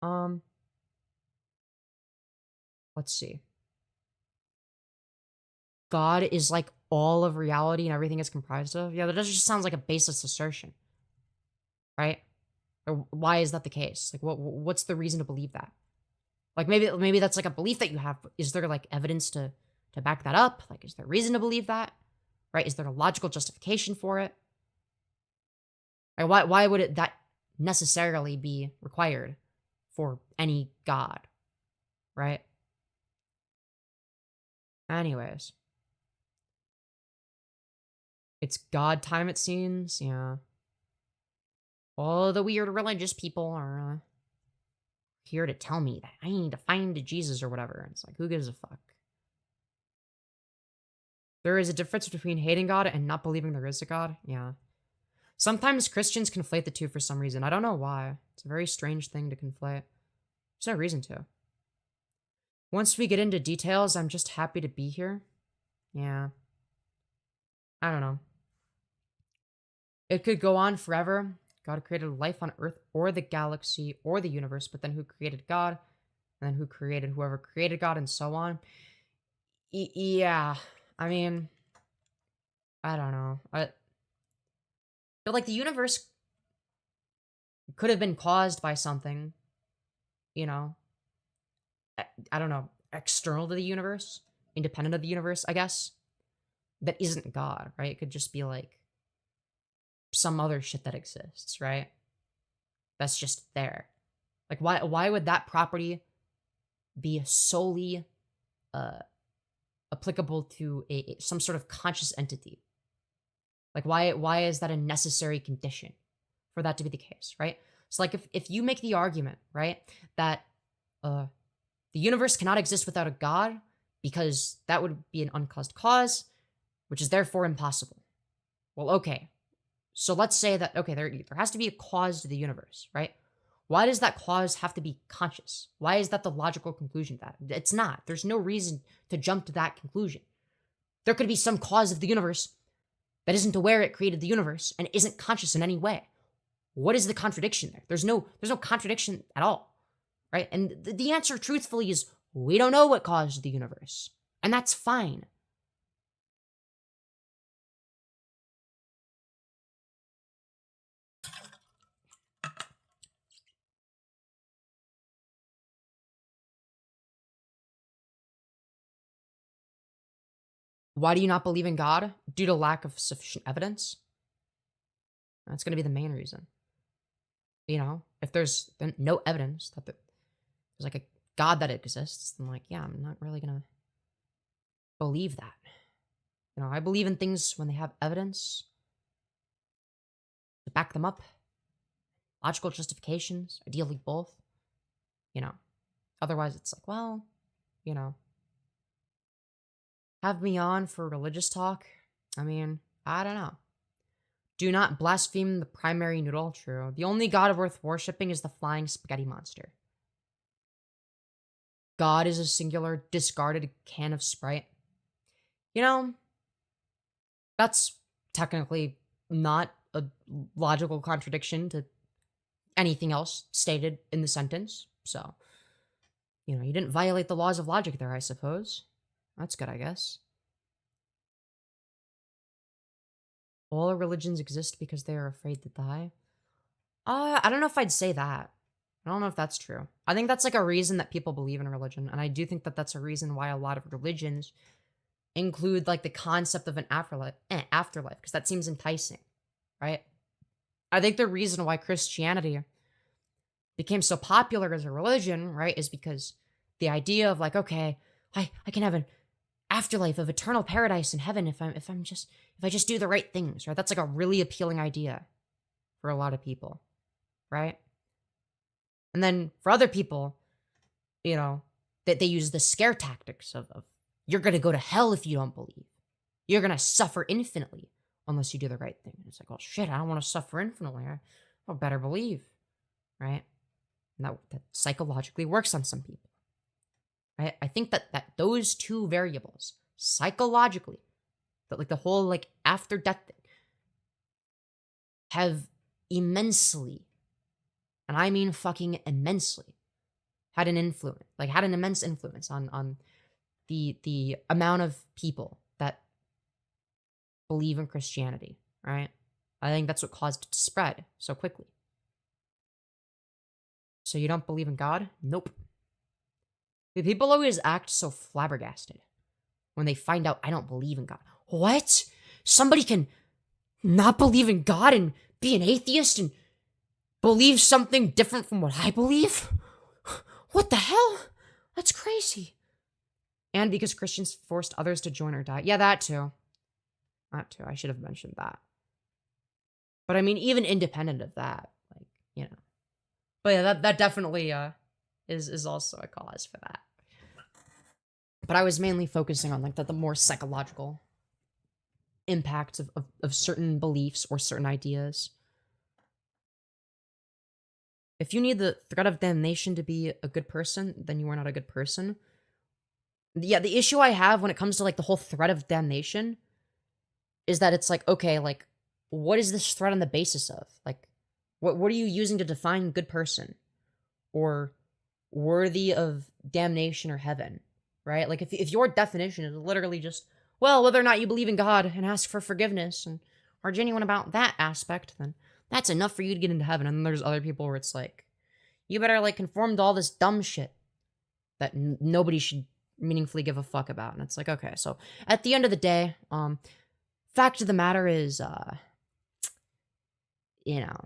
A: know. Let's see. God is like all of reality and everything it's comprised of. Yeah, that just sounds like a baseless assertion, right? Or why is that the case? Like, what's the reason to believe that? Like, maybe that's like a belief that you have. But is there like evidence to back that up? Like, is there reason to believe that? Right? Is there a logical justification for it? Like, why would it that necessarily be required for any God? Right? Anyways. It's God time, it seems. Yeah. All the weird religious people are here to tell me that I need to find a Jesus or whatever. It's like, who gives a fuck? There is a difference between hating God and not believing there is a God. Yeah. Sometimes Christians conflate the two for some reason. I don't know why. It's a very strange thing to conflate. There's no reason to. Once we get into details, I'm just happy to be here. Yeah. I don't know. It could go on forever. God created life on Earth or the galaxy or the universe, but then who created God? And then who created whoever created God, and so on. Yeah, I mean, I don't know. I feel like the universe could have been caused by something, you know, I don't know, external to the universe, independent of the universe, I guess, that isn't God, right? It could just be like some other shit that exists, right? That's just there. Like, why would that property be solely uh applicable to some sort of conscious entity? Like, why is that a necessary condition for that to be the case, right? So like if you make the argument, right, that uh the universe cannot exist without a god because that would be an uncaused cause, which is therefore impossible. Well, okay. So let's say that okay, there has to be a cause to the universe, right? Why does that cause have to be conscious? Why is that the logical conclusion of that? It's not. There's no reason to jump to that conclusion. There could be some cause of the universe that isn't aware it created the universe and isn't conscious in any way. What is the contradiction there? There's no contradiction at all, right? And the answer, truthfully, is we don't know what caused the universe, and that's fine. Why do you not believe in God? Due to lack of sufficient evidence. That's going to be the main reason. You know, if there's no evidence that there's like a God that exists, then like, yeah, I'm not really going to believe that. You know, I believe in things when they have evidence to back them up, logical justifications, ideally both. You know, otherwise it's like, well, you know, have me on for religious talk. I mean, I don't know. Do not blaspheme the primary noodle. True. The only god worth worshipping is the flying spaghetti monster. God is a singular, discarded can of Sprite. You know, that's technically not a logical contradiction to anything else stated in the sentence. So, you know, you didn't violate the laws of logic there, I suppose. That's good, I guess. All religions exist because they are afraid to die. I don't know if I'd say that. I don't know if that's true. I think that's like a reason that people believe in religion, and I do think that that's a reason why a lot of religions include like the concept of an afterlife, because that seems enticing, right? I think the reason why Christianity became so popular as a religion, right, is because the idea of like, okay, I can have an afterlife of eternal paradise in heaven if I just do the right things, right? That's like a really appealing idea for a lot of people, right? And then for other people, you know, that they use the scare tactics of you're gonna go to hell if you don't believe. You're gonna suffer infinitely unless you do the right thing. And it's like, well, shit, I don't want to suffer infinitely. I better believe, right? And that psychologically works on some people. Right? I think that those two variables, psychologically, that like the whole like after death thing, have immensely, and I mean fucking immensely, had an immense influence on the amount of people that believe in Christianity, right? I think that's what caused it to spread so quickly. So you don't believe in God? Nope. People always act so flabbergasted when they find out I don't believe in God. What? Somebody can not believe in God and be an atheist and believe something different from what I believe? What the hell? That's crazy. And because Christians forced others to join or die. Yeah, that too. That too. I should have mentioned that. But I mean, even independent of that, like, you know. But yeah, that definitely is also a cause for that. But I was mainly focusing on like the more psychological impacts of certain beliefs or certain ideas. If you need the threat of damnation to be a good person, then you are not a good person. Yeah, the issue I have when it comes to like the whole threat of damnation is that it's like, okay, like what is this threat on the basis of? Like, what are you using to define good person or worthy of damnation or heaven, right? Like, if your definition is literally just, well, whether or not you believe in God and ask for forgiveness and are genuine about that aspect, then that's enough for you to get into heaven. And then there's other people where it's like, you better like conform to all this dumb shit that nobody should meaningfully give a fuck about. And it's like, okay, so at the end of the day, fact of the matter is, you know,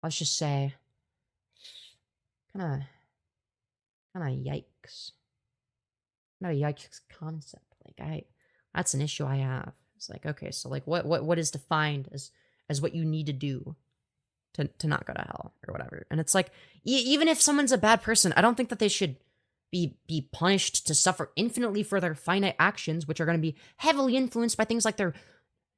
A: let's just say, kind of, yikes, not a yikes concept. Like that's an issue I have. It's like, okay, so like, what is defined as what you need to do to not go to hell or whatever? And it's like, even if someone's a bad person, I don't think that they should be punished to suffer infinitely for their finite actions, which are going to be heavily influenced by things like their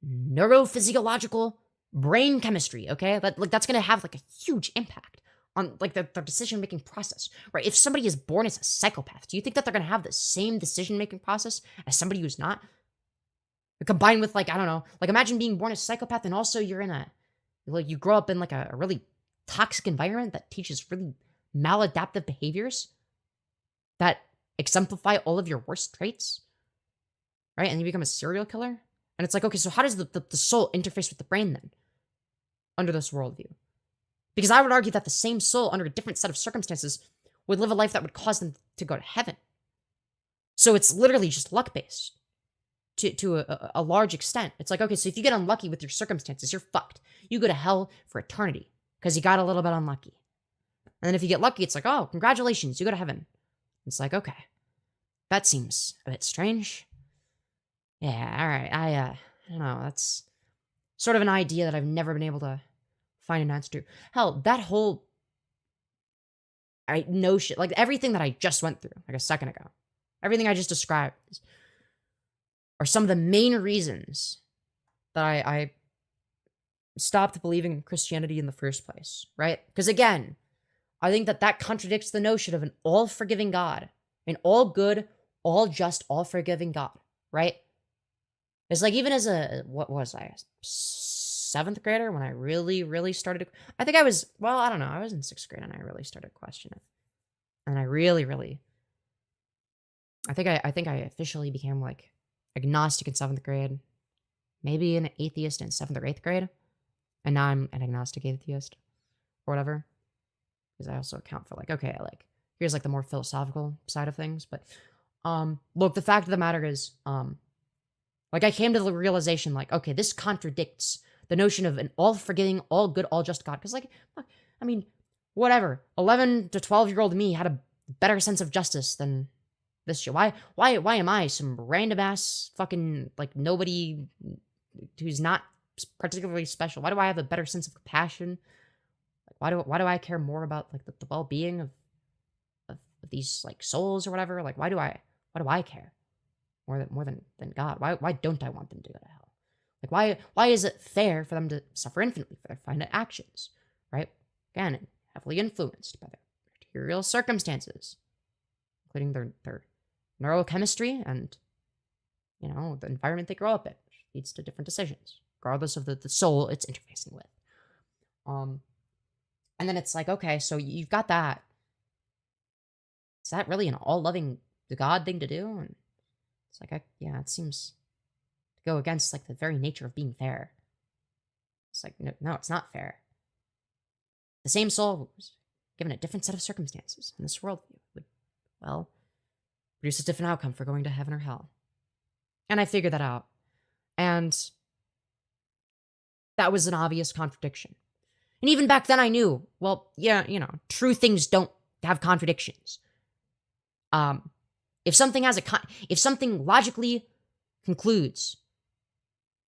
A: neurophysiological brain chemistry. Okay, that's going to have like a huge impact on like their decision making process, right? If somebody is born as a psychopath, do you think that they're going to have the same decision making process as somebody who's not? Combined with like, I don't know, like imagine being born as a psychopath and also you're in a, like you grow up in like a really toxic environment that teaches really maladaptive behaviors that exemplify all of your worst traits, right? And you become a serial killer. And it's like, okay, so how does the soul interface with the brain then under this worldview? Because I would argue that the same soul under a different set of circumstances would live a life that would cause them to go to heaven. So it's literally just luck-based to a large extent. It's like, okay, so if you get unlucky with your circumstances, you're fucked. You go to hell for eternity because you got a little bit unlucky. And then if you get lucky, it's like, oh, congratulations, you go to heaven. It's like, okay, that seems a bit strange. Yeah, all right. I don't know. That's sort of an idea that I've never been able to find an answer to. Hell, that whole notion, like everything that I just went through, like a second ago, everything I just described are some of the main reasons that I stopped believing in Christianity in the first place, right? Because again, I think that contradicts the notion of an all-forgiving God, an all-good, all-just, all-forgiving God, right? It's like even as what was I, 7th grader when I really started to, I think I was, well, I don't know, I was in 6th grade and I really started questioning. And I really, I think I officially became like agnostic in 7th grade, maybe an atheist in 7th or 8th grade. And now I'm an agnostic atheist or whatever. Because I also account for like, okay, like here's like the more philosophical side of things. But look, the fact of the matter is, like I came to the realization like, okay, this contradicts the notion of an all-forgiving, all-good, all-just God. Because like, I mean, whatever. 11 to 12-year-old me had a better sense of justice than this shit. Why am I some random ass fucking like nobody who's not particularly special? Why do I have a better sense of compassion? Like, why do I care more about like the well-being of these like souls or whatever? Like, why do I care more than God? Why don't I want them to go to hell? Like, why is it fair for them to suffer infinitely for their finite actions, right? Again, heavily influenced by their material circumstances, including their neurochemistry and, you know, the environment they grow up in, which leads to different decisions, regardless of the soul it's interfacing with. And then it's like, okay, so you've got that. Is that really an all-loving God thing to do? And it's like, yeah, it seems to go against like the very nature of being fair. It's like, no, it's not fair. The same soul was given a different set of circumstances in this worldview would, well, produce a different outcome for going to heaven or hell. And I figured that out. And that was an obvious contradiction. And even back then I knew, well, yeah, you know, true things don't have contradictions. If something has if something logically concludes,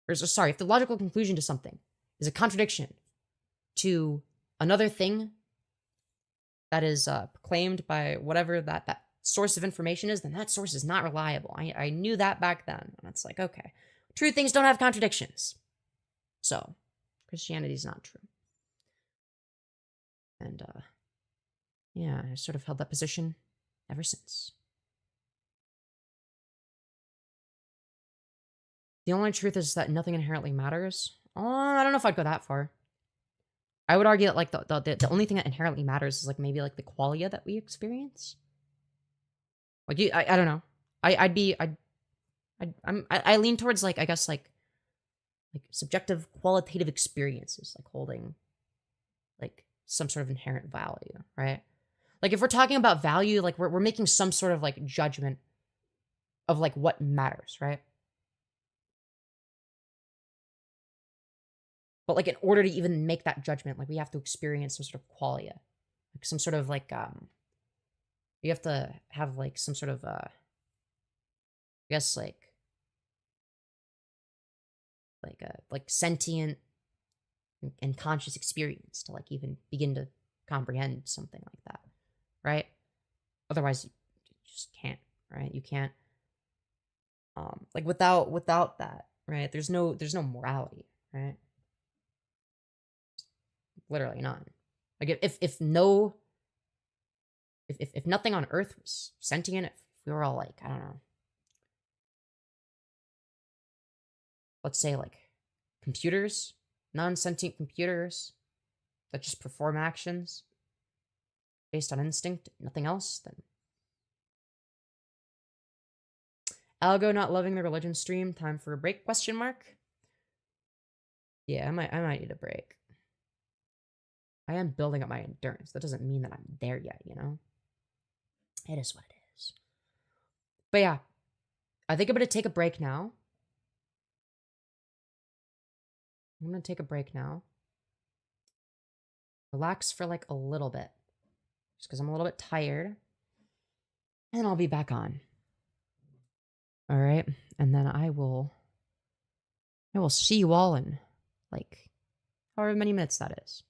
A: if the logical conclusion to something is a contradiction to another thing that is proclaimed by whatever that source of information is, then that source is not reliable. I knew that back then. And it's like, okay, true things don't have contradictions. So, Christianity is not true. And, yeah, I sort of held that position ever since. The only truth is that nothing inherently matters. Oh, I don't know if I'd go that far. I would argue that like the only thing that inherently matters is like maybe like the qualia that we experience. Like I don't know. I lean towards like I guess like subjective qualitative experiences, like holding like some sort of inherent value, right? Like if we're talking about value, like we're making some sort of like judgment of like what matters, right? But like in order to even make that judgment, like we have to experience some sort of qualia, like some sort of like you have to have like some sort of I guess like sentient and conscious experience to like even begin to comprehend something like that, right? Otherwise you just can't, right? You can't like without that, right? There's no morality, right? Literally none. Like if nothing on earth was sentient, if we were all like, I don't know, let's say like computers, non-sentient computers that just perform actions based on instinct, nothing else, then Algo not loving the religion stream. Time for a break? Question mark. Yeah, I might need a break. I am building up my endurance. That doesn't mean that I'm there yet, you know? It is what it is. But yeah, I think I'm gonna take a break now. I'm gonna take a break now. Relax for like a little bit. Just because I'm a little bit tired. And I'll be back on. Alright. And then I will see you all in like however many minutes that is.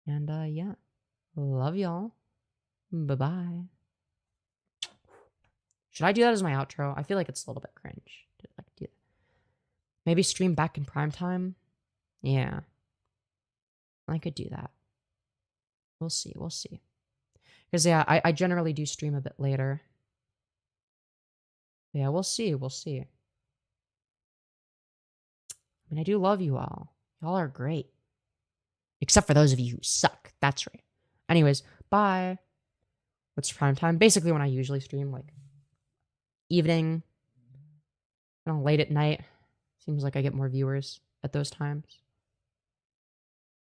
A: And yeah. Love y'all. Bye-bye. Should I do that as my outro? I feel like it's a little bit cringe to like do that. Maybe stream back in prime time? Yeah. I could do that. We'll see. We'll see. Because yeah, I generally do stream a bit later. Yeah, we'll see. We'll see. I mean, I do love you all. Y'all are great. Except for those of you who suck. That's right. Anyways, bye. What's prime time? Basically when I usually stream, like evening, late at night. Seems like I get more viewers at those times.